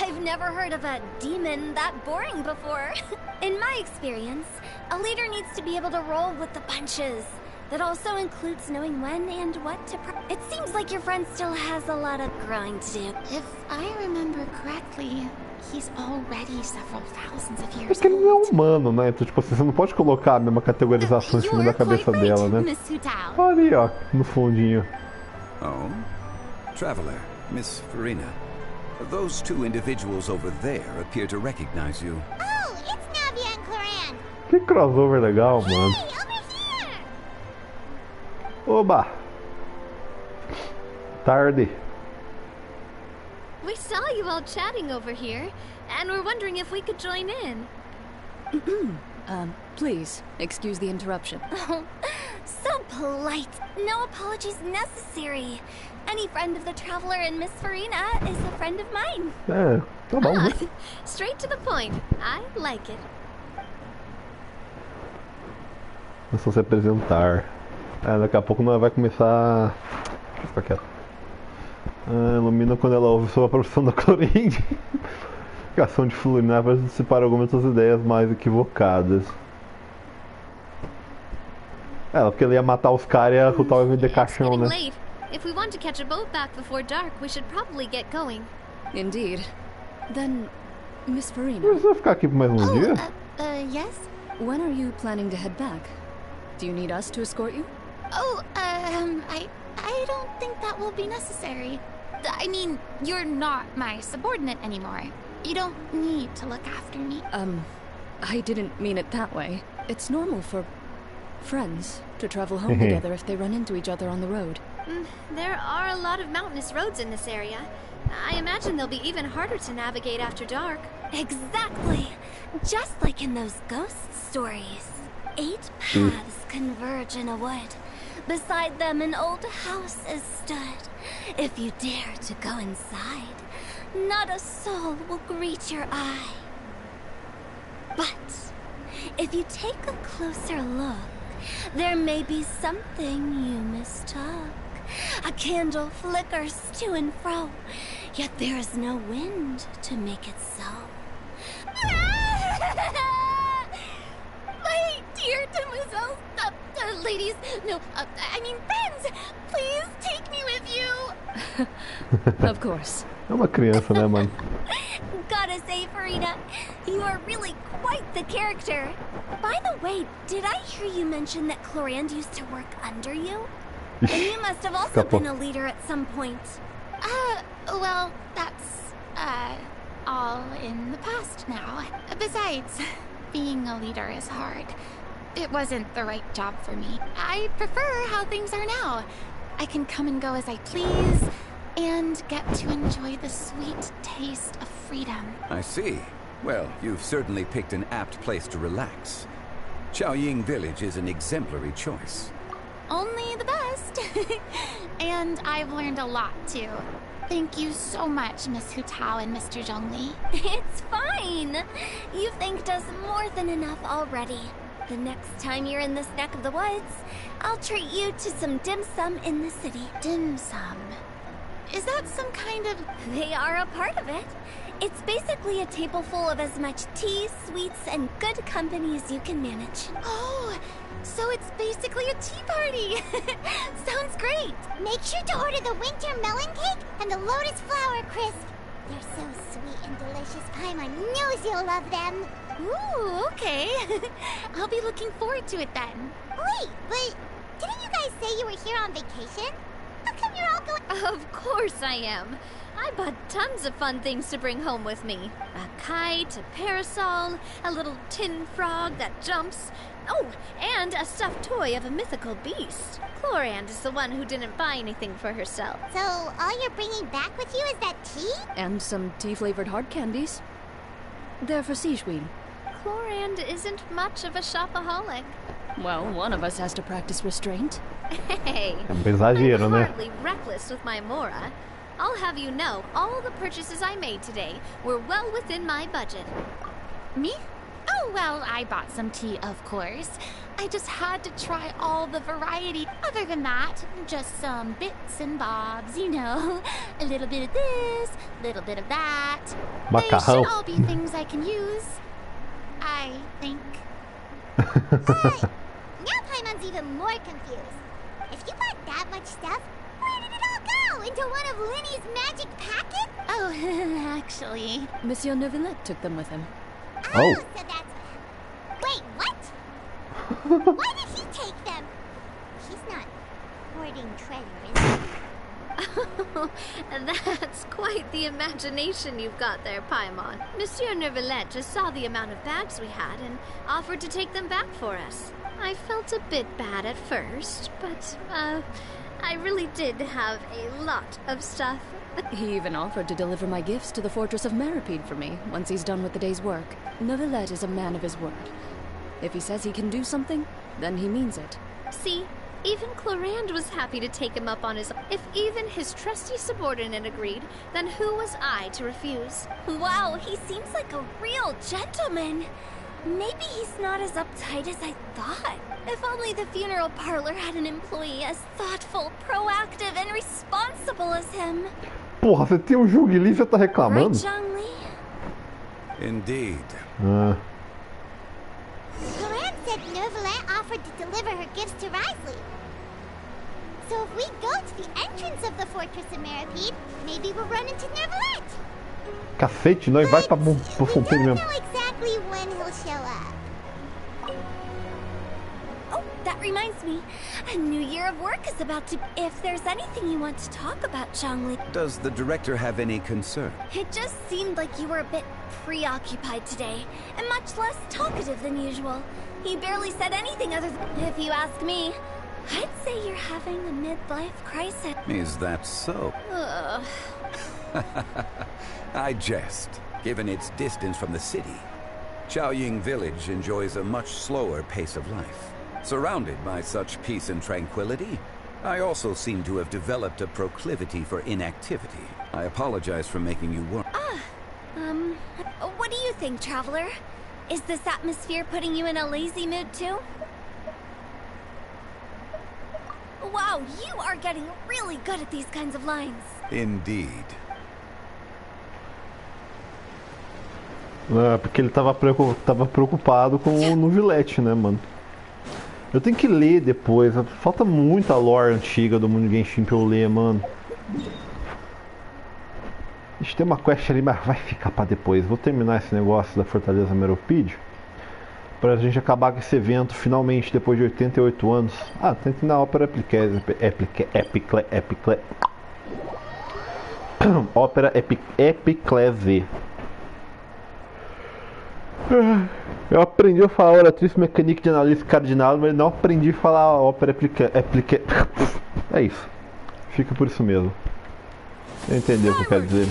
I've never heard of a demon that boring before. In my experience, a leader needs to be able to roll with the punches. That also includes knowing when and what to It seems like your friend still has a lot of growing to do. If I remember correctly, he's already several thousands of É years que ele não é old. humano, né? Então, tipo assim, você não pode colocar a mesma categorização em cima da cabeça dela, né? Olha ali, ó, no fundinho. Oh? Traveler, Miss Furina. Those two individuals over there appear to recognize you. Oh, it's Navia and Claran. Que crossover legal, mano. Hey, over here! Oba! Tarde. We saw you all chatting over here, and we're wondering if we could join in. Please, excuse the interruption. Oh, so polite. No apologies necessary. Any friend of the Traveler and Miss Furina is a friend of mine. É, tá bom. Né? Straight to the point. I like it. É só se apresentar. Daqui a pouco nós vai começar. Deixa eu ficar quieto. Ilumina quando ela ouve sobre a profissão da Clorinde. Ação de Furina para dissipar algumas das ideias mais equivocadas. Porque ele ia matar os caras e ia arrutar o evento de caixão, né? Late. If we want to catch a boat back before dark, we should probably get going. Indeed. Then, Miss Furina. Você vai ficar aqui por mais um dia? Yes? When are you planning to head back? Do you need us to escort you? Oh, I don't think that will be necessary. I mean, you're not my subordinate anymore. You don't need to look after me. I didn't mean it that way. It's normal for friends to travel home together if they run into each other on the road. There are a lot of mountainous roads in this area. I imagine they'll be even harder to navigate after dark. Exactly. Just like in those ghost stories. 8 paths converge in a wood. Beside them an old house is stood. If you dare to go inside, not a soul will greet your eye. But if you take a closer look, there may be something you mistook. A candle flickers to and fro, yet there is no wind to make it so. My ladies, no, I mean friends, please take me with you. Of course. É uma criança, né, mano? Gotta say, Furina, you are really quite the character. By the way, did I hear you mention that Clorand used to work under you? And you must have also been a leader at some point. Well, that's, all in the past now. Besides, being a leader is hard. It wasn't the right job for me. I prefer how things are now. I can come and go as I please, and get to enjoy the sweet taste of freedom. I see. Well, you've certainly picked an apt place to relax. Xiaoying Village is an exemplary choice. Only the best. And I've learned a lot, too. Thank you so much, Miss Hu Tao and Mr. Zhongli. It's fine. You've thanked us more than enough already. The next time you're in this neck of the woods, I'll treat you to some dim sum in the city. Dim sum? Is that some kind of... They are a part of it. It's basically a table full of as much tea, sweets, and good company as you can manage. Oh, so it's basically a tea party. Sounds great. Make sure to order the winter melon cake and the lotus flower crisp. They're so sweet and delicious. Paimon knows you'll love them. Ooh, okay. I'll be looking forward to it then. Wait, but didn't you guys say you were here on vacation? How come you're all going... Of course I am. I bought tons of fun things to bring home with me. A kite, a parasol, a little tin frog that jumps. Oh, and a stuffed toy of a mythical beast. Clorand is the one who didn't buy anything for herself. So all you're bringing back with you is that tea? And some tea-flavored hard candies. They're for Sijuin. Clorand isn't much of a shopaholic. Well, one of us has to practice restraint. Hey, Exagero, I'm né? hardly reckless with my Mora. I'll have you know, all the purchases I made today were well within my budget. Me? Oh, well, I bought some tea, of course. I just had to try all the variety. Other than that, just some bits and bobs, you know. A little bit of this, a little bit of that. They should all be things I can use. I think. Now Paimon's even more confused. If you bought that much stuff, where did it all go? Into one of Linny's magic packets? Oh, actually... Monsieur Neuvillette took them with him. Oh, so that's what... Wait, what? Why did he take them? He's not hoarding treasure, is he? Oh, that's quite the imagination you've got there, Paimon. Monsieur Neuvillette just saw the amount of bags we had and offered to take them back for us. I felt a bit bad at first, but, I really did have a lot of stuff. He even offered to deliver my gifts to the Fortress of Maripede for me, once he's done with the day's work. Neuvillette is a man of his word. If he says he can do something, then he means it. See, even Clorand was happy to take him up on his... If even his trusty subordinate agreed, then who was I to refuse? Wow, he seems like a real gentleman. Maybe he's not as uptight as I thought. If only the funeral parlor had an employee as thoughtful, proactive, and responsible as him. Porra, você tem jogo ali e você tá reclamando? Right, Zhongli? Indeed. Clorand said Neuvillette offered to deliver her gifts to Risley. So if we go to the entrance of the Fortress of Maripede, maybe we'll run into Neuvillette. Cacete, nós vai pra Fontaine mesmo. We don't know exactly when he'll show up. Oh, that reminds me. A new year of work is about to... If there's anything you want to talk about, Zhongli... Does the director have any concern? It just seemed like you were a bit preoccupied today, and much less talkative than usual. He barely said anything other than... If you ask me, I'd say you're having a midlife crisis. Is that so? Ugh. I jest, given its distance from the city. Xiaoying Village enjoys a much slower pace of life. Surrounded by such peace and tranquility, I also seem to have developed a proclivity for inactivity. I apologize for making you worry. What do you think, Traveler? Is this atmosphere putting you in a lazy mood too? Wow, you are getting really good at these kinds of lines. Indeed. Porque ele tava preocupado com o Neuvillette, né, mano? Eu tenho que ler depois. Falta muita lore antiga do mundo Genshin pra eu ler, mano. A gente tem uma quest ali, mas vai ficar pra depois. Vou terminar esse negócio da Fortaleza Meropide pra gente acabar com esse evento finalmente depois de 88 anos. Ah, tem que ir na Ópera Ópera Epiclese. Eu aprendi a falar Oratrice Mecânica de Analista Cardinal, mas não aprendi a falar Ópera Epicle. É isso. Fica por isso mesmo. Eu entendi o que eu quero dizer.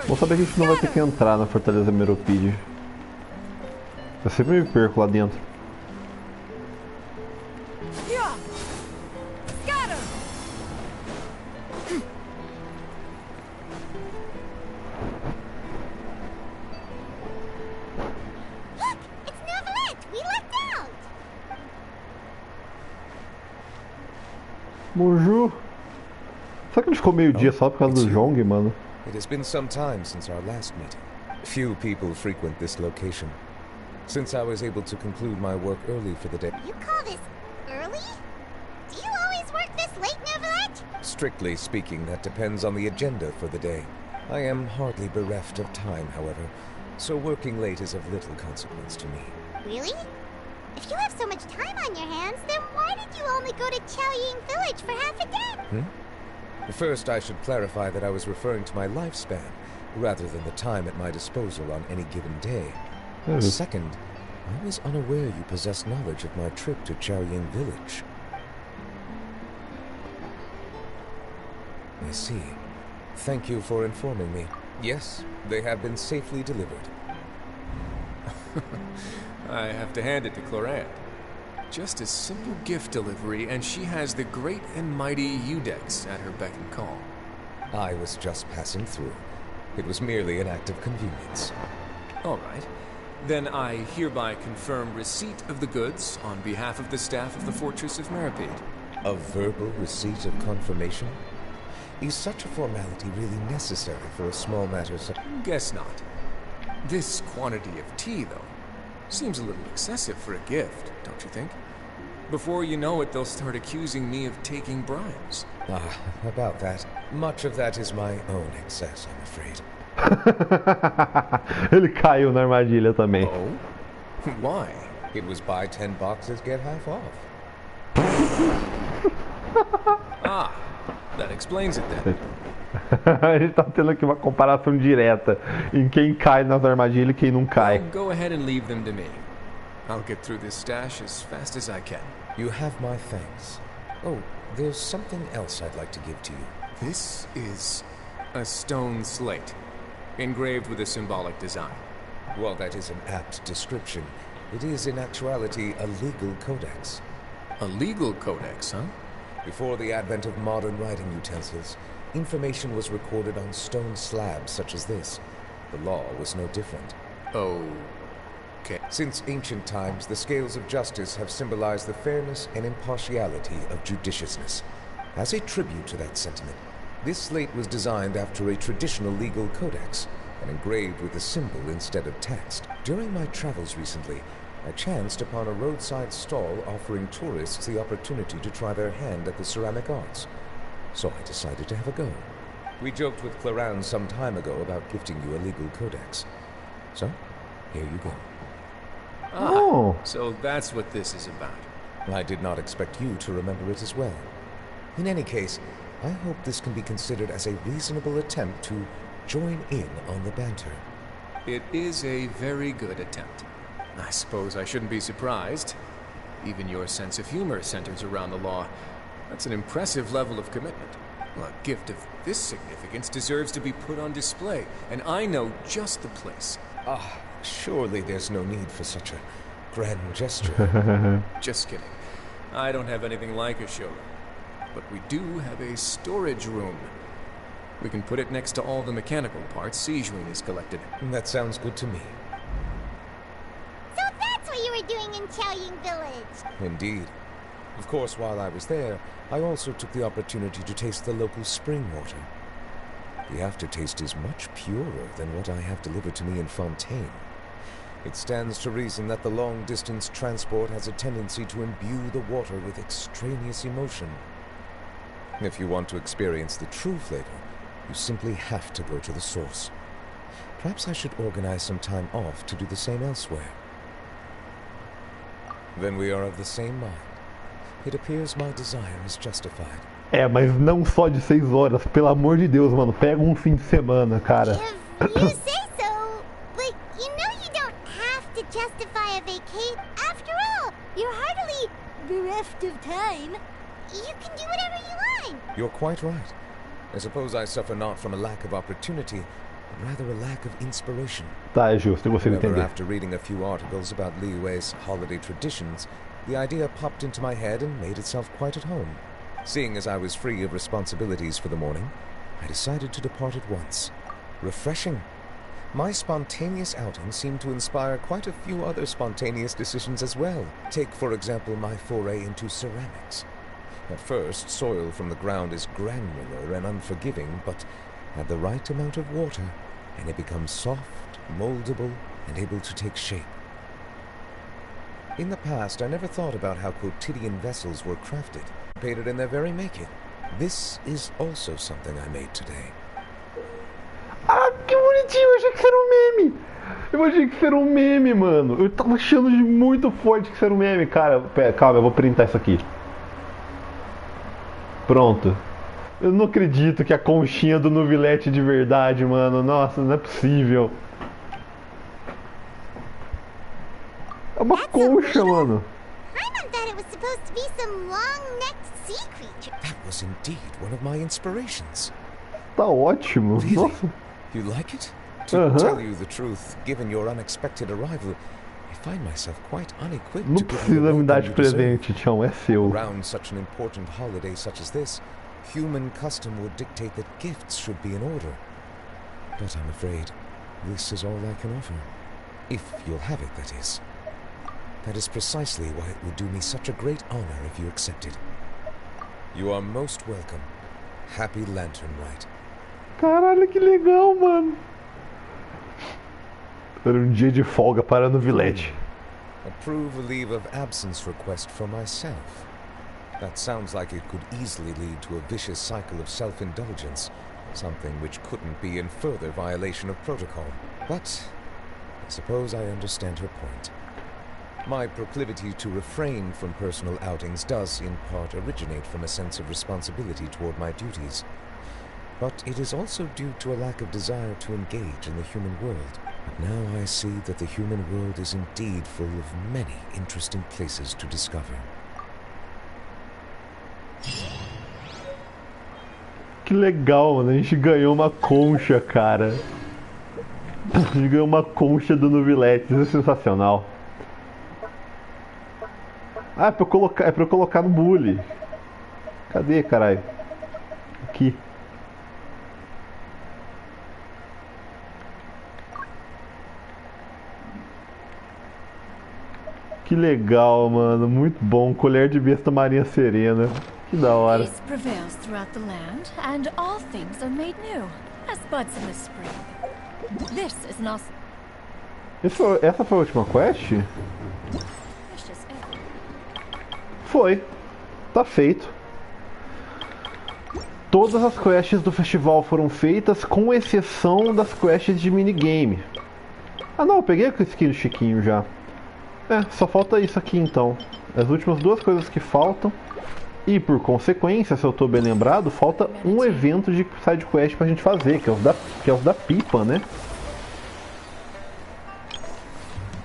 Vou saber que a gente não vai ter que entrar na Fortaleza Meropide. Eu sempre me perco lá dentro. Bonjour. Será que a gente ficou meio-dia só por causa do Jong, mano? It has been some time since our last meeting. Few people frequent this location. Since I was able to conclude my work early for the day... You call this early? Do you always work this late, Neuvillette? Strictly speaking, that depends on the agenda for the day. I am hardly bereft of time, however, so working late is of little consequence to me. Really? If you have so much time on your hands, then why did you only go to Chaoying Village for half a day? First, I should clarify that I was referring to my lifespan, rather than the time at my disposal on any given day. Second, I was unaware you possessed knowledge of my trip to Chaoying Village. I see. Thank you for informing me. Yes, they have been safely delivered. I have to hand it to Clorant. Just a simple gift delivery, and she has the great and mighty Udex at her beck and call. I was just passing through. It was merely an act of convenience. All right. Then I hereby confirm receipt of the goods on behalf of the staff of the Fortress of Meripede. A verbal receipt of confirmation? Is such a formality really necessary for a small matter such... Guess not. This quantity of tea, though, seems a little excessive for a gift, don't you think? Before you know it, they'll start accusing me of taking bribes. Ah, about that. Much of that is my own excess, I'm afraid. Ele caiu na armadilha também. Oh? Why? It was buy 10 boxes, get half off. Ah, that explains it then. A gente tá tendo aqui uma comparação direta em quem cai nas armadilhas e quem não cai. Well, go ahead and leave them to me. I'll get through this stash as fast as I can. You have my thanks. Oh, there's something else I'd like to give to you. This is a stone slate, engraved with a symbolic design. Well, that is an apt description. It is in actuality a legal codex. A legal codex, huh? Before the advent of modern writing utensils, information was recorded on stone slabs such as this. The law was no different. Okay. Since ancient times, the scales of justice have symbolized the fairness and impartiality of judiciousness. As a tribute to that sentiment, this slate was designed after a traditional legal codex and engraved with a symbol instead of text. During my travels recently, I chanced upon a roadside stall offering tourists the opportunity to try their hand at the ceramic arts. So I decided to have a go. We joked with Clorant some time ago about gifting you a legal codex. So, here you go. Ah, so that's what this is about. I did not expect you to remember it as well. In any case, I hope this can be considered as a reasonable attempt to join in on the banter. It is a very good attempt. I suppose I shouldn't be surprised. Even your sense of humor centers around the law. That's an impressive level of commitment. A gift of this significance deserves to be put on display, and I know just the place. Ah, surely there's no need for such a grand gesture. Just kidding. I don't have anything like a showroom. But we do have a storage room. We can put it next to all the mechanical parts Sijun has collected. That sounds good to me. So that's what you were doing in Chaoying Village. Indeed. Of course, while I was there, I also took the opportunity to taste the local spring water. The aftertaste is much purer than what I have delivered to me in Fontaine. It stands to reason that the long-distance transport has a tendency to imbue the water with extraneous emotion. If you want to experience the true flavor, you simply have to go to the source. Perhaps I should organize some time off to do the same elsewhere. Then we are of the same mind. It appears my desire is justified. Mas não só de 6 horas, pelo amor de Deus, mano. Pega um fim de semana, cara. If you say so, but you know you don't have to justify a vacate. After all, you're hardly bereft of time. You can do whatever you want. You're quite right. I suppose I suffer not from a lack of opportunity, but rather a lack of inspiration. Tá, é justo, eu consigo entender. After reading a few articles about Liyue's holiday traditions, the idea popped into my head and made itself quite at home. Seeing as I was free of responsibilities for the morning, I decided to depart at once. Refreshing. My spontaneous outing seemed to inspire quite a few other spontaneous decisions as well. Take, for example, my foray into ceramics. At first, soil from the ground is granular and unforgiving, but add the right amount of water, and it becomes soft, moldable, and able to take shape. In the past, I never thought about how quotidian vessels were crafted, in their very making. This is also something I made today. Ah, que bonitinho! Eu achei que isso era um meme! Eu achei que isso era um meme, mano! Eu tava achando muito forte que isso era um meme, cara. Pera, calma, eu vou printar isso aqui. Pronto. Eu não acredito que a conchinha do Nuvilete de verdade, mano. Nossa, não é possível. É uma concha, mano. Paimon thought it was supposed to be some long-necked sea creature. That was indeed one of my inspirations. Tá ótimo. Really? Nossa. You like it? To tell you the truth, given your unexpected arrival, I find myself quite unequipped Não to give you precisa the me dar welcome de you deserve. presente, Tião, é seu. Around such an important holiday such as this, human custom would dictate that gifts should be in order. But I'm afraid this is all I can offer. If you'll have it, that is. That is precisely why it would do me such a great honor if you accepted. You are most welcome. Happy Lantern Rite. Caralho, que legal, mano. Era dia de folga para Nuvilete. Approve a leave of absence request for myself. That sounds like it could easily lead to a vicious cycle of self-indulgence, something which couldn't be in further violation of protocol. But I suppose I understand her point. My proclivity to refrain from personal outings does, in part, originate from a sense of responsibility toward my duties. But it is also due to a lack of desire to engage in the human world. But now I see that the human world is indeed full of many interesting places to discover. Que legal, mano. A gente ganhou uma concha, cara. A gente ganhou uma concha do Nuvilete. Isso é sensacional. Ah, é pra eu colocar no bully. Cadê, caralho? Aqui. Que legal, mano. Muito bom. Colher de besta marinha serena. Que da hora. Peace prevails throughout the land, and all things are made new, as buds in the spring. This is not. Essa foi a última quest? Foi. Tá feito. Todas as quests do festival foram feitas, com exceção das quests de minigame. Ah não, eu peguei a skin do Chiquinho já. É, só falta isso aqui então. As últimas duas coisas que faltam. E por consequência, se eu tô bem lembrado, falta um evento de side quest pra gente fazer, que é os da pipa, né?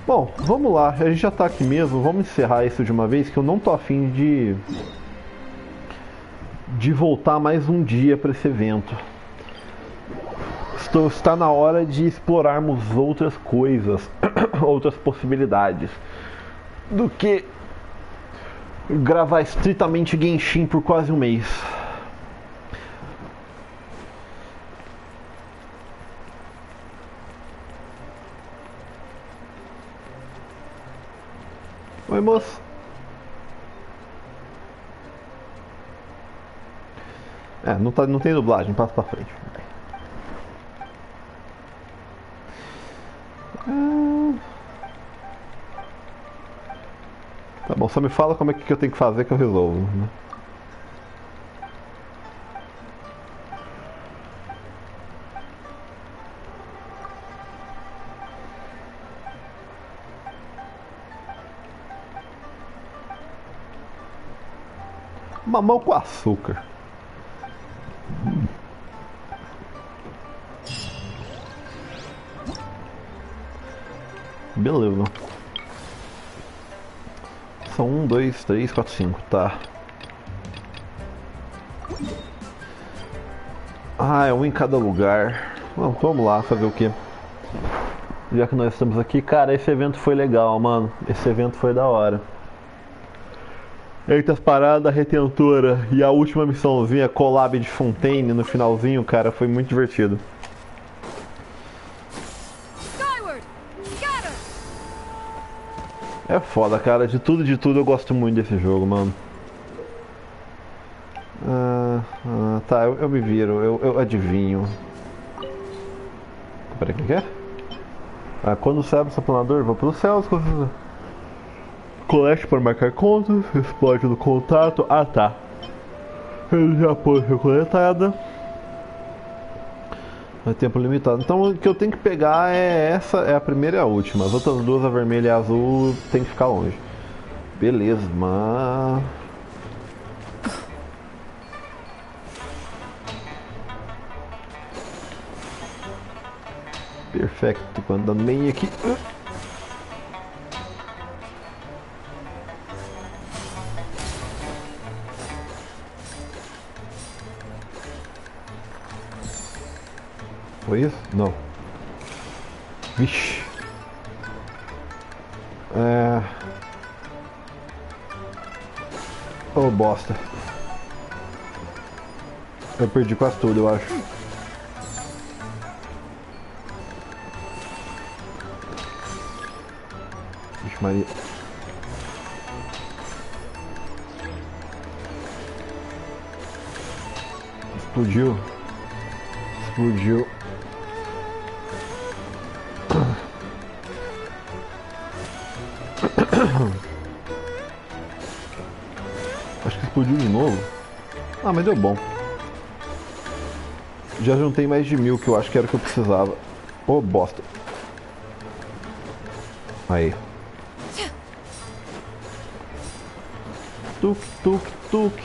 Bom, vamos lá, a gente já tá aqui mesmo, vamos encerrar isso de uma vez, que eu não tô afim de voltar mais um dia para esse evento. Está na hora de explorarmos outras coisas, outras possibilidades, do que gravar estritamente Genshin por quase um mês. Oi, moço. É, não tem dublagem, passa pra frente. Tá bom, só me fala como é que eu tenho que fazer que eu resolvo, né? Mamão com açúcar. Beleza. São 1, 2, 3, 4, 5, tá. Ah, é um em cada lugar. Bom, vamos lá, fazer o que? Já que nós estamos aqui, cara, esse evento foi legal, mano. Esse evento foi da hora. Eita, as paradas, retentora e a última missãozinha, collab de Fontaine no finalzinho, cara, foi muito divertido. É foda, cara, de tudo eu gosto muito desse jogo, mano. Tá, eu me viro, eu adivinho. Peraí, o que é? Quando sai o planador, vou pelos céus. Colete para marcar contas, explode no contato. Ah, tá. Ele já pôs coletada. É tempo limitado. Então o que eu tenho que pegar é essa, é a primeira e a última. As outras duas, a vermelha e a azul, tem que ficar longe. Beleza, mas... Perfeito, quando dando bem aqui. Foi isso? Não. Vixe. Oh, bosta. Eu perdi quase tudo, eu acho. Vixe, Maria. Explodiu. Explodiu. Acho que explodiu de novo. Ah, mas deu bom. Já juntei mais de 1000, que eu acho que era o que eu precisava. Ô, bosta. Aí. Tuk, tuk, tuk.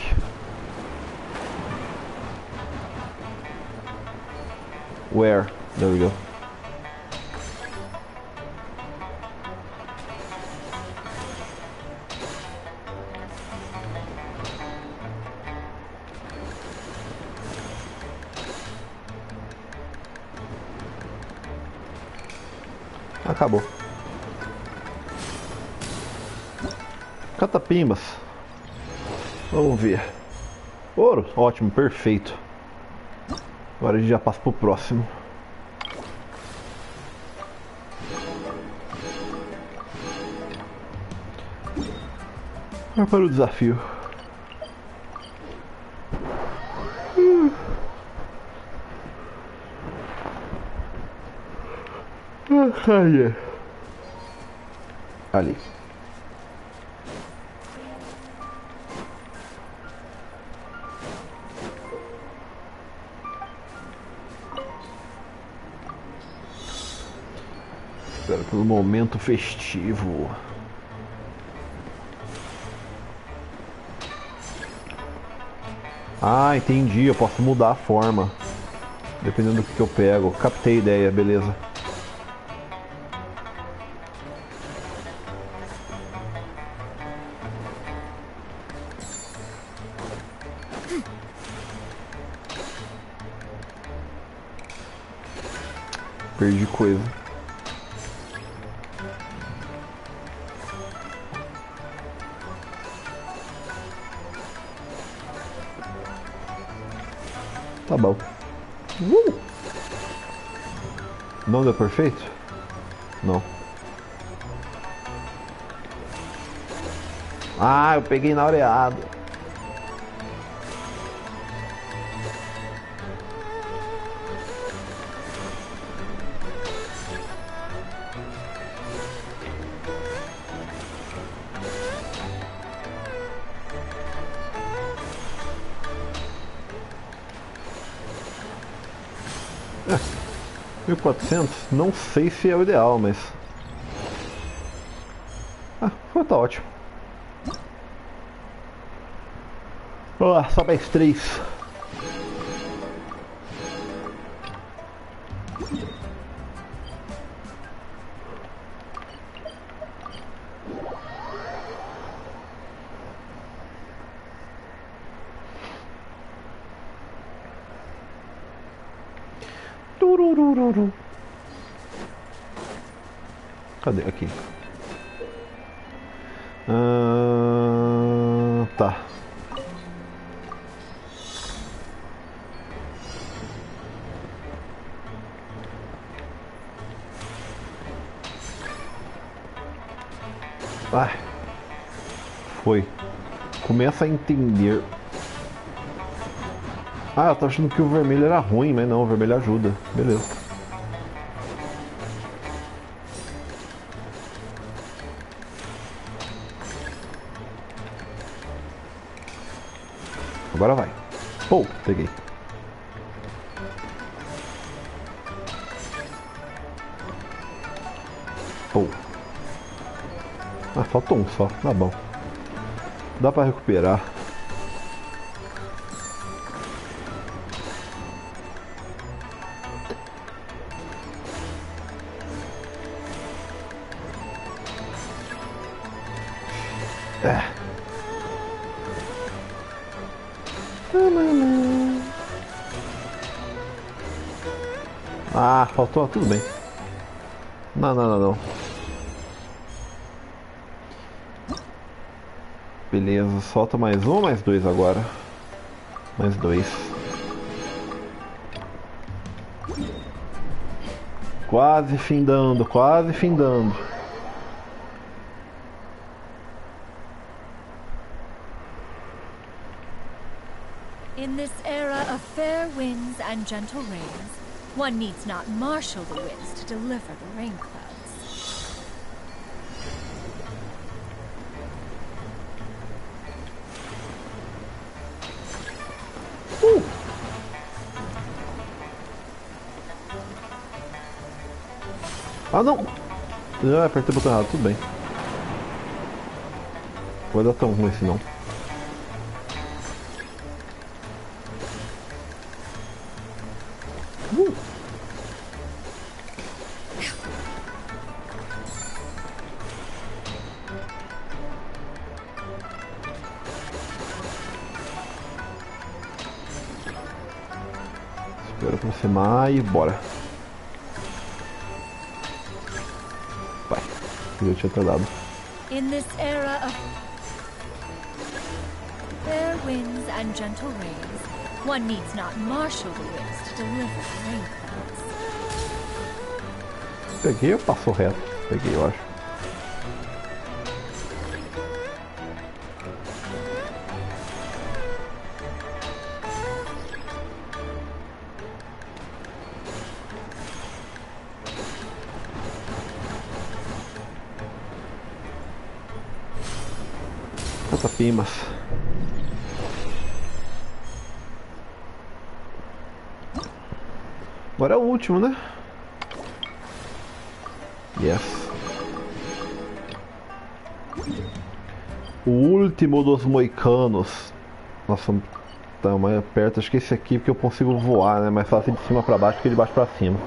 Where? There we go. Acabou. Catapimbas. Vamos ver. Ouro, ótimo, perfeito. Agora a gente já passa pro próximo. Para o desafio. Ali. Espera pelo momento festivo. Ah, entendi. Eu posso mudar a forma. Dependendo do que eu pego. Captei a ideia, beleza. Perdi coisa. Tá bom. Não deu perfeito? Não. Ah, eu peguei na hora errada. É, 1400, não sei se é o ideal, mas... Ah, tá ótimo. Vamos lá, só mais 3. Turururu. Cadê? Aqui. Tá. Ah, foi. Começa a entender. Ah, eu tava achando que o vermelho era ruim, mas não, o vermelho ajuda. Beleza. Agora vai. Pô, peguei. Pô. Ah, faltou um só. Tá bom. Dá pra recuperar. Ah, faltou, tudo bem. Não. Beleza, solta mais um ou mais 2 agora? Mais 2. Quase findando, quase findando. In this era of fair winds and gentle rains, one needs not marshal the winds to deliver the rain clouds. Ah, não! Eu apertei o botão errado, tudo bem. Não vai dar tão ruim assim não. Espera aproximar e bora. Vai, eu tinha dado. In this era of fair winds and gentle rains, one needs not marshal the winds to deliver the rain clouds. Peguei ou passou reto? Peguei, eu acho. Pimas. Agora é o último, né? Yes. O último dos moicanos. Nossa, tá mais perto. Acho que esse aqui porque eu consigo voar, né? Mais fácil de cima pra baixo que de baixo pra cima.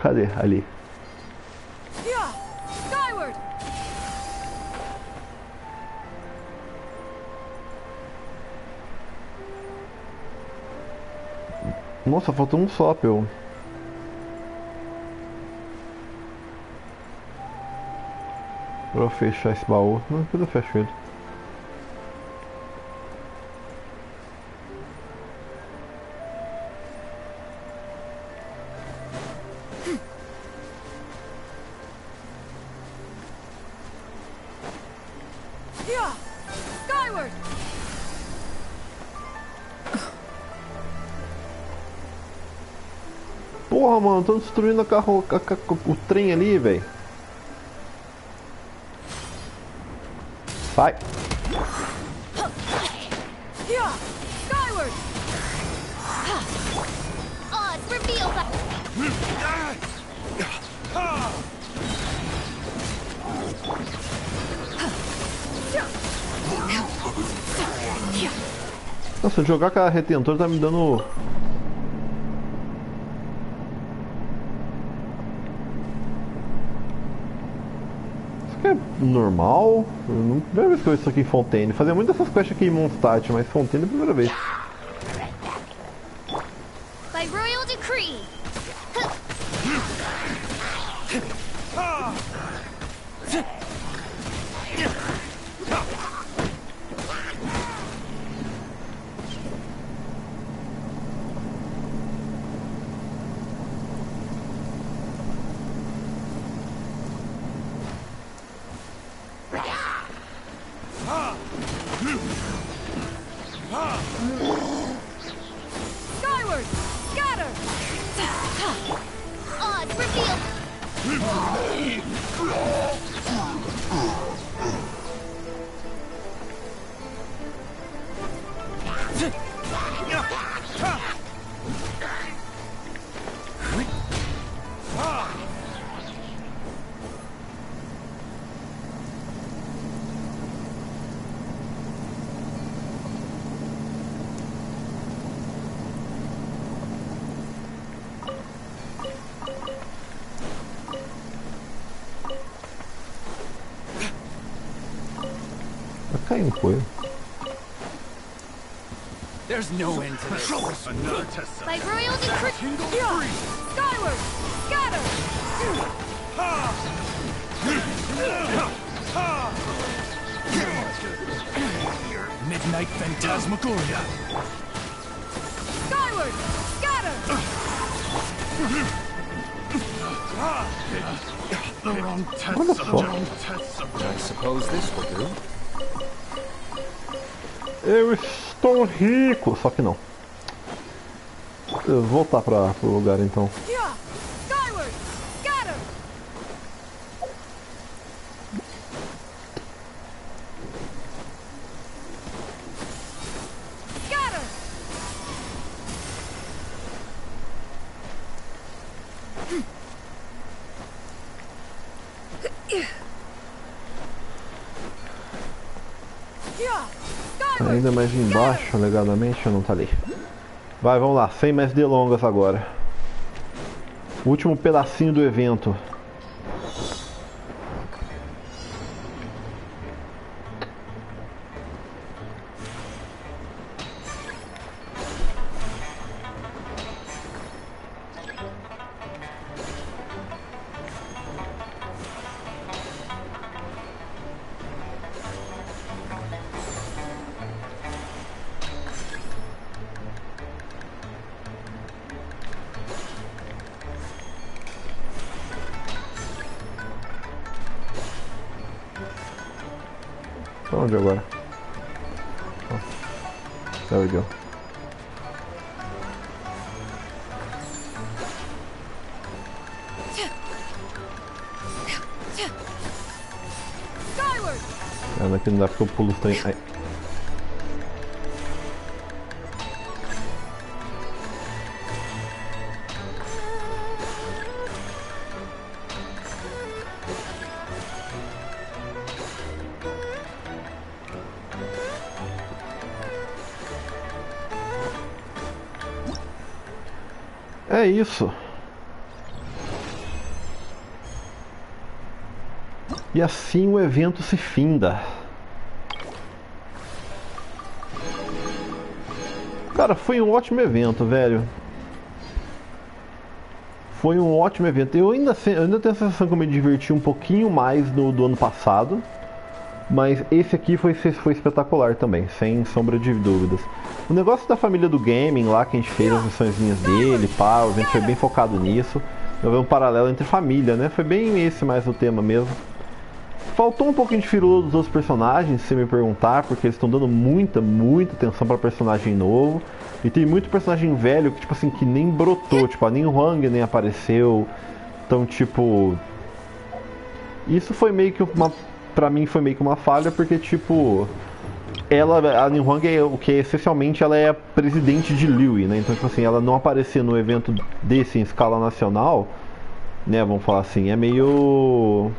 Cadê? Ali. Nossa, faltou um só, pô. Pra eu fechar esse baú. Não, depois eu fecho ele. Porra, mano, tô destruindo o trem ali, velho. Vai. Skyward! Odds reveal that. Nossa, jogar com a retentor tá me dando... Isso aqui é normal? Primeira vez que eu vejo isso aqui em Fontaine. Fazia muito dessas quests aqui em Mondstadt, mas Fontaine é a primeira vez. By royal decree. Skyward! Scatter! Odds reveal. Vai cair coisa. There's no end to this. By royal decree. Skyward! Scatter! Midnight Phantasmagoria. Skyward! Scatter! The wrong test What the subject. fuck? Wrong test subject. I suppose this will do. Eu estou rico, só que não. Eu vou voltar pro lugar então. Skyward! Scatter! Scatter! Ainda mais embaixo, alegadamente, não tá ali. Vai, vamos lá, sem mais delongas agora. Último pedacinho do evento. Pra onde agora? Oh. There we go. Aqui não dá porque eu pulo os trem. Ai. É isso. E assim o evento se finda. Cara, foi um ótimo evento, velho. Foi um ótimo evento. Eu ainda tenho a sensação que eu me diverti um pouquinho mais do ano passado. Mas esse aqui foi espetacular também, sem sombra de dúvidas. O negócio da família do gaming lá, que a gente fez as missõezinhas dele, pá, o evento foi bem focado nisso. Eu vi um paralelo entre família, né? Foi bem esse mais o tema mesmo. Faltou um pouquinho de firula dos outros personagens, se me perguntar, porque eles estão dando muita atenção para personagem novo. E tem muito personagem velho que, tipo assim, que nem brotou. Tipo, a Ninhuang nem apareceu. Então, tipo... Isso foi meio que uma... Pra mim foi meio que uma falha, porque, tipo... A Ninhuang, o que é essencialmente, ela é a presidente de Liyue, né? Então, tipo assim, ela não aparecer no evento desse em escala nacional, né? Vamos falar assim, é meio...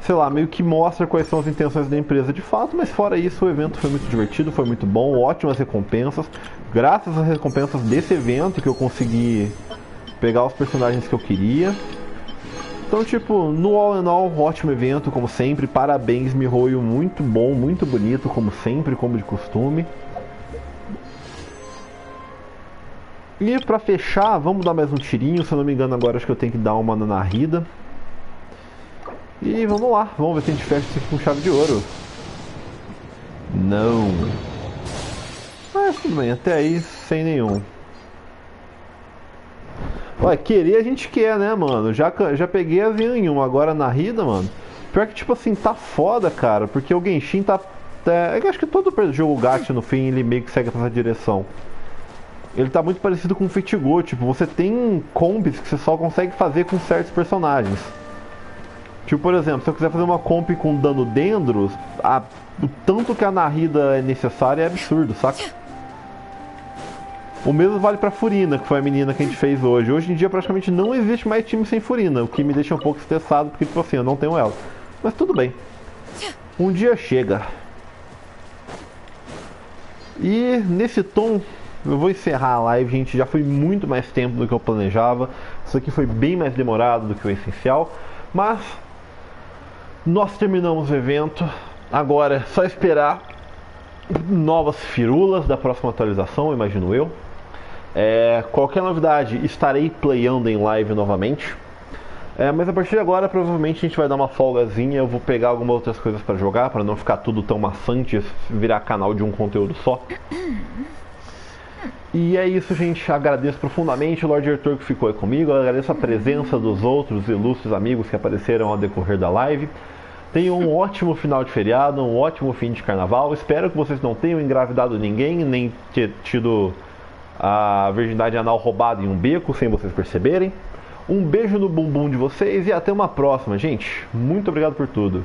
Sei lá, meio que mostra quais são as intenções da empresa de fato, mas fora isso, o evento foi muito divertido, foi muito bom, ótimas recompensas. Graças às recompensas desse evento que eu consegui pegar os personagens que eu queria. Então, tipo, no all in all, ótimo evento, como sempre. Parabéns, Mihoyo, muito bom, muito bonito, como sempre, como de costume. E pra fechar, vamos dar mais um tirinho. Se eu não me engano, agora acho que eu tenho que dar uma na Rida. E vamos lá, vamos ver se a gente fecha isso aqui com chave de ouro. Não. Mas tudo bem, até aí sem nenhum. Ué, querer a gente quer, né, mano? Já peguei a em 1, agora na Rida, mano. Pior que, tipo assim, tá foda, cara. Porque o Genshin tá... Eu acho que todo jogo gacha, no fim, ele meio que segue essa direção. Ele tá muito parecido com o Fitgo. Tipo, você tem combis que você só consegue fazer com certos personagens. Tipo, por exemplo, se eu quiser fazer uma comp com dano Dendros, o tanto que a Nahida é necessária é absurdo, saca? O mesmo vale pra Furina, que foi a menina que a gente fez hoje. Hoje em dia praticamente não existe mais time sem Furina, o que me deixa um pouco estressado, porque tipo assim, eu não tenho ela. Mas tudo bem. Um dia chega. E nesse tom, eu vou encerrar a live, gente. Já foi muito mais tempo do que eu planejava. Isso aqui foi bem mais demorado do que o essencial. Mas nós terminamos o evento. Agora é só esperar novas firulas da próxima atualização, imagino eu. Qualquer novidade, estarei playando em live novamente. Mas a partir de agora, provavelmente a gente vai dar uma folgazinha. Eu vou pegar algumas outras coisas para jogar, para não ficar tudo tão maçante, virar canal de um conteúdo só. E é isso, gente. Agradeço profundamente o Lord Arthur que ficou aí comigo. Eu agradeço a presença dos outros ilustres amigos que apareceram ao decorrer da live. Tenham um ótimo final de feriado, um ótimo fim de carnaval. Espero que vocês não tenham engravidado ninguém, nem tido a virgindade anal roubada em um beco, sem vocês perceberem. Um beijo no bumbum de vocês e até uma próxima, gente. Muito obrigado por tudo.